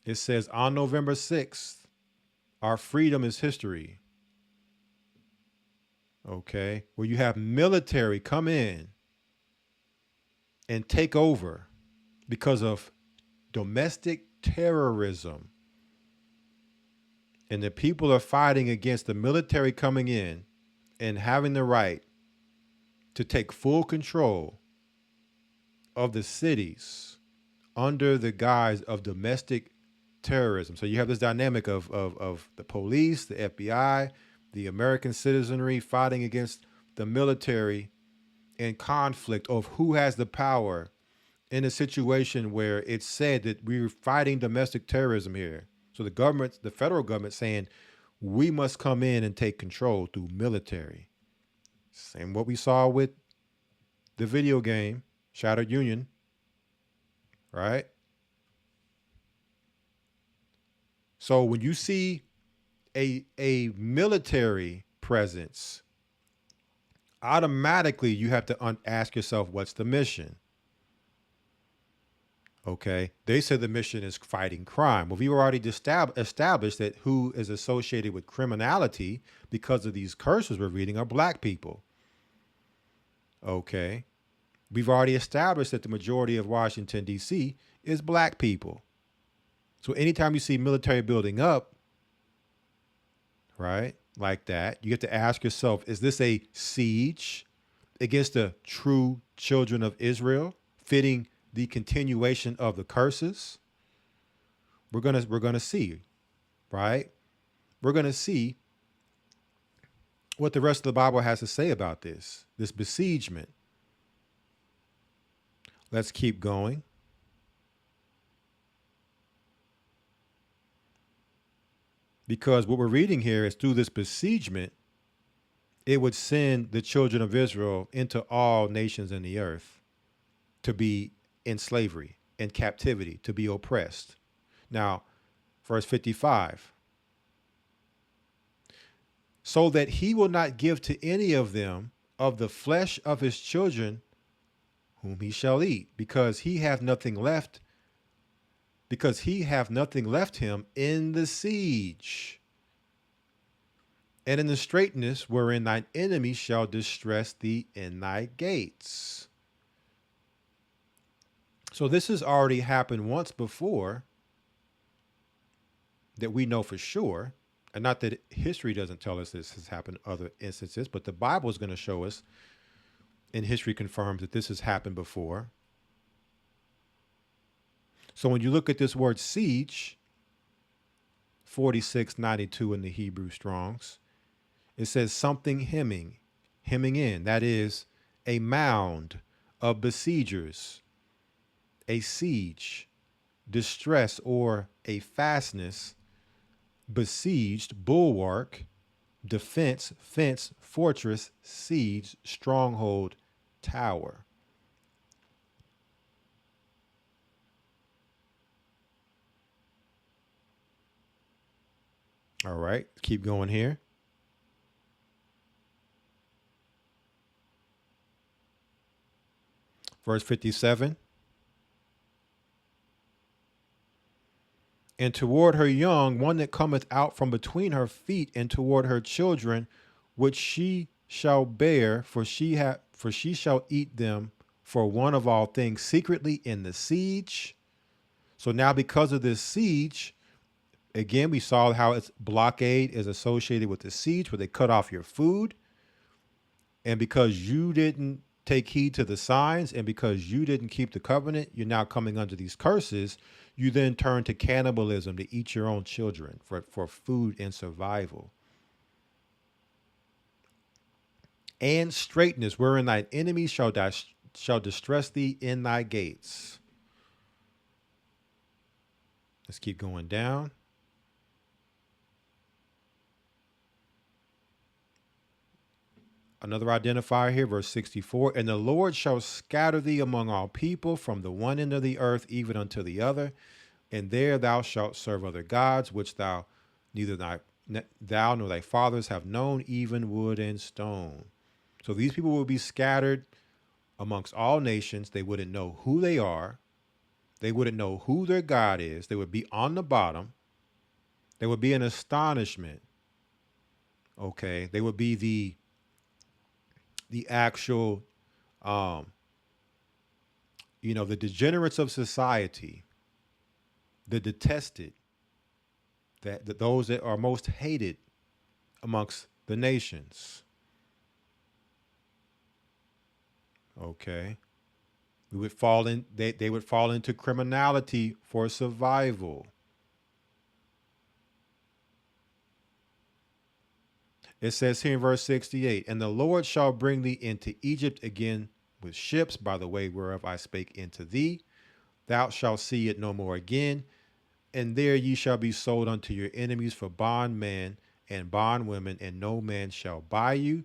It says, on November 6th, our freedom is history. Okay. Where you have military come in and take over because of domestic terrorism. And the people are fighting against the military coming in and having the right to take full control of the cities under the guise of domestic terrorism. So you have this dynamic of the police, the FBI, the American citizenry fighting against the military in conflict of who has the power in a situation where it's said that we're fighting domestic terrorism here. So the government, the federal government saying we must come in and take control through military. Same what we saw with the video game, Shattered Union, right? So when you see a military presence, automatically you have to ask yourself, what's the mission? Okay, they said the mission is fighting crime. Well, we've already established that who is associated with criminality because of these curses we're reading are black people. Okay, we've already established that the majority of Washington, D.C. is black people. So anytime you see military building up, right, like that, you have to ask yourself, is this a siege against the true children of Israel, fitting the continuation of the curses? We're gonna see, right? We're gonna see what the rest of the Bible has to say about this besiegement. Let's keep going. Because what we're reading here is through this besiegement, it would send the children of Israel into all nations in the earth to be in slavery, in captivity, to be oppressed. Now, verse 55. So that he will not give to any of them of the flesh of his children whom he shall eat, because he hath nothing left him in the siege. And in the straitness wherein thine enemy shall distress thee in thy gates. So this has already happened once before that we know for sure. And not that history doesn't tell us this has happened in other instances, but the Bible is going to show us, and history confirms that this has happened before. So when you look at this word siege, 4692 in the Hebrew Strongs, it says something hemming in. That is a mound of besiegers, a siege, distress, or a fastness, besieged, bulwark, defense, fence, fortress, siege, stronghold, tower. All right, keep going here. Verse 57. And toward her young, one that cometh out from between her feet, and toward her children, which she shall bear, for she shall eat them for one of all things secretly in the siege. So now because of this siege, again, we saw how its blockade is associated with the siege, where they cut off your food. And because you didn't take heed to the signs, and because you didn't keep the covenant, you're now coming under these curses. You then turn to cannibalism, to eat your own children for food and survival. And straightness, wherein thine enemies shall distress thee in thy gates. Let's keep going down. Another identifier here, verse 64. And the Lord shall scatter thee among all people, from the one end of the earth even unto the other. And there thou shalt serve other gods, which thou nor thy fathers have known, even wood and stone. So these people will be scattered amongst all nations. They wouldn't know who they are. They wouldn't know who their God is. They would be on the bottom. They would be in astonishment. Okay. They would be the actual, the degenerates of society, the detested, that those that are most hated amongst the nations. Okay. We would fall in, they would fall into criminality for survival. It says here in verse 68, and the Lord shall bring thee into Egypt again with ships, by the way whereof I spake unto thee. Thou shalt see it no more again. And there ye shall be sold unto your enemies for bondmen and bondwomen, and no man shall buy you.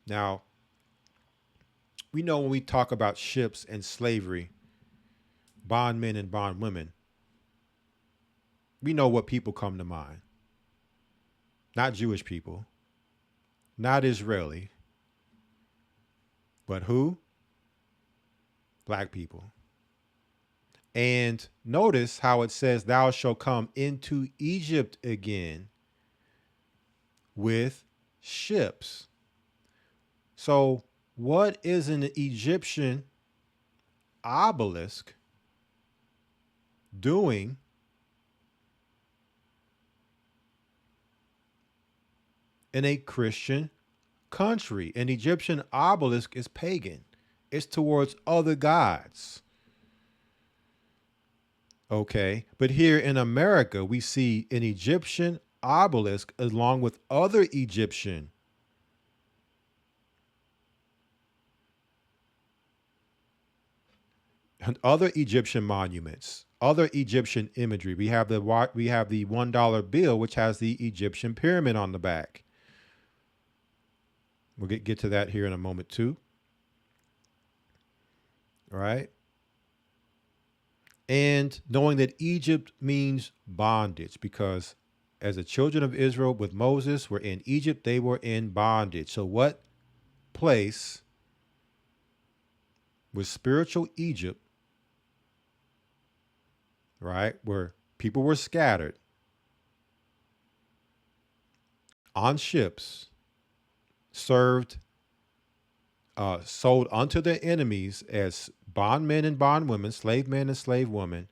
Now, we know when we talk about ships and slavery, bondmen and bondwomen, we know what people come to mind. Not Jewish people. Not Israeli, but who? Black people. And notice how it says, thou shalt come into Egypt again with ships. So what is an Egyptian obelisk doing in a Christian country? An Egyptian obelisk is pagan. It's towards other gods. Okay. But here in America, we see an Egyptian obelisk along with other Egyptian other Egyptian monuments, other Egyptian imagery. We have the $1 bill, which has the Egyptian pyramid on the back. We'll get to that here in a moment too. All right. And knowing that Egypt means bondage, because as the children of Israel with Moses were in Egypt, they were in bondage. So what place was spiritual Egypt, right, where people were scattered on ships, served, sold unto their enemies as bondmen and bondwomen, slave men and slave women.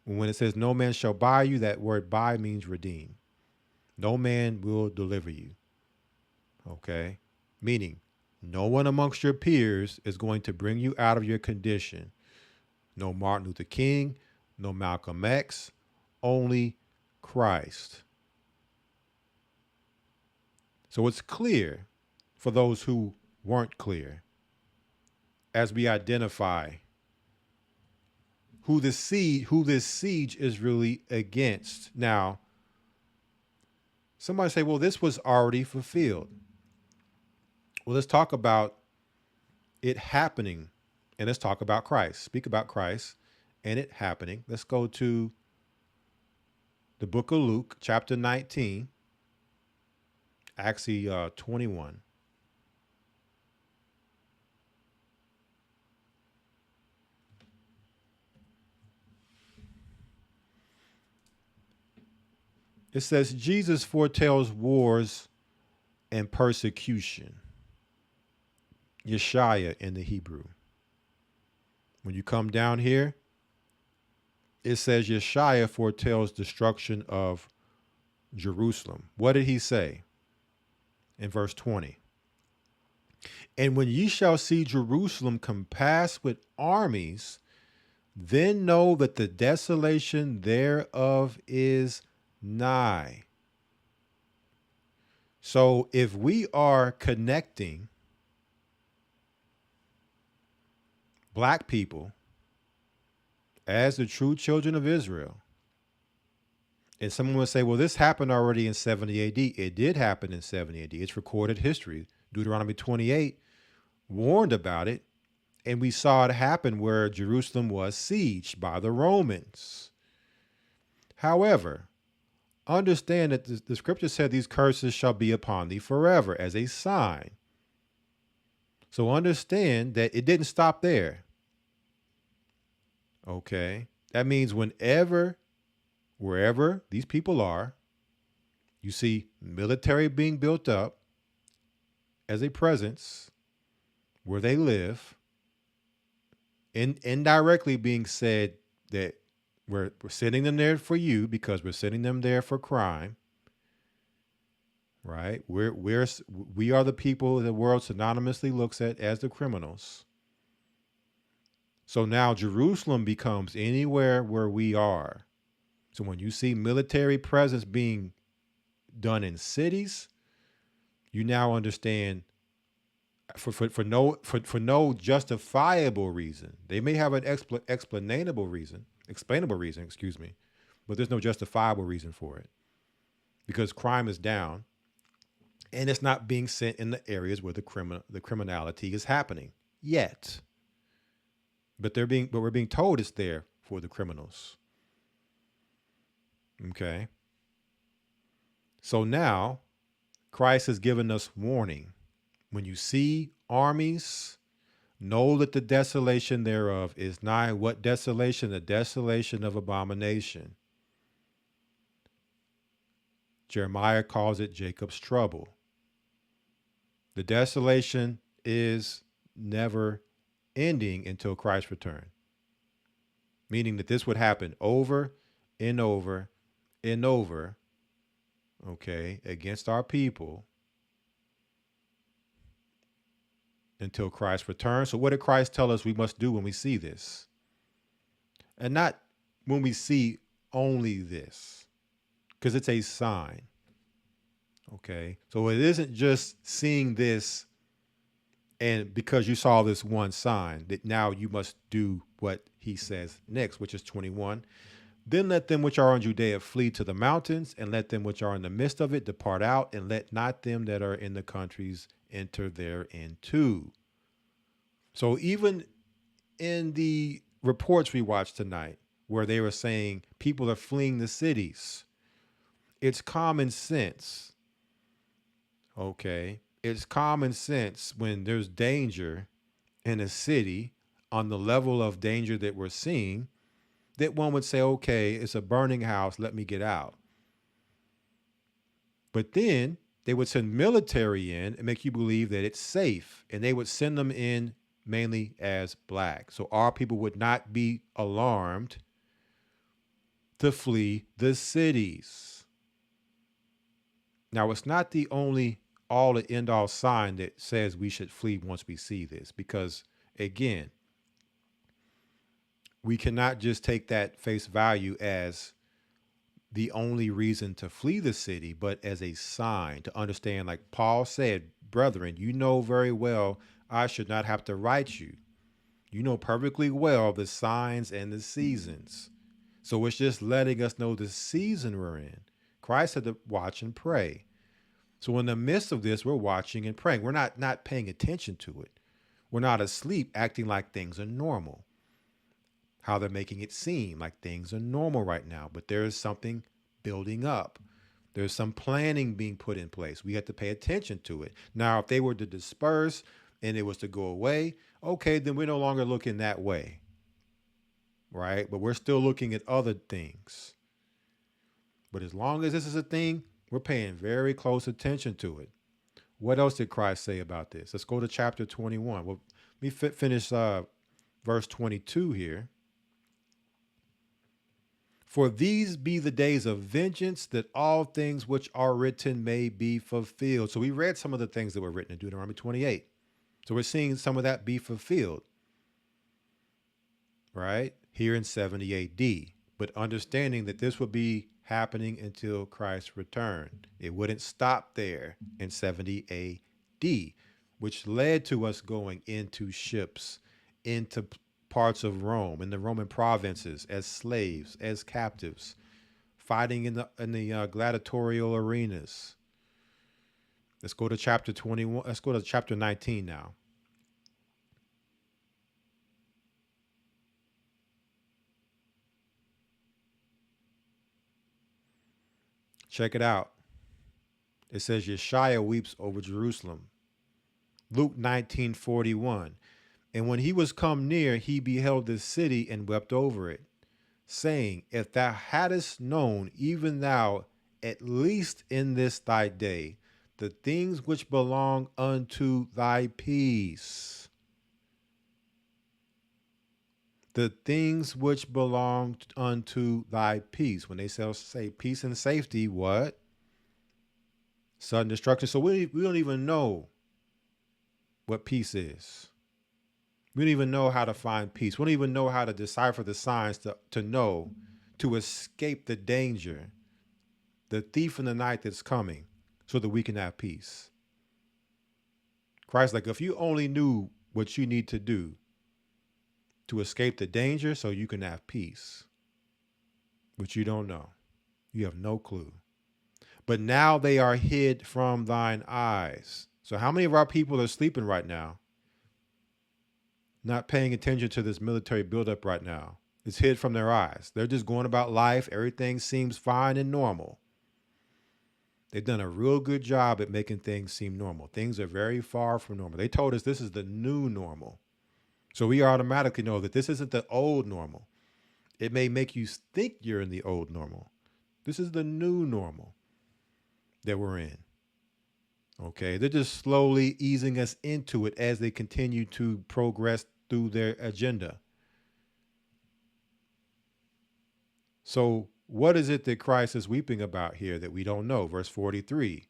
When it says no man shall buy you, that word buy means redeem. No man will deliver you. Okay? Meaning, no one amongst your peers is going to bring you out of your condition. No Martin Luther King, no Malcolm X, only Christ. So it's clear for those who weren't clear as we identify who this siege is really against. Now, somebody say, well, this was already fulfilled. Well, let's talk about it happening, and let's talk about Christ. Speak about Christ and it happening. Let's go to the book of Luke, chapter 19, actually 21. It says, Jesus foretells wars and persecution. Yeshaya in the Hebrew. When you come down here, it says Yeshaya foretells destruction of Jerusalem. What did he say in verse 20? And when ye shall see Jerusalem compassed with armies, then know that the desolation thereof is nigh. So if we are connecting Black people as the true children of Israel, and someone would say, well, this happened already in 70 AD. It did happen in 70 AD. It's recorded history. Deuteronomy 28 warned about it, and we saw it happen where Jerusalem was sieged by the Romans. However, understand that the scripture said these curses shall be upon thee forever as a sign. So understand that it didn't stop there. Okay. That means wherever these people are, you see military being built up as a presence where they live, indirectly being said that we're sending them there for you because we're sending them there for crime, right? We are the people the world synonymously looks at as the criminals. So now Jerusalem becomes anywhere where we are. So when you see military presence being done in cities, you now understand for no justifiable reason. They may have an explainable reason, but there's no justifiable reason for it. Because crime is down and it's not being sent in the areas where the criminality is happening yet. But we're being told it's there for the criminals. Okay. So now Christ has given us warning. When you see armies, know that the desolation thereof is nigh. What desolation? The desolation of abomination. Jeremiah calls it Jacob's trouble. The desolation is never ending until Christ's return. Meaning that this would happen over and over and over, okay, against our people until Christ returns. So what did Christ tell us we must do when we see this? And not when we see only this, because it's a sign. Okay, so it isn't just seeing this and because you saw this one sign that now you must do what he says next, which is 21. Then let them which are in Judea flee to the mountains, and let them which are in the midst of it depart out, and let not them that are in the countries enter therein too. So even in the reports we watched tonight, where they were saying people are fleeing the cities, it's common sense. Okay. It's common sense when there's danger in a city on the level of danger that we're seeing, that one would say, okay, it's a burning house, let me get out. But then they would send military in and make you believe that it's safe, and they would send them in mainly as black. So our people would not be alarmed to flee the cities. Now, it's not the only all the end all sign that says we should flee once we see this, because again, we cannot just take that face value as the only reason to flee the city, but as a sign to understand, like Paul said, brethren, you know very well I should not have to write you. You know perfectly well the signs and the seasons. So it's just letting us know the season we're in. Christ had to watch and pray. So in the midst of this, we're watching and praying. We're not paying attention to it. We're not asleep acting like things are normal. How they're making it seem like things are normal right now, but there is something building up. There's some planning being put in place. We have to pay attention to it. Now, if they were to disperse and it was to go away, okay, then we're no longer looking that way, right? But we're still looking at other things. But as long as this is a thing, we're paying very close attention to it. What else did Christ say about this? Let's go to chapter 21. Well, let me finish verse 22 here. For these be the days of vengeance, that all things which are written may be fulfilled. So we read some of the things that were written in Deuteronomy 28. So we're seeing some of that be fulfilled, right? Here in 70 AD. But understanding that this would be happening until Christ's return. It wouldn't stop there in 70 AD, which led to us going into ships, into parts of Rome, in the Roman provinces, as slaves, as captives, fighting in the gladiatorial arenas. Let's go to chapter 21. Let's go to chapter 19 now. Check it out. It says Yeshua weeps over Jerusalem. Luke 19:41. And when he was come near, he beheld the city and wept over it, saying, if thou hadst known, even thou, at least in this thy day, the things which belong unto thy peace. The things which belong unto thy peace. When they say peace and safety, what? Sudden destruction. So we don't even know what peace is. We don't even know how to find peace. We don't even know how to decipher the signs to know, to escape the danger, the thief in the night that's coming, so that we can have peace. Christ's like, if you only knew what you need to do to escape the danger so you can have peace, but you don't know. You have no clue. But now they are hid from thine eyes. So how many of our people are sleeping right now? Not paying attention to this military buildup right now. It's hid from their eyes. They're just going about life. Everything seems fine and normal. They've done a real good job at making things seem normal. Things are very far from normal. They told us this is the new normal. So we automatically know that this isn't the old normal. It may make you think you're in the old normal. This is the new normal that we're in. Okay, they're just slowly easing us into it as they continue to progress through their agenda. So what is it that Christ is weeping about here that we don't know? Verse 43.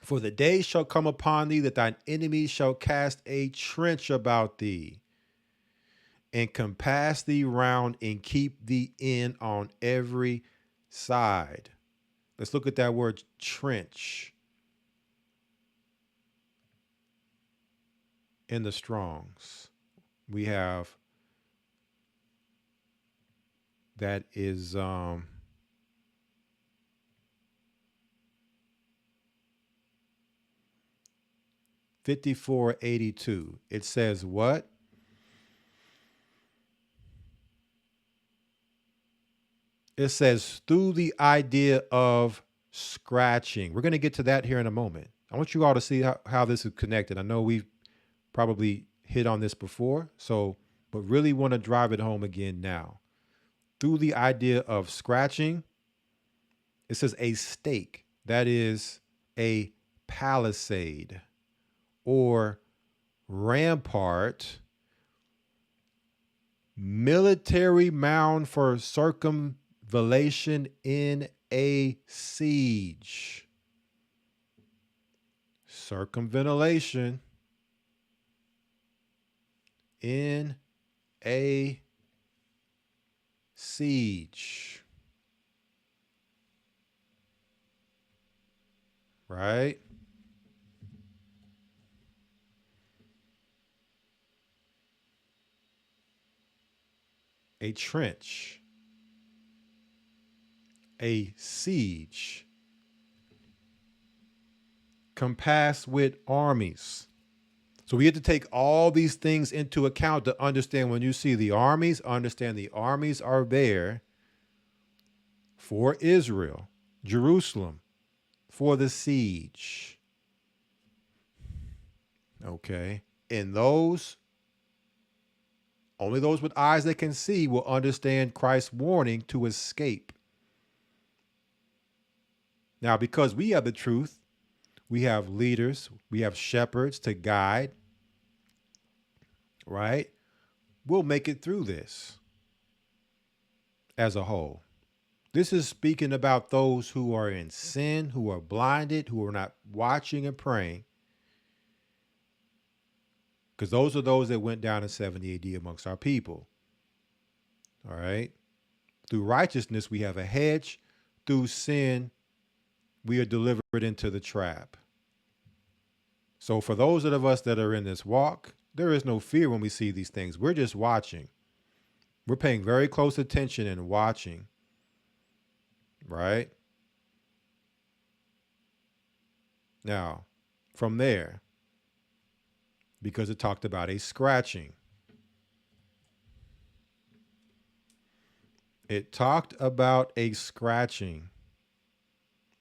For the day shall come upon thee that thine enemies shall cast a trench about thee and compass thee round and keep thee in on every side. Let's look at that word trench in the Strongs. We have That is 5482. It says what? It says through the idea of scratching. We're going to get to that here in a moment. I want you all to see how this is connected. I know we've probably hit on this before, but really want to drive it home again now. Through the idea of scratching, it says a stake, that is a palisade or rampart, military mound for circumvallation in a siege. Circumvallation in a siege. Right? A trench. A siege. Compassed with armies. So we have to take all these things into account to understand when you see the armies, understand the armies are there for Israel, Jerusalem, for the siege. Okay. And only those with eyes that can see will understand Christ's warning to escape. Now, because we have the truth, we have leaders, we have shepherds to guide, right? We'll make it through this as a whole. This is speaking about those who are in sin, who are blinded, who are not watching and praying. Because those are those that went down in 70 AD amongst our people. All right. Through righteousness, we have a hedge. Through sin, we are delivered into the trap. So for those of us that are in this walk, there is no fear when we see these things. We're just watching. We're paying very close attention and watching. Right? Now, from there, because it talked about a scratching. It talked about a scratching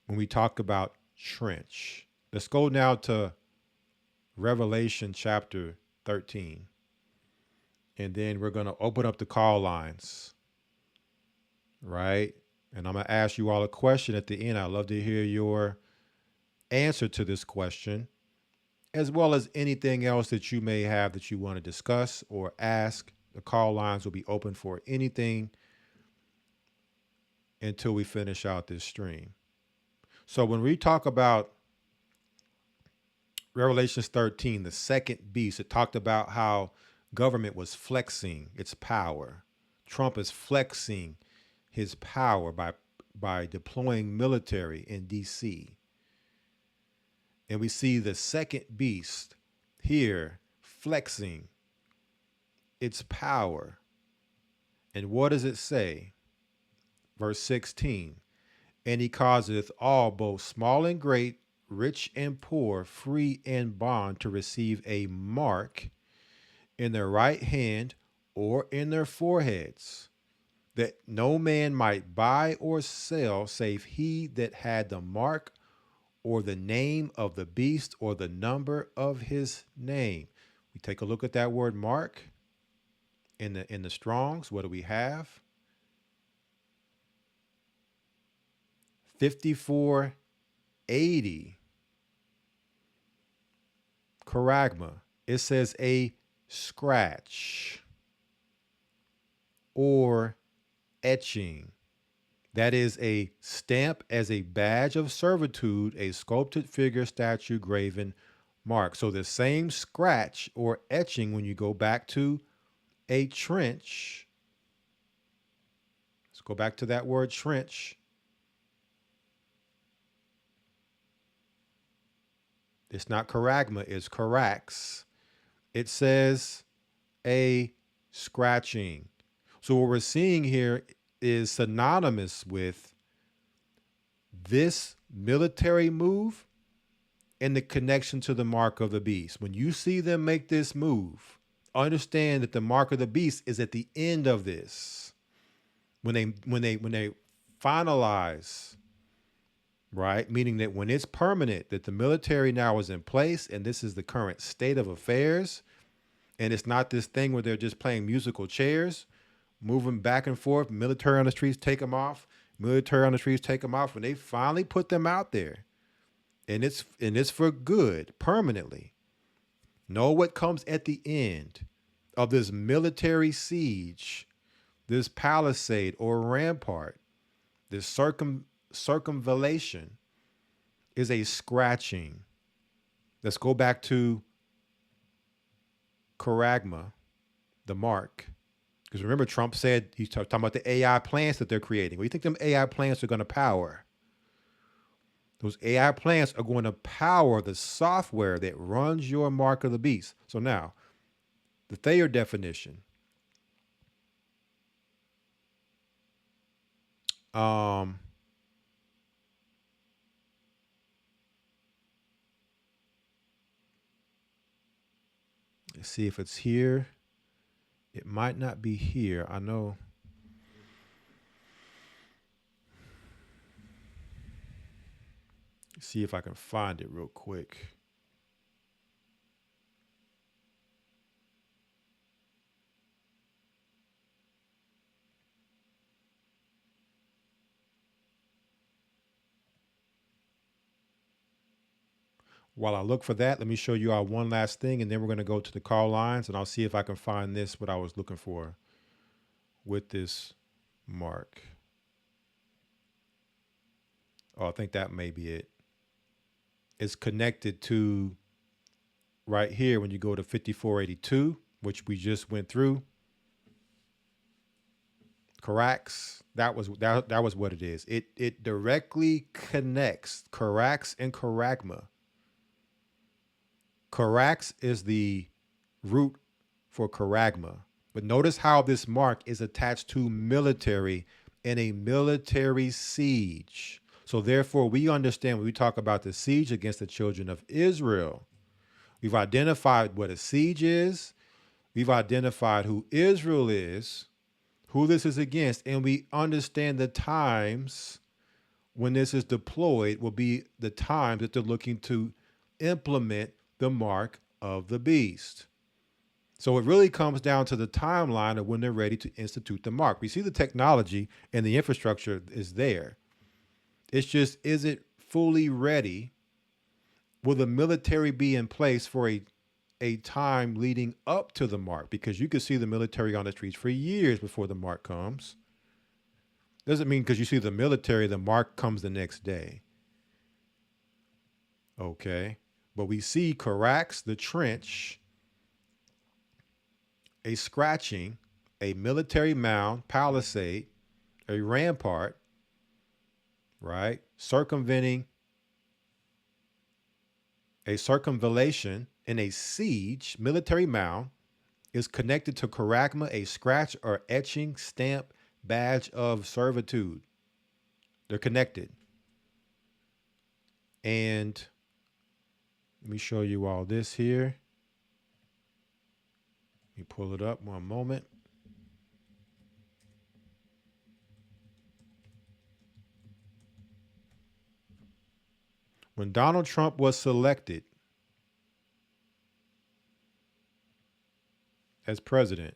when we talk about trench. Let's go now to Revelation chapter 13. And then we're going to open up the call lines. Right? And I'm going to ask you all a question at the end. I'd love to hear your answer to this question, as well as anything else that you may have that you want to discuss or ask. The call lines will be open for anything until we finish out this stream. So when we talk about Revelations 13, the second beast, it talked about how government was flexing its power. Trump is flexing his power by deploying military in DC. And we see the second beast here flexing its power. And what does it say? Verse 16, and he causeth all, both small and great, rich and poor, free and bond, to receive a mark in their right hand or in their foreheads, that no man might buy or sell save he that had the mark or the name of the beast or the number of his name. We take a look at that word mark in the Strongs. What do we have? 5480. Charagma. It says a scratch or etching. That is a stamp as a badge of servitude, a sculpted figure, statue, graven, mark. So the same scratch or etching, when you go back to a trench, let's go back to that word trench. It's not charagma, it's charax. It says a scratching. So what we're seeing here is synonymous with this military move and the connection to the mark of the beast. When you see them make this move, understand that the mark of the beast is at the end of this. When they finalize, right? Meaning that when it's permanent, that the military now is in place and this is the current state of affairs, and it's not this thing where they're just playing musical chairs, moving back and forth, military on the streets, take them off, military on the streets, take them off. When they finally put them out there, and it's for good, permanently, know what comes at the end of this military siege, this palisade or rampart, this circumvallation is a scratching. Let's go back to charagma, the mark. Because remember, Trump said, he's talking about the AI plants that they're creating. What do you think them AI plants are going to power? Those AI plants are going to power the software that runs your mark of the beast. So now, the Thayer definition. Let's see if it's here. It might not be here. I know. See if I can find it real quick. While I look for that, let me show you all one last thing, and then we're going to go to the call lines, and I'll see if I can find this, what I was looking for with this mark. Oh, I think that may be it. It's connected to right here when you go to 5482, which we just went through. Carax, that was what it is. It directly connects Carax and charagma. Carax is the root for charagma. But notice how this mark is attached to military and a military siege. So therefore, we understand when we talk about the siege against the children of Israel, we've identified what a siege is. We've identified who Israel is, who this is against, and we understand the times when this is deployed will be the times that they're looking to implement the mark of the beast. So it really comes down to the timeline of when they're ready to institute the mark. We see the technology and the infrastructure is there. It's just, is it fully ready? Will the military be in place for a time leading up to the mark? Because you could see the military on the streets for years before the mark comes. Doesn't mean because you see the military, the mark comes the next day. Okay. But we see Carax, the trench, a scratching, a military mound, palisade, a rampart, right? Circumventing, a circumvallation, and a siege, military mound, is connected to charagma, a scratch or etching, stamp, badge of servitude. They're connected. And let me show you all this here. Let me pull it up one moment. When Donald Trump was selected as president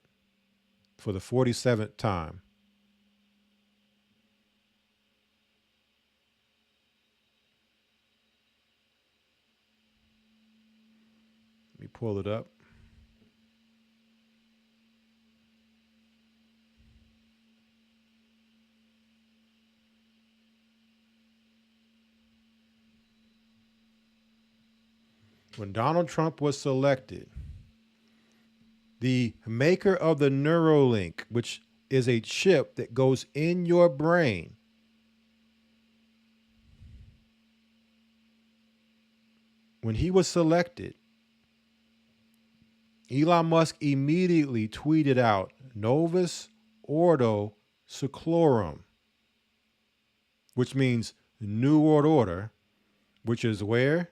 for the 47th time, let me pull it up. When Donald Trump was selected, the maker of the Neuralink, which is a chip that goes in your brain, when he was selected, Elon Musk immediately tweeted out Novus Ordo seclorum, which means New World Order, which is where?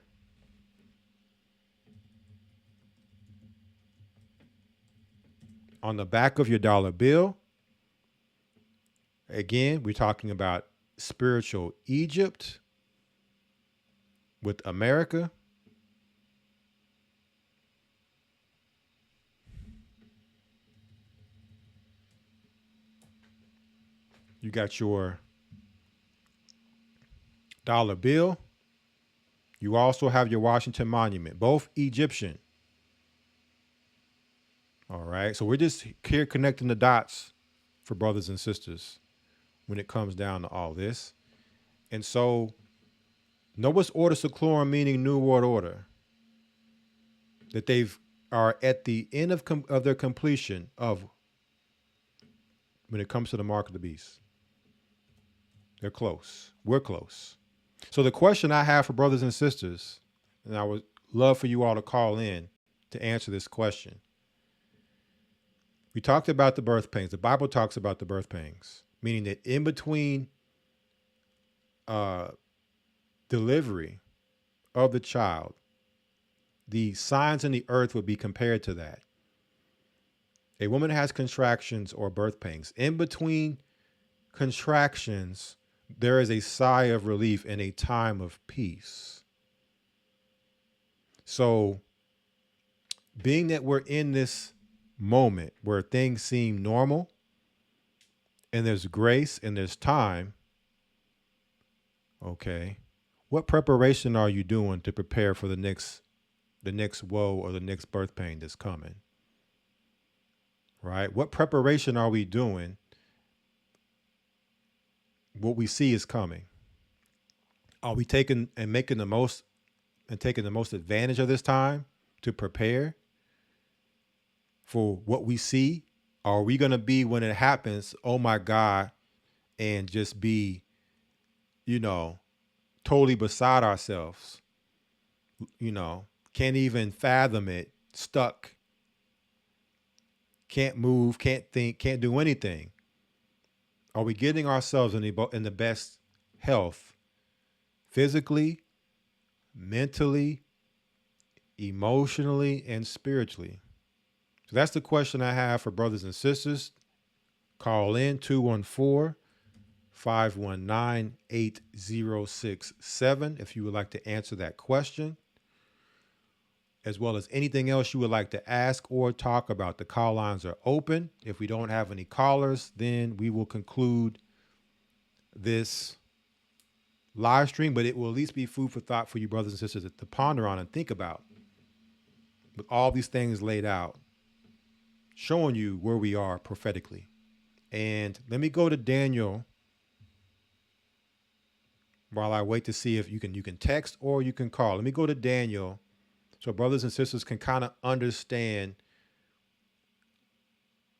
On the back of your dollar bill. Again, we're talking about spiritual Egypt with America. You got your dollar bill. You also have your Washington Monument, both Egyptian. All right. So we're just here connecting the dots for brothers and sisters when it comes down to all this. And so, Novus Ordo Seclorum, meaning New World Order, that they've are at the end of their completion of when it comes to the mark of the beast. They're close. We're close. So the question I have for brothers and sisters, and I would love for you all to call in to answer this question. We talked about the birth pangs. The Bible talks about the birth pangs, meaning that in between delivery of the child, the signs in the earth would be compared to that. A woman has contractions or birth pangs. In between contractions, there is a sigh of relief and a time of peace. So, being that we're in this moment where things seem normal and there's grace and there's time, okay, what preparation are you doing to prepare for the next woe or the next birth pain that's coming? Right? What preparation are we doing? What we see is coming. Are we taking the most advantage of this time to prepare for what we see? Are we going to be, when it happens, oh my God, and just be, totally beside ourselves, can't even fathom it, stuck, can't move, can't think, can't do anything? Are we getting ourselves in the best health, physically, mentally, emotionally, and spiritually? So that's the question I have for brothers and sisters. Call in 214-519-8067 if you would like to answer that question, as well as anything else you would like to ask or talk about. The call lines are open. If we don't have any callers, then we will conclude this live stream, but it will at least be food for thought for you brothers and sisters to ponder on and think about, with all these things laid out, showing you where we are prophetically. And let me go to Daniel while I wait to see if you can text or you can call. Let me go to Daniel so brothers and sisters can kind of understand,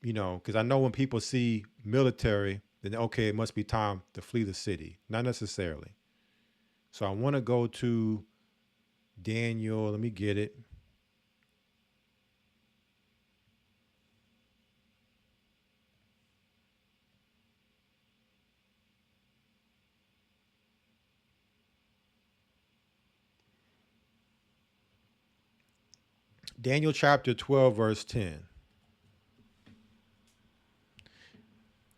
because I know when people see military, then okay, it must be time to flee the city. Not necessarily. So I want to go to Daniel. Let me get it. Daniel chapter 12, verse 10.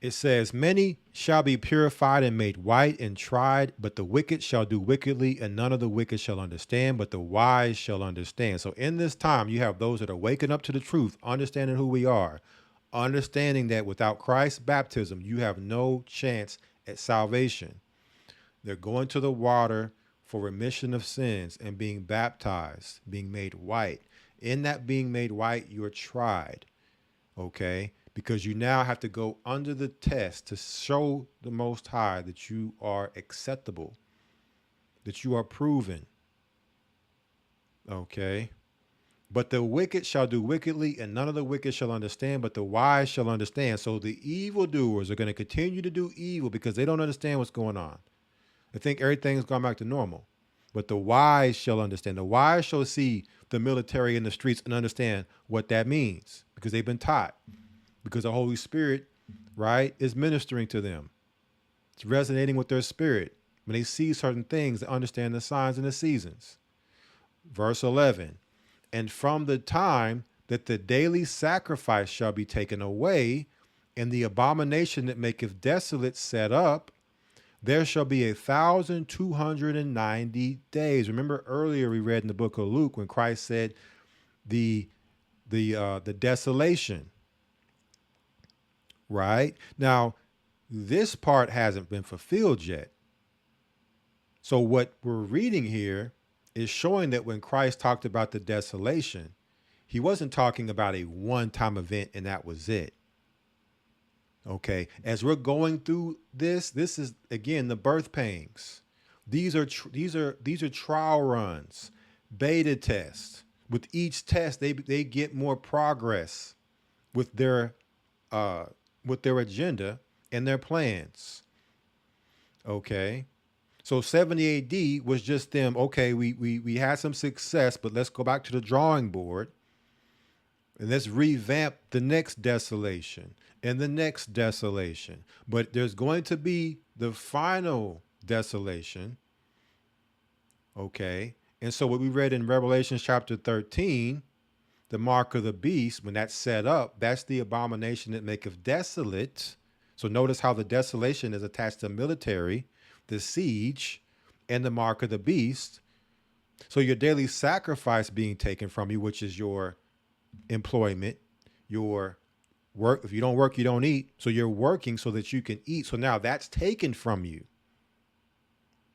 It says, many shall be purified and made white and tried, but the wicked shall do wickedly, and none of the wicked shall understand, but the wise shall understand. So in this time, you have those that are waking up to the truth, understanding who we are, understanding that without Christ's baptism, you have no chance at salvation. They're going to the water for remission of sins and being baptized, being made white. In that being made white, you're tried, okay? Because you now have to go under the test to show the Most High that you are acceptable, that you are proven, okay? But the wicked shall do wickedly, and none of the wicked shall understand, but the wise shall understand. So the evildoers are going to continue to do evil because they don't understand what's going on. They think everything's gone back to normal. But the wise shall understand. The wise shall see the military in the streets and understand what that means because they've been taught. Because the Holy Spirit right, is ministering to them. It's resonating with their spirit. When they see certain things, they understand the signs and the seasons. Verse 11, and from the time that the daily sacrifice shall be taken away, and the abomination that maketh desolate set up, there shall be 1,290 days. Remember earlier we read in the book of Luke when Christ said the desolation, right? Now, this part hasn't been fulfilled yet. So what we're reading here is showing that when Christ talked about the desolation, he wasn't talking about a one-time event and that was it. Okay, as we're going through this is again the birth pangs. These are trial runs, beta tests. With each test, they get more progress with their agenda and their plans. Okay, so 70 AD was just them. Okay, we had some success, but let's go back to the drawing board and let's revamp the next desolation and the next desolation. But there's going to be the final desolation. Okay. And so what we read in Revelation chapter 13, the mark of the beast, when that's set up, that's the abomination that maketh desolate. So notice how the desolation is attached to military, the siege, and the mark of the beast. So your daily sacrifice being taken from you, which is your employment, your work. If you don't work, you don't eat. So you're working so that you can eat. So now that's taken from you.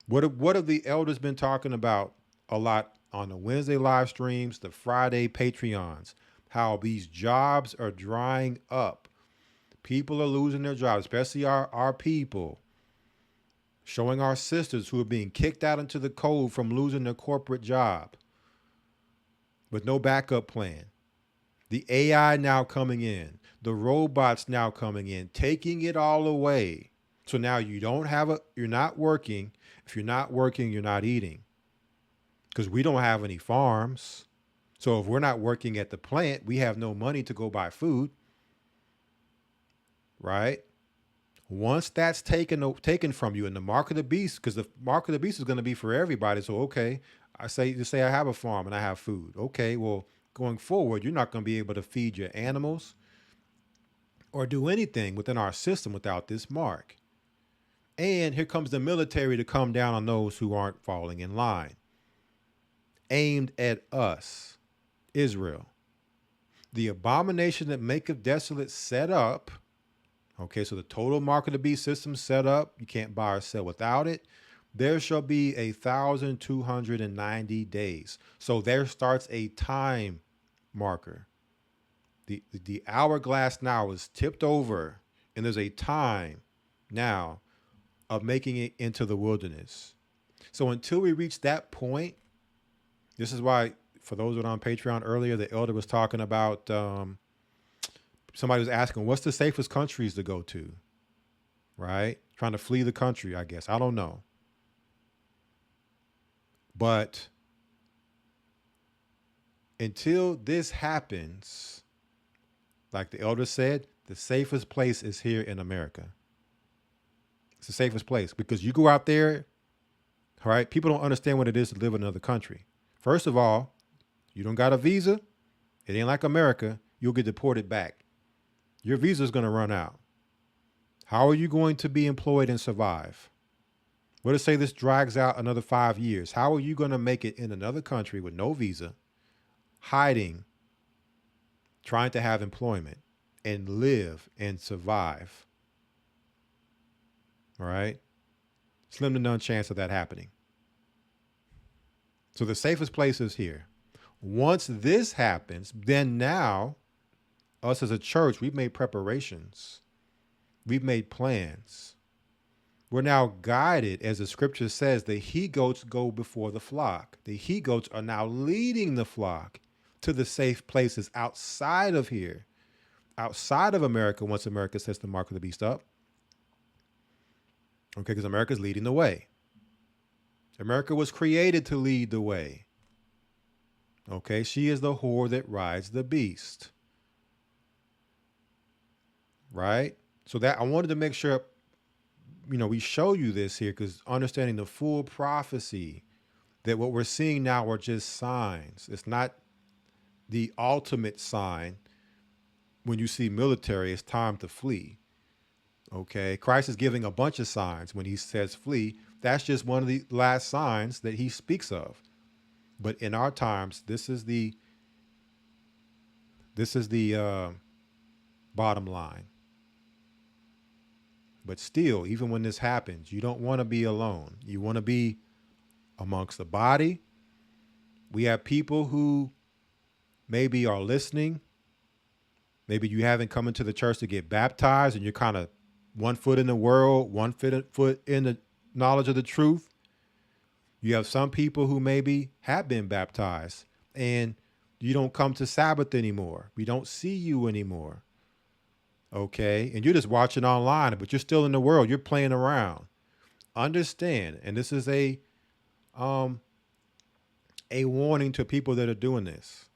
What have the elders been talking about a lot on the Wednesday live streams, the Friday Patreons, how these jobs are drying up. People are losing their jobs, especially our people, showing our sisters who are being kicked out into the cold from losing their corporate job with no backup plan. The AI now coming in, the robots now coming in, taking it all away. So now you're not working. If you're not working, you're not eating. Because we don't have any farms. So if we're not working at the plant, we have no money to go buy food. Right? Once that's taken from you, and the mark of the beast, because the mark of the beast is going to be for everybody. So, okay, just say I have a farm and I have food. Okay, well, going forward, you're not going to be able to feed your animals or do anything within our system without this mark. And here comes the military to come down on those who aren't falling in line. Aimed at us, Israel. The abomination that maketh desolate set up. Okay, so the total mark of the beast system set up. You can't buy or sell without it. There shall be 1,290 days. So there starts a time marker. The hourglass now is tipped over, and there's a time now of making it into the wilderness. So until we reach that point, this is why, for those that are on Patreon earlier, the elder was talking about, somebody was asking, what's the safest countries to go to? Right? Trying to flee the country, I guess. I don't know. But until this happens, like the elder said, the safest place is here in America. It's the safest place because you go out there, all right, people don't understand what it is to live in another country. First of all, you don't got a visa. It ain't like America. You'll get deported back. Your visa is going to run out. How are you going to be employed and survive? What if say this drags out another 5 years? How are you going to make it in another country with no visa, hiding, trying to have employment and live and survive? All right. Slim to none chance of that happening. So the safest place is here. Once this happens, then now us as a church, we've made preparations. We've made plans. We're now guided, as the scripture says, the he-goats go before the flock. The he-goats are now leading the flock to the safe places outside of here, outside of America, once America sets the mark of the beast up. Okay, because America's leading the way. America was created to lead the way. Okay, she is the whore that rides the beast. Right? So that I wanted to make sure, we show you this here, because understanding the full prophecy, that what we're seeing now are just signs. It's not the ultimate sign. When you see military, it's time to flee. Okay. Christ is giving a bunch of signs when he says flee. That's just one of the last signs that he speaks of. But in our times, this is the bottom line. But still, even when this happens, you don't want to be alone. You want to be amongst the body. We have people who maybe are listening. Maybe you haven't come into the church to get baptized and you're kind of one foot in the world, one foot in the knowledge of the truth. You have some people who maybe have been baptized and you don't come to Sabbath anymore. We don't see you anymore. Okay. And you're just watching online, but you're still in the world. You're playing around. Understand. And this is a warning to people that are doing this.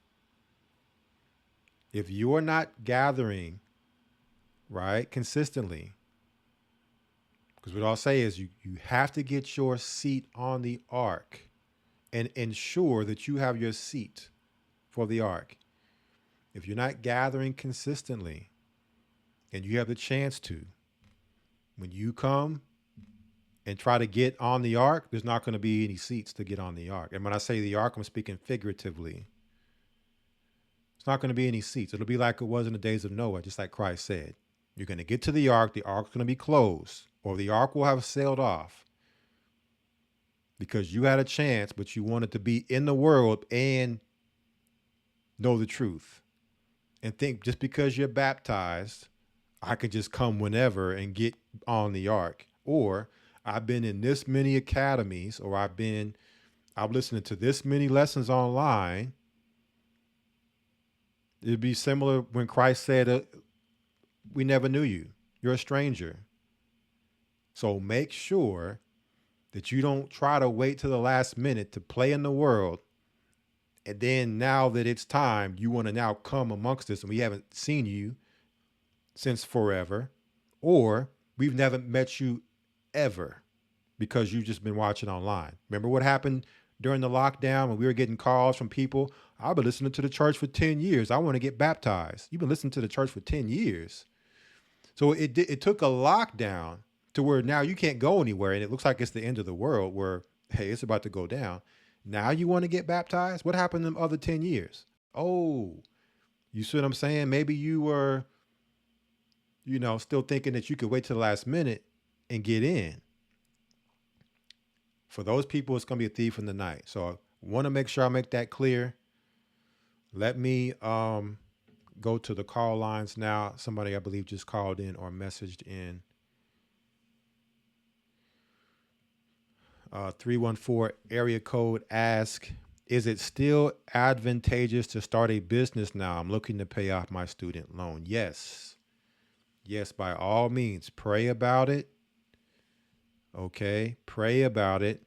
If you are not gathering, right, consistently, because what I'll say is you have to get your seat on the ark and ensure that you have your seat for the ark. If you're not gathering consistently and you have the chance to, when you come and try to get on the ark, there's not going to be any seats to get on the ark. And when I say the ark, I'm speaking figuratively. It's not going to be any seats. It'll be like it was in the days of Noah, just like Christ said. You're going to get to the ark's going to be closed, or the ark will have sailed off because you had a chance, but you wanted to be in the world and know the truth and think just because you're baptized, I could just come whenever and get on the ark. Or I've been in this many academies, or I've listening to this many lessons online. It'd be similar when Christ said, we never knew you. You're a stranger. So make sure that you don't try to wait till the last minute to play in the world. And then now that it's time, you want to now come amongst us and we haven't seen you since forever, or we've never met you ever because you've just been watching online. Remember what happened during the lockdown when we were getting calls from people? I've been listening to the church for 10 years. I want to get baptized. You've been listening to the church for 10 years. So it took a lockdown to where now you can't go anywhere. And it looks like it's the end of the world where, hey, it's about to go down. Now you want to get baptized? What happened in the other 10 years? Oh, you see what I'm saying? Maybe you were, still thinking that you could wait till the last minute and get in. For those people, it's going to be a thief in the night. So I want to make sure I make that clear. Let me go to the call lines now. Somebody, I believe, just called in or messaged in. 314 area code ask, is it still advantageous to start a business now? I'm looking to pay off my student loan. Yes. Yes, by all means, pray about it. Okay, pray about it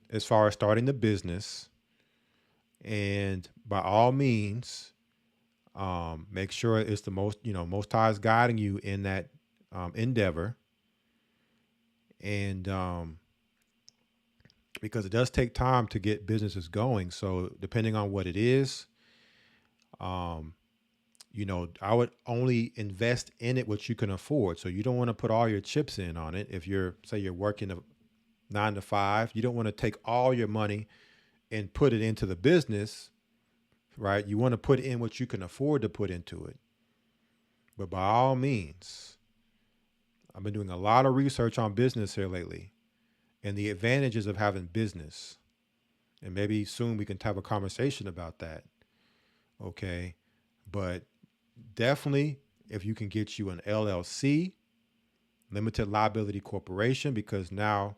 as far as starting the business. And by all means, make sure it's the Most High is guiding you in that endeavor. And because it does take time to get businesses going. So depending on what it is, I would only invest in it what you can afford. So you don't want to put all your chips in on it. If you're working a 9 to 5, you don't want to take all your money and put it into the business, right? You want to put in what you can afford to put into it. But by all means, I've been doing a lot of research on business here lately and the advantages of having business. And maybe soon we can have a conversation about that. Okay. But definitely, if you can get you an LLC, limited liability corporation, because now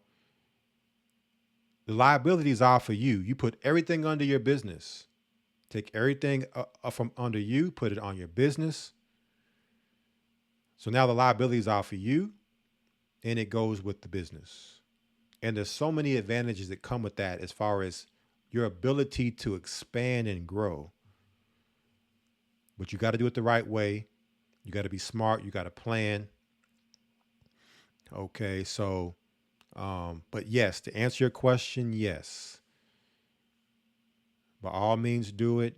the liabilities are for you. You put everything under your business. Take everything from under you, put it on your business. So now the liabilities are for you, and it goes with the business. And there's so many advantages that come with that as far as your ability to expand and grow. But you got to do it the right way. You got to be smart. You got to plan. Okay, so, but yes, to answer your question, yes. By all means, do it.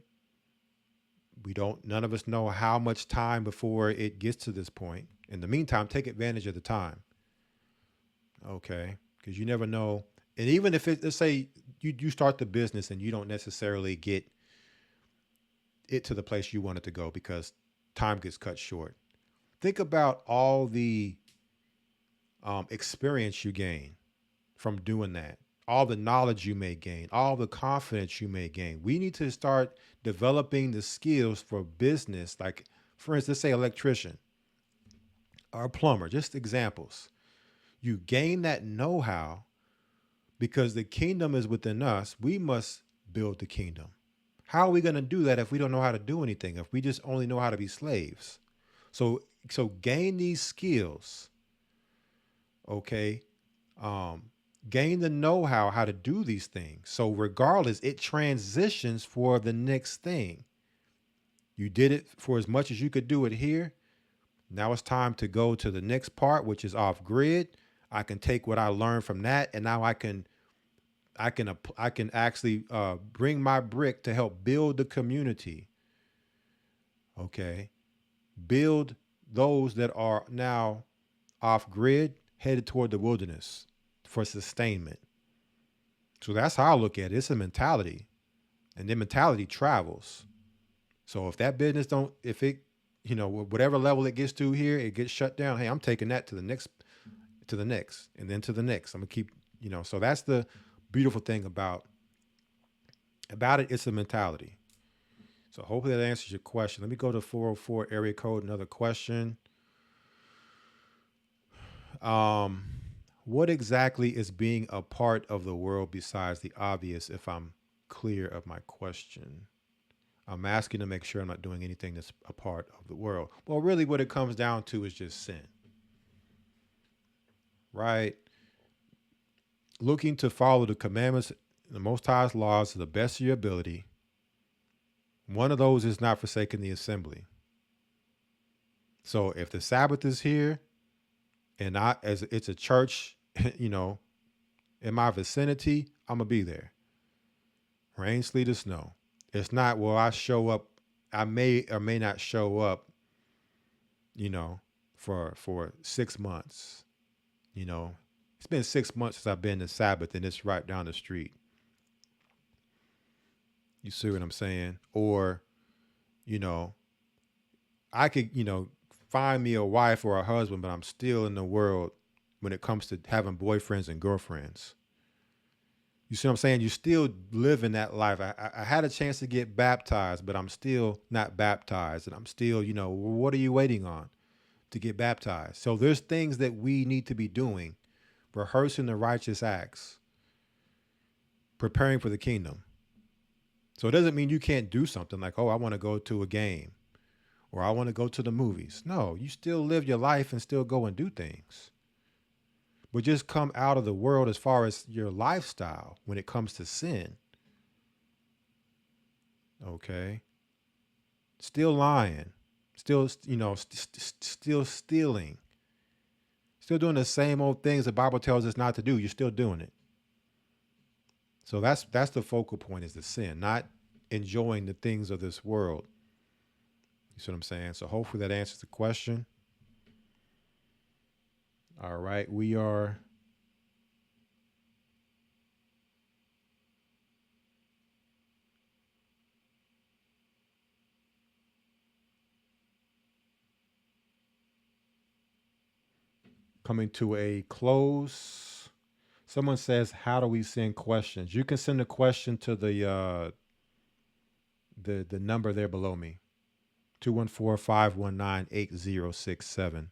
None of us know how much time before it gets to this point. In the meantime, take advantage of the time. Okay, because you never know. And even if let's say you start the business and you don't necessarily get it to the place you want it to go because time gets cut short. Think about all the experience you gain from doing that, all the knowledge you may gain, all the confidence you may gain. We need to start developing the skills for business. Like, for instance, say electrician or plumber, just examples. You gain that know-how because the kingdom is within us. We must build the kingdom. How are we going to do that if we don't know how to do anything? If we just only know how to be slaves? So gain these skills. Okay. Gain the know-how how to do these things. So regardless, it transitions for the next thing. You did it for as much as you could do it here. Now it's time to go to the next part, which is off grid. I can take what I learned from that, and now I can actually bring my brick to help build the community. Okay, build those that are now off grid, headed toward the wilderness for sustainment. So that's how I look at it. It's a mentality, and then mentality travels. So if that business whatever level it gets to here, it gets shut down. Hey, I'm taking that to the next, and then to the next. I'm gonna keep, so that's the beautiful thing about it. It's a mentality. So hopefully that answers your question. Let me go to 404 area code. Another question. What exactly is being a part of the world besides the obvious, if I'm clear of my question? I'm asking to make sure I'm not doing anything that's a part of the world. Well, really what it comes down to is just sin. Right? Looking to follow the commandments, the Most High's laws to the best of your ability. One of those is not forsaking the assembly. So if the Sabbath is here, and as it's a church, in my vicinity, I'm gonna be there. Rain, sleet, or snow. It's not, well, I show up. I may or may not show up, for 6 months. It's been 6 months since I've been to Sabbath, and it's right down the street. You see what I'm saying? Or, I could, find me a wife or a husband, but I'm still in the world when it comes to having boyfriends and girlfriends. You see what I'm saying? You still live in that life. I had a chance to get baptized, but I'm still not baptized. And I'm still, what are you waiting on to get baptized? So there's things that we need to be doing, rehearsing the righteous acts, preparing for the kingdom. So it doesn't mean you can't do something like, oh, I want to go to a game or I want to go to the movies. No, you still live your life and still go and do things. But just come out of the world as far as your lifestyle when it comes to sin. Okay. Still lying. Still, still stealing. Still doing the same old things the Bible tells us not to do. You're still doing it. So that's the focal point, is the sin, not enjoying the things of this world. You see what I'm saying? So hopefully that answers the question. All right, we are coming to a close. Someone says, how do we send questions? You can send a question to the number there below me, 214-519-8067.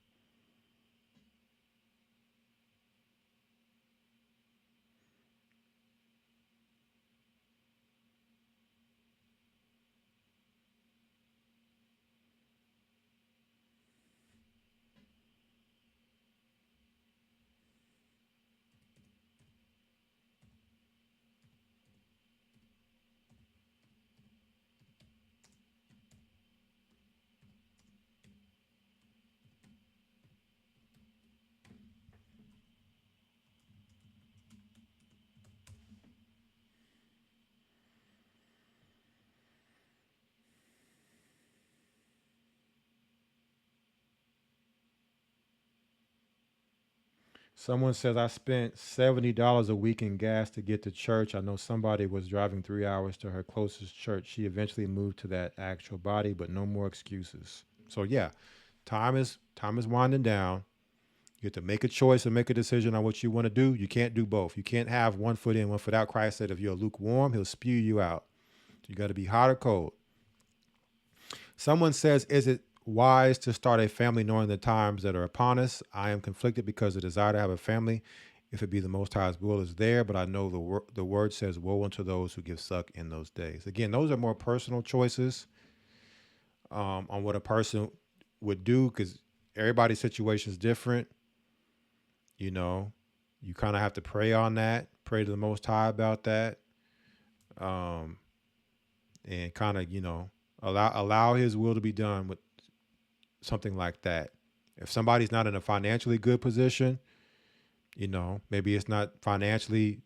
Someone says, I spent $70 a week in gas to get to church. I know somebody was driving 3 hours to her closest church. She eventually moved to that actual body, but no more excuses. So yeah, time is winding down. You have to make a choice and make a decision on what you want to do. You can't do both. You can't have one foot in, one foot out. Christ said, if you're lukewarm, he'll spew you out. So you got to be hot or cold. Someone says, is it wise to start a family knowing the times that are upon us? I am conflicted because the desire to have a family, if it be the Most High's will, is there, but I know the word says, woe unto those who give suck in those days. Again, those are more personal choices on what a person would do, because everybody's situation is different. You know, you kind of have to pray on that, pray to the Most High about that, and kind of, allow his will to be done with something like that. If somebody's not in a financially good position, maybe it's not financially,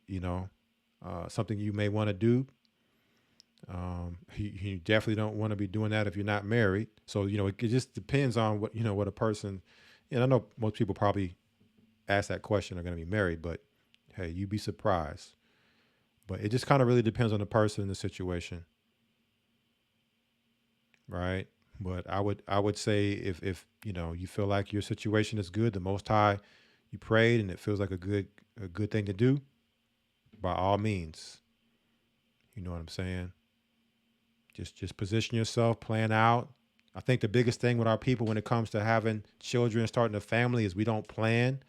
something you may want to do. You definitely don't want to be doing that if you're not married. So, it just depends on what a person, and I know most people probably ask that question are going to be married, but hey, you'd be surprised. But it just kind of really depends on the person and the situation. Right. But I would say if you feel like your situation is good, the Most High, you prayed and it feels like a good thing to do, by all means. You know what I'm saying? Just position yourself, plan out. I think the biggest thing with our people when it comes to having children and starting a family is we don't plan.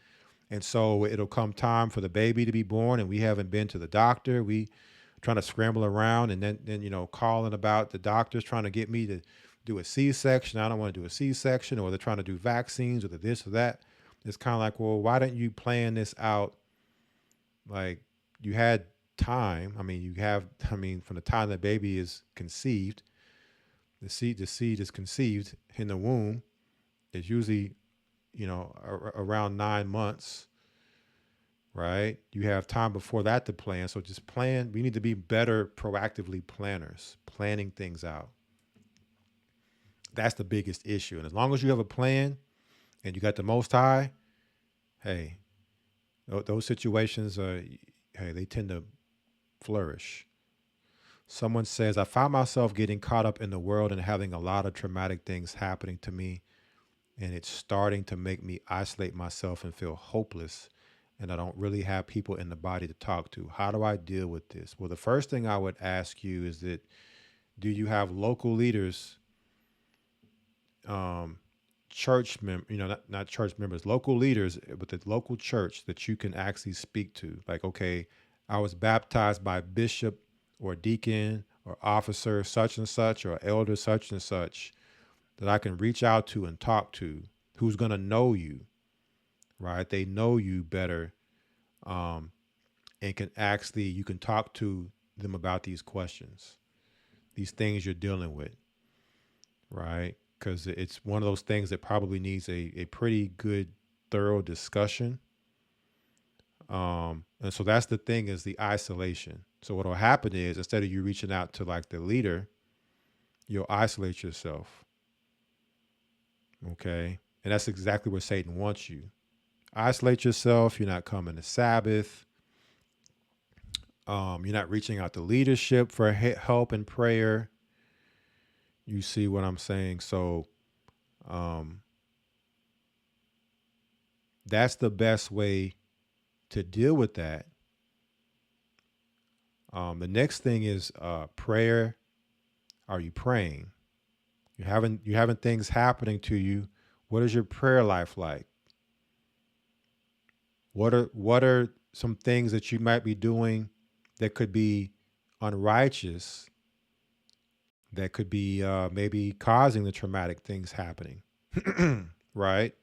And so it'll come time for the baby to be born and we haven't been to the doctor. We trying to scramble around and then calling about the doctors trying to get me to do a C-section. I don't want to do a C-section, or they're trying to do vaccines or this or that. It's kind of like, well, why didn't you plan this out? Like, you had time. I mean, from the time the baby is conceived, the seed is conceived in the womb. It's usually, around 9 months, right? You have time before that to plan. So just plan. We need to be better proactively planners, planning things out. That's the biggest issue. And as long as you have a plan and you got the Most High, hey, those situations, they tend to flourish. Someone says, I find myself getting caught up in the world and having a lot of traumatic things happening to me. And it's starting to make me isolate myself and feel hopeless. And I don't really have people in the body to talk to. How do I deal with this? Well, the first thing I would ask you is that, do you have local leaders, not church members, local leaders, but the local church that you can actually speak to? Like, okay, I was baptized by bishop or deacon or officer such and such or elder such and such, that I can reach out to and talk to, who's going to know you, right? They know you better, and you can talk to them about these questions, these things you're dealing with, right? Because it's one of those things that probably needs a pretty good, thorough discussion. And so that's the thing, is the isolation. So what will happen is, instead of you reaching out to like the leader, you'll isolate yourself. Okay. And that's exactly where Satan wants you. Isolate yourself. You're not coming to Sabbath. You're not reaching out to leadership for help and prayer. You see what I'm saying? So, that's the best way to deal with that. The next thing is prayer. Are you praying? You're having things happening to you. What is your prayer life like? What are some things that you might be doing that could be unrighteous, that could be maybe causing the traumatic things happening, right?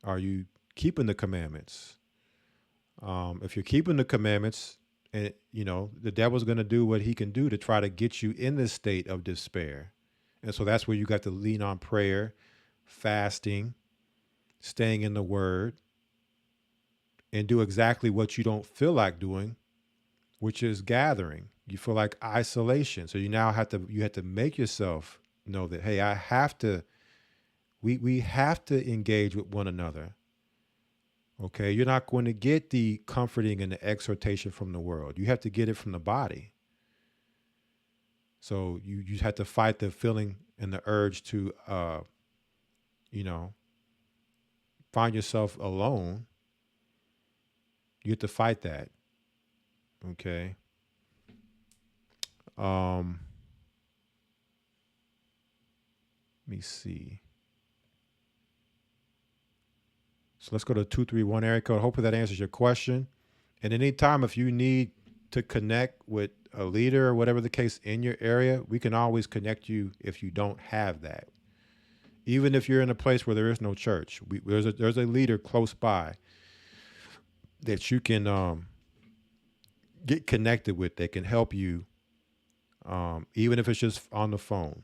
Are you keeping the commandments? If you're keeping the commandments, and the devil's going to do what he can do to try to get you in this state of despair. And so that's where you got to lean on prayer, fasting, staying in the word, and do exactly what you don't feel like doing, which is gathering. You feel like isolation. So you now have to make yourself know that, hey, we have to engage with one another. Okay, you're not going to get the comforting and the exhortation from the world. You have to get it from the body. So you have to fight the feeling and the urge to you know, find yourself alone. You have to fight that. Okay. Let me see. So let's go to 231 area code. Hopefully that answers your question. And anytime if you need to connect with a leader or whatever the case in your area, we can always connect you if you don't have that. Even if you're in a place where there is no church, there's a leader close by that you can get connected with that can help you, even if it's just on the phone,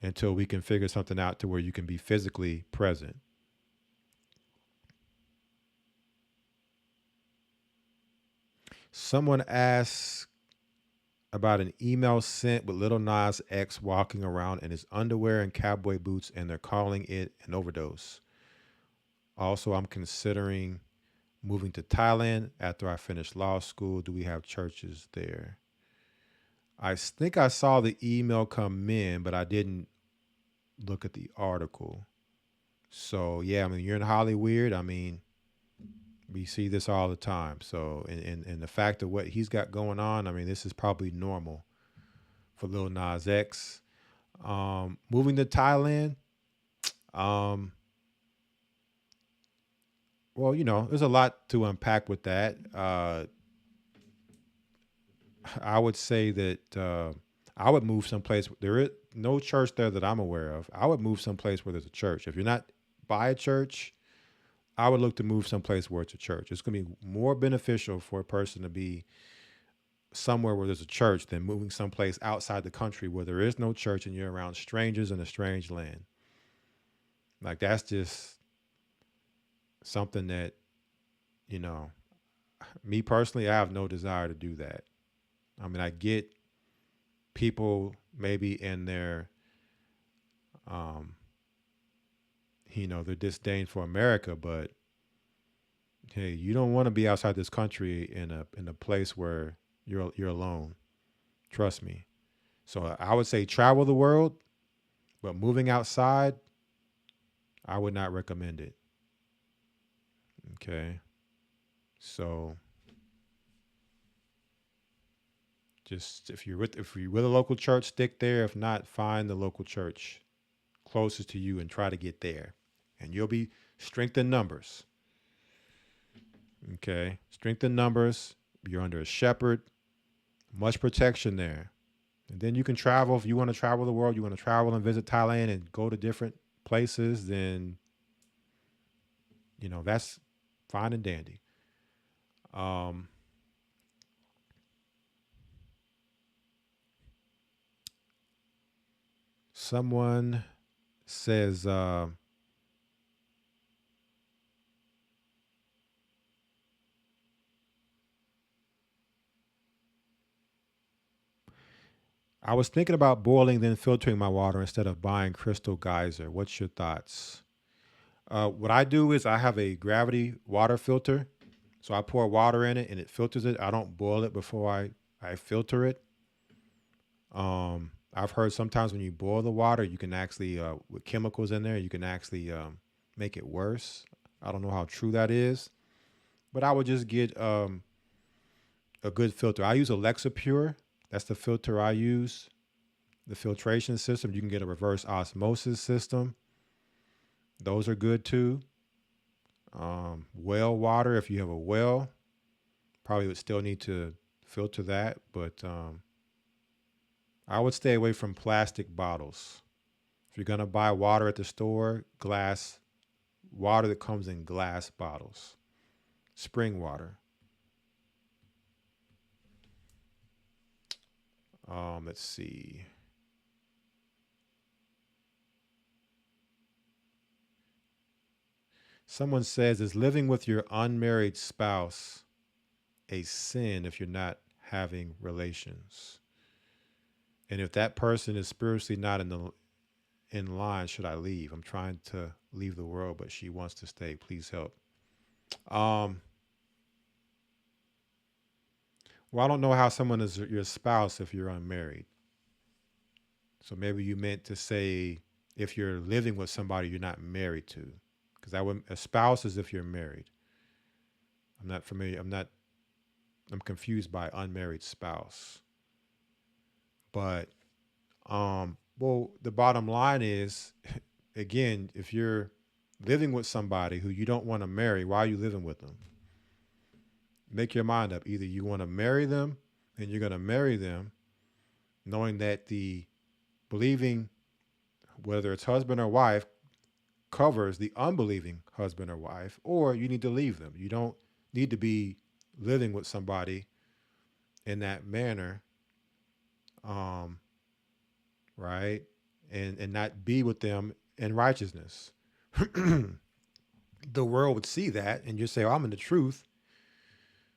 until we can figure something out to where you can be physically present. Someone asked about an email sent with Lil Nas X walking around in his underwear and cowboy boots, and they're calling it an overdose. Also, I'm considering moving to Thailand after I finish law school. Do we have churches there? I think I saw the email come in, but I didn't look at the article. So, yeah, I mean, you're in Hollywood. I mean, we see this all the time. So, and the fact of what he's got going on, I mean, this is probably normal for Lil Nas X. Moving to Thailand, well, you know, there's a lot to unpack with that. I would say that I would move someplace. There is no church there that I'm aware of. I would move someplace where there's a church. If you're not by a church, I would look to move someplace where it's a church. It's going to be more beneficial for a person to be somewhere where there's a church than moving someplace outside the country where there is no church and you're around strangers in a strange land. Like, that's just something that, you know, me personally, I have no desire to do that. I mean, I get people maybe in their, you know, their disdain for America, but hey, you don't want to be outside this country in a place where you're alone. Trust me. So I would say travel the world, but moving outside, I would not recommend it. Okay. So just if you're with a local church, stick there. If not, find the local church closest to you and try to get there. And you'll be strength in numbers. Okay. Strength in numbers. You're under a shepherd. Much protection there. And then you can travel. If you want to travel the world, you want to travel and visit Thailand and go to different places, then, you know, that's fine and dandy. Someone says, I was thinking about boiling then filtering my water instead of buying Crystal Geyser. What's your thoughts? What I do is I have a gravity water filter. So I pour water in it and it filters it. I don't boil it before I filter it. I've heard sometimes when you boil the water, you can actually, with chemicals in there, you can actually make it worse. I don't know how true that is, but I would just get a good filter. I use Alexa Pure. That's the filter I use. The filtration system. You can get a reverse osmosis system. Those are good too. Well water, if you have a well, probably would still need to filter that, but I would stay away from plastic bottles. If you're going to buy water at the store, glass water that comes in glass bottles. Spring water. Let's see. Someone says, is living with your unmarried spouse a sin if you're not having relations? And if that person is spiritually not in line, should I leave? I'm trying to leave the world, but she wants to stay. Please help. Um, well, I don't know how someone is your spouse if you're unmarried. So maybe you meant to say if you're living with somebody you're not married to, because a spouse is if you're married. I'm not familiar. I'm confused by unmarried spouse. But well, the bottom line is, again, if you're living with somebody who you don't want to marry, why are you living with them? Make your mind up. Either you want to marry them and you're going to marry them knowing that the believing, whether it's husband or wife, covers the unbelieving husband or wife, or you need to leave them. You don't need to be living with somebody in that manner, right? And not be with them in righteousness. The world would see that and you say, oh, I'm in the truth.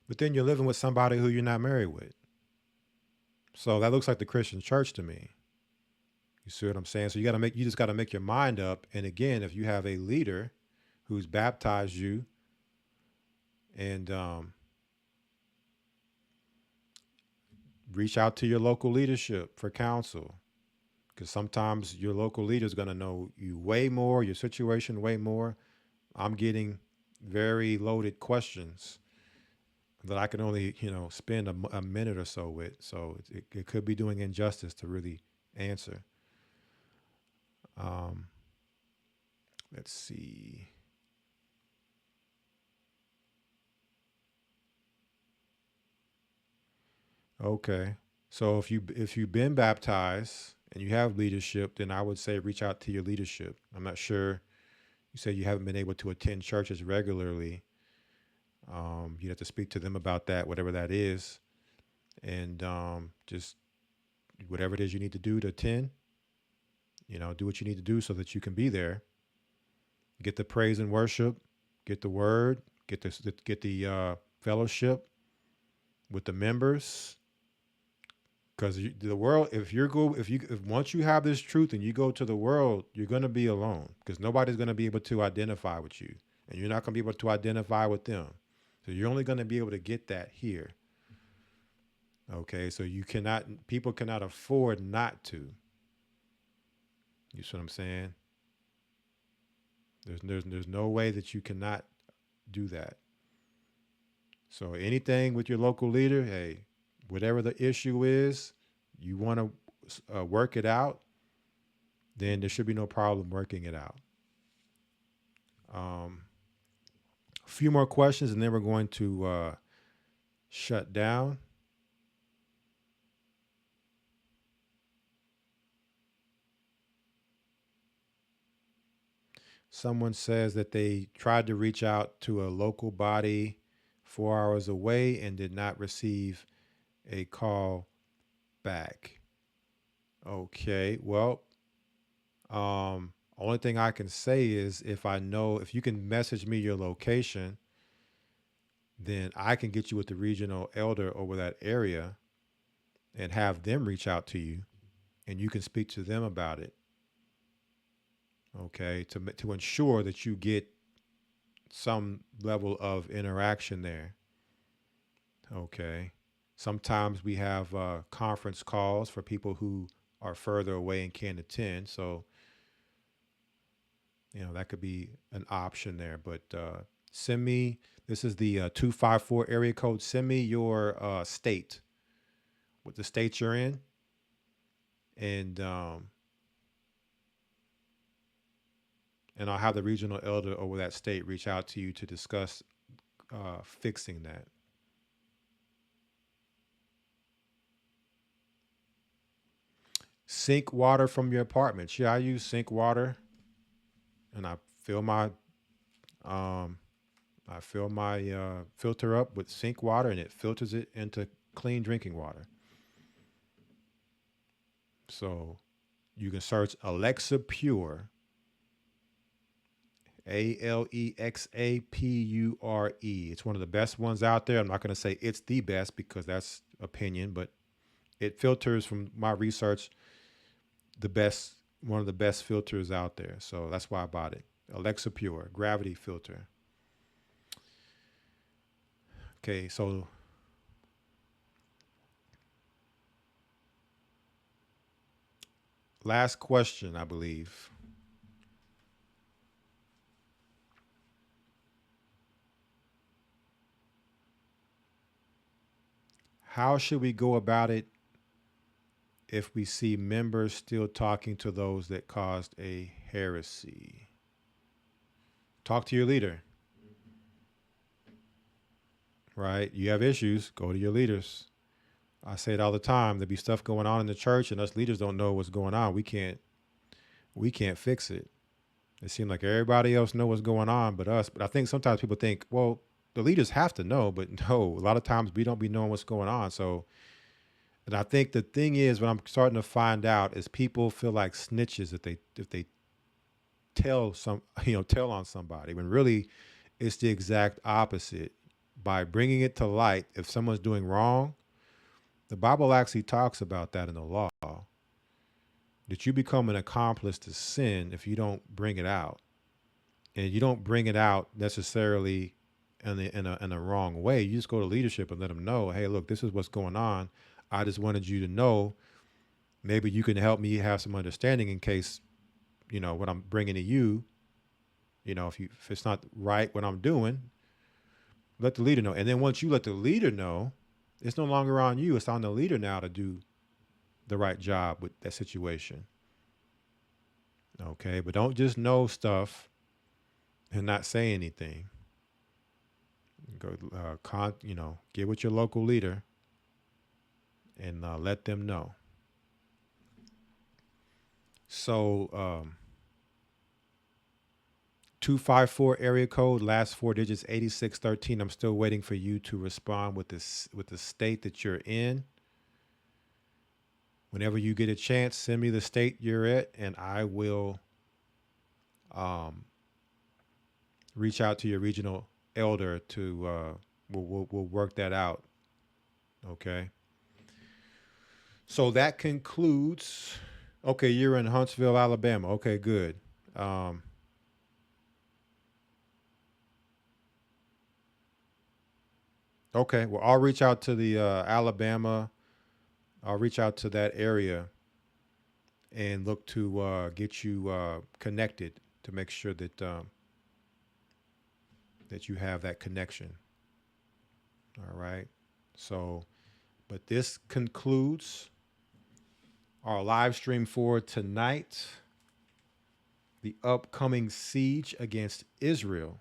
But then you're living with somebody who you're not married with. So that looks like the Christian church to me. You see what I'm saying? So you just got to make your mind up. And again, if you have a leader who's baptized you and reach out to your local leadership for counsel, because sometimes your local leader is going to know you way more, your situation way more. I'm getting very loaded questions that I can only, spend a minute or so with. So it could be doing injustice to really answer. Let's see. Okay. So if you've been baptized and you have leadership, then I would say reach out to your leadership. I'm not sure. You say you haven't been able to attend churches regularly. You have to speak to them about that, whatever that is, and just whatever it is you need to do to attend. Do what you need to do so that you can be there. Get the praise and worship, get the word, get the fellowship with the members. Because the world, if once you have this truth and you go to the world, you're going to be alone because nobody's going to be able to identify with you, and you're not going to be able to identify with them. So you're only going to be able to get that here. Okay, so people cannot afford not to. You see what I'm saying? There's no way that you cannot do that. So anything with your local leader, hey, whatever the issue is, you want to work it out, then there should be no problem working it out. A few more questions, and then we're going to shut down. Someone says that they tried to reach out to a local body 4 hours away and did not receive a call back. Okay, well, only thing I can say is if you can message me your location, then I can get you with the regional elder over that area and have them reach out to you and you can speak to them about it. Okay, to ensure that you get some level of interaction there. Okay. Sometimes we have conference calls for people who are further away and can't attend. So, that could be an option there. But send me, this is the 254 area code. Send me your state, what the state you're in. And I'll have the regional elder over that state reach out to you to discuss fixing that. Sink water from your apartment. Yeah, I use sink water, and I fill my filter up with sink water, and it filters it into clean drinking water. So you can search Alexa Pure, ALEXAPURE. It's one of the best ones out there. I'm not going to say it's the best because that's opinion, but it filters, from my research, one of the best filters out there. So that's why I bought it. Alexa Pure, gravity filter. Okay, so last question, I believe. How should we go about it if we see members still talking to those that caused a heresy? Talk to your leader. Right? You have issues, go to your leaders. I say it all the time. There be stuff going on in the church and us leaders don't know what's going on. We can't fix it. It seems like everybody else know what's going on but us. But I think sometimes people think, well, the leaders have to know, but no, a lot of times we don't be knowing what's going on. So, and I think the thing is, what I'm starting to find out is people feel like snitches if they tell tell on somebody, when really it's the exact opposite. By bringing it to light, if someone's doing wrong, the Bible actually talks about that in the law, that you become an accomplice to sin if you don't bring it out. And you don't bring it out necessarily in a wrong way. You just go to leadership and let them know, hey, look, this is what's going on. I just wanted you to know, maybe you can help me have some understanding in case, what I'm bringing to you, if it's not right what I'm doing, let the leader know. And then once you let the leader know, it's no longer on you. It's on the leader now to do the right job with that situation. Okay, but don't just know stuff and not say anything. Go, get with your local leader and let them know. So, 254 area code, last four digits 8613. I'm still waiting for you to respond with the state that you're in. Whenever you get a chance, send me the state you're at, and I will reach out to your regional elder to we'll work that out. Okay. So that concludes. Okay, you're in Huntsville, Alabama. Okay, good. Okay, well, I'll reach out to the Alabama. I'll reach out to that area and look to get you connected to make sure that that you have that connection. All right. So, but this concludes our live stream for tonight. The upcoming siege against Israel.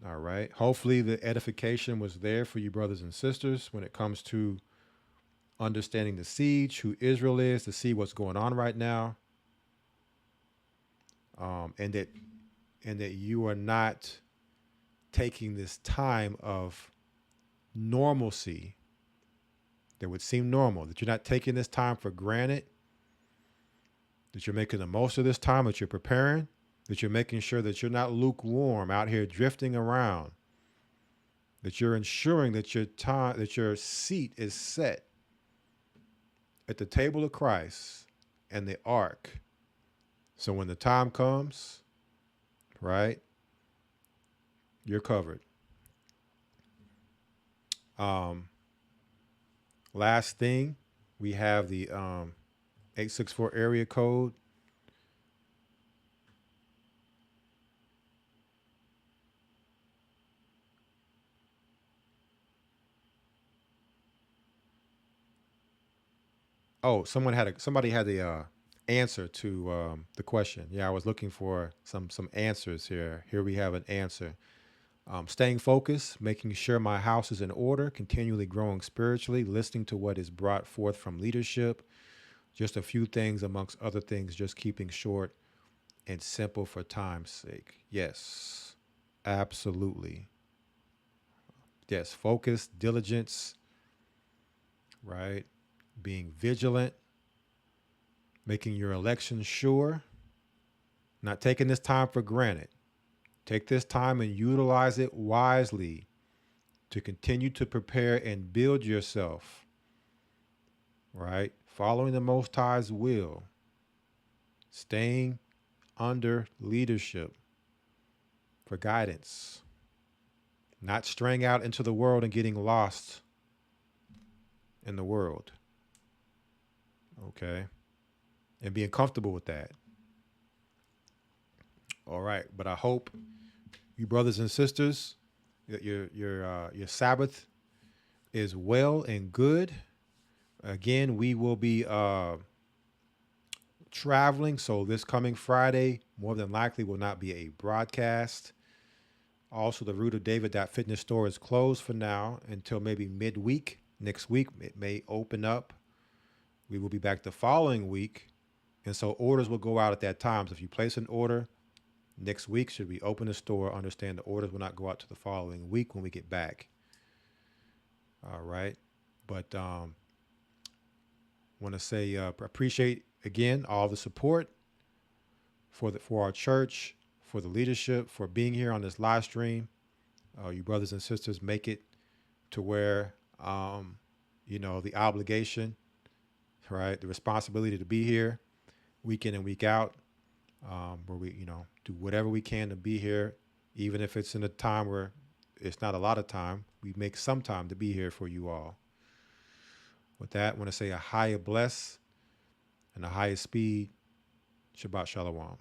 All right. Hopefully the edification was there for you brothers and sisters when it comes to understanding the siege, who Israel is, to see what's going on right now. And that you are not taking this time of normalcy that would seem normal, that you're not taking this time for granted, that you're making the most of this time, that you're preparing, that you're making sure that you're not lukewarm out here drifting around, that you're ensuring that your seat is set at the table of Christ and the ark. So when the time comes, right, you're covered. Last thing, we have the 864 area code. Oh, somebody had the answer to the question. Yeah, I was looking for some answers here. Here we have an answer. Staying focused, making sure my house is in order, continually growing spiritually, listening to what is brought forth from leadership. Just a few things amongst other things, just keeping short and simple for time's sake. Yes, absolutely. Yes, focus, diligence, right? Being vigilant, making your election sure, not taking this time for granted. Take this time and utilize it wisely to continue to prepare and build yourself, right? Following the Most High's will, staying under leadership for guidance, not straying out into the world and getting lost in the world. Okay. And being comfortable with that. All right. But I hope you brothers and sisters, that your Sabbath is well and good. Again, we will be traveling, so this coming Friday more than likely will not be a broadcast. Also, the Root of David Fitness store is closed for now until maybe midweek. Next week it may open up. We will be back the following week, and so orders will go out at that time. So if you place an order next week, should we open the store, understand the orders will not go out to the following week when we get back. All right. But want to say appreciate again all the support for our church, for the leadership, for being here on this live stream. You brothers and sisters make it to where the obligation, right, the responsibility to be here week in and week out, where we do whatever we can to be here, even if it's in a time where it's not a lot of time. We make some time to be here for you all. With that, I want to say a higher bless and a higher speed. Shabbat Shalom.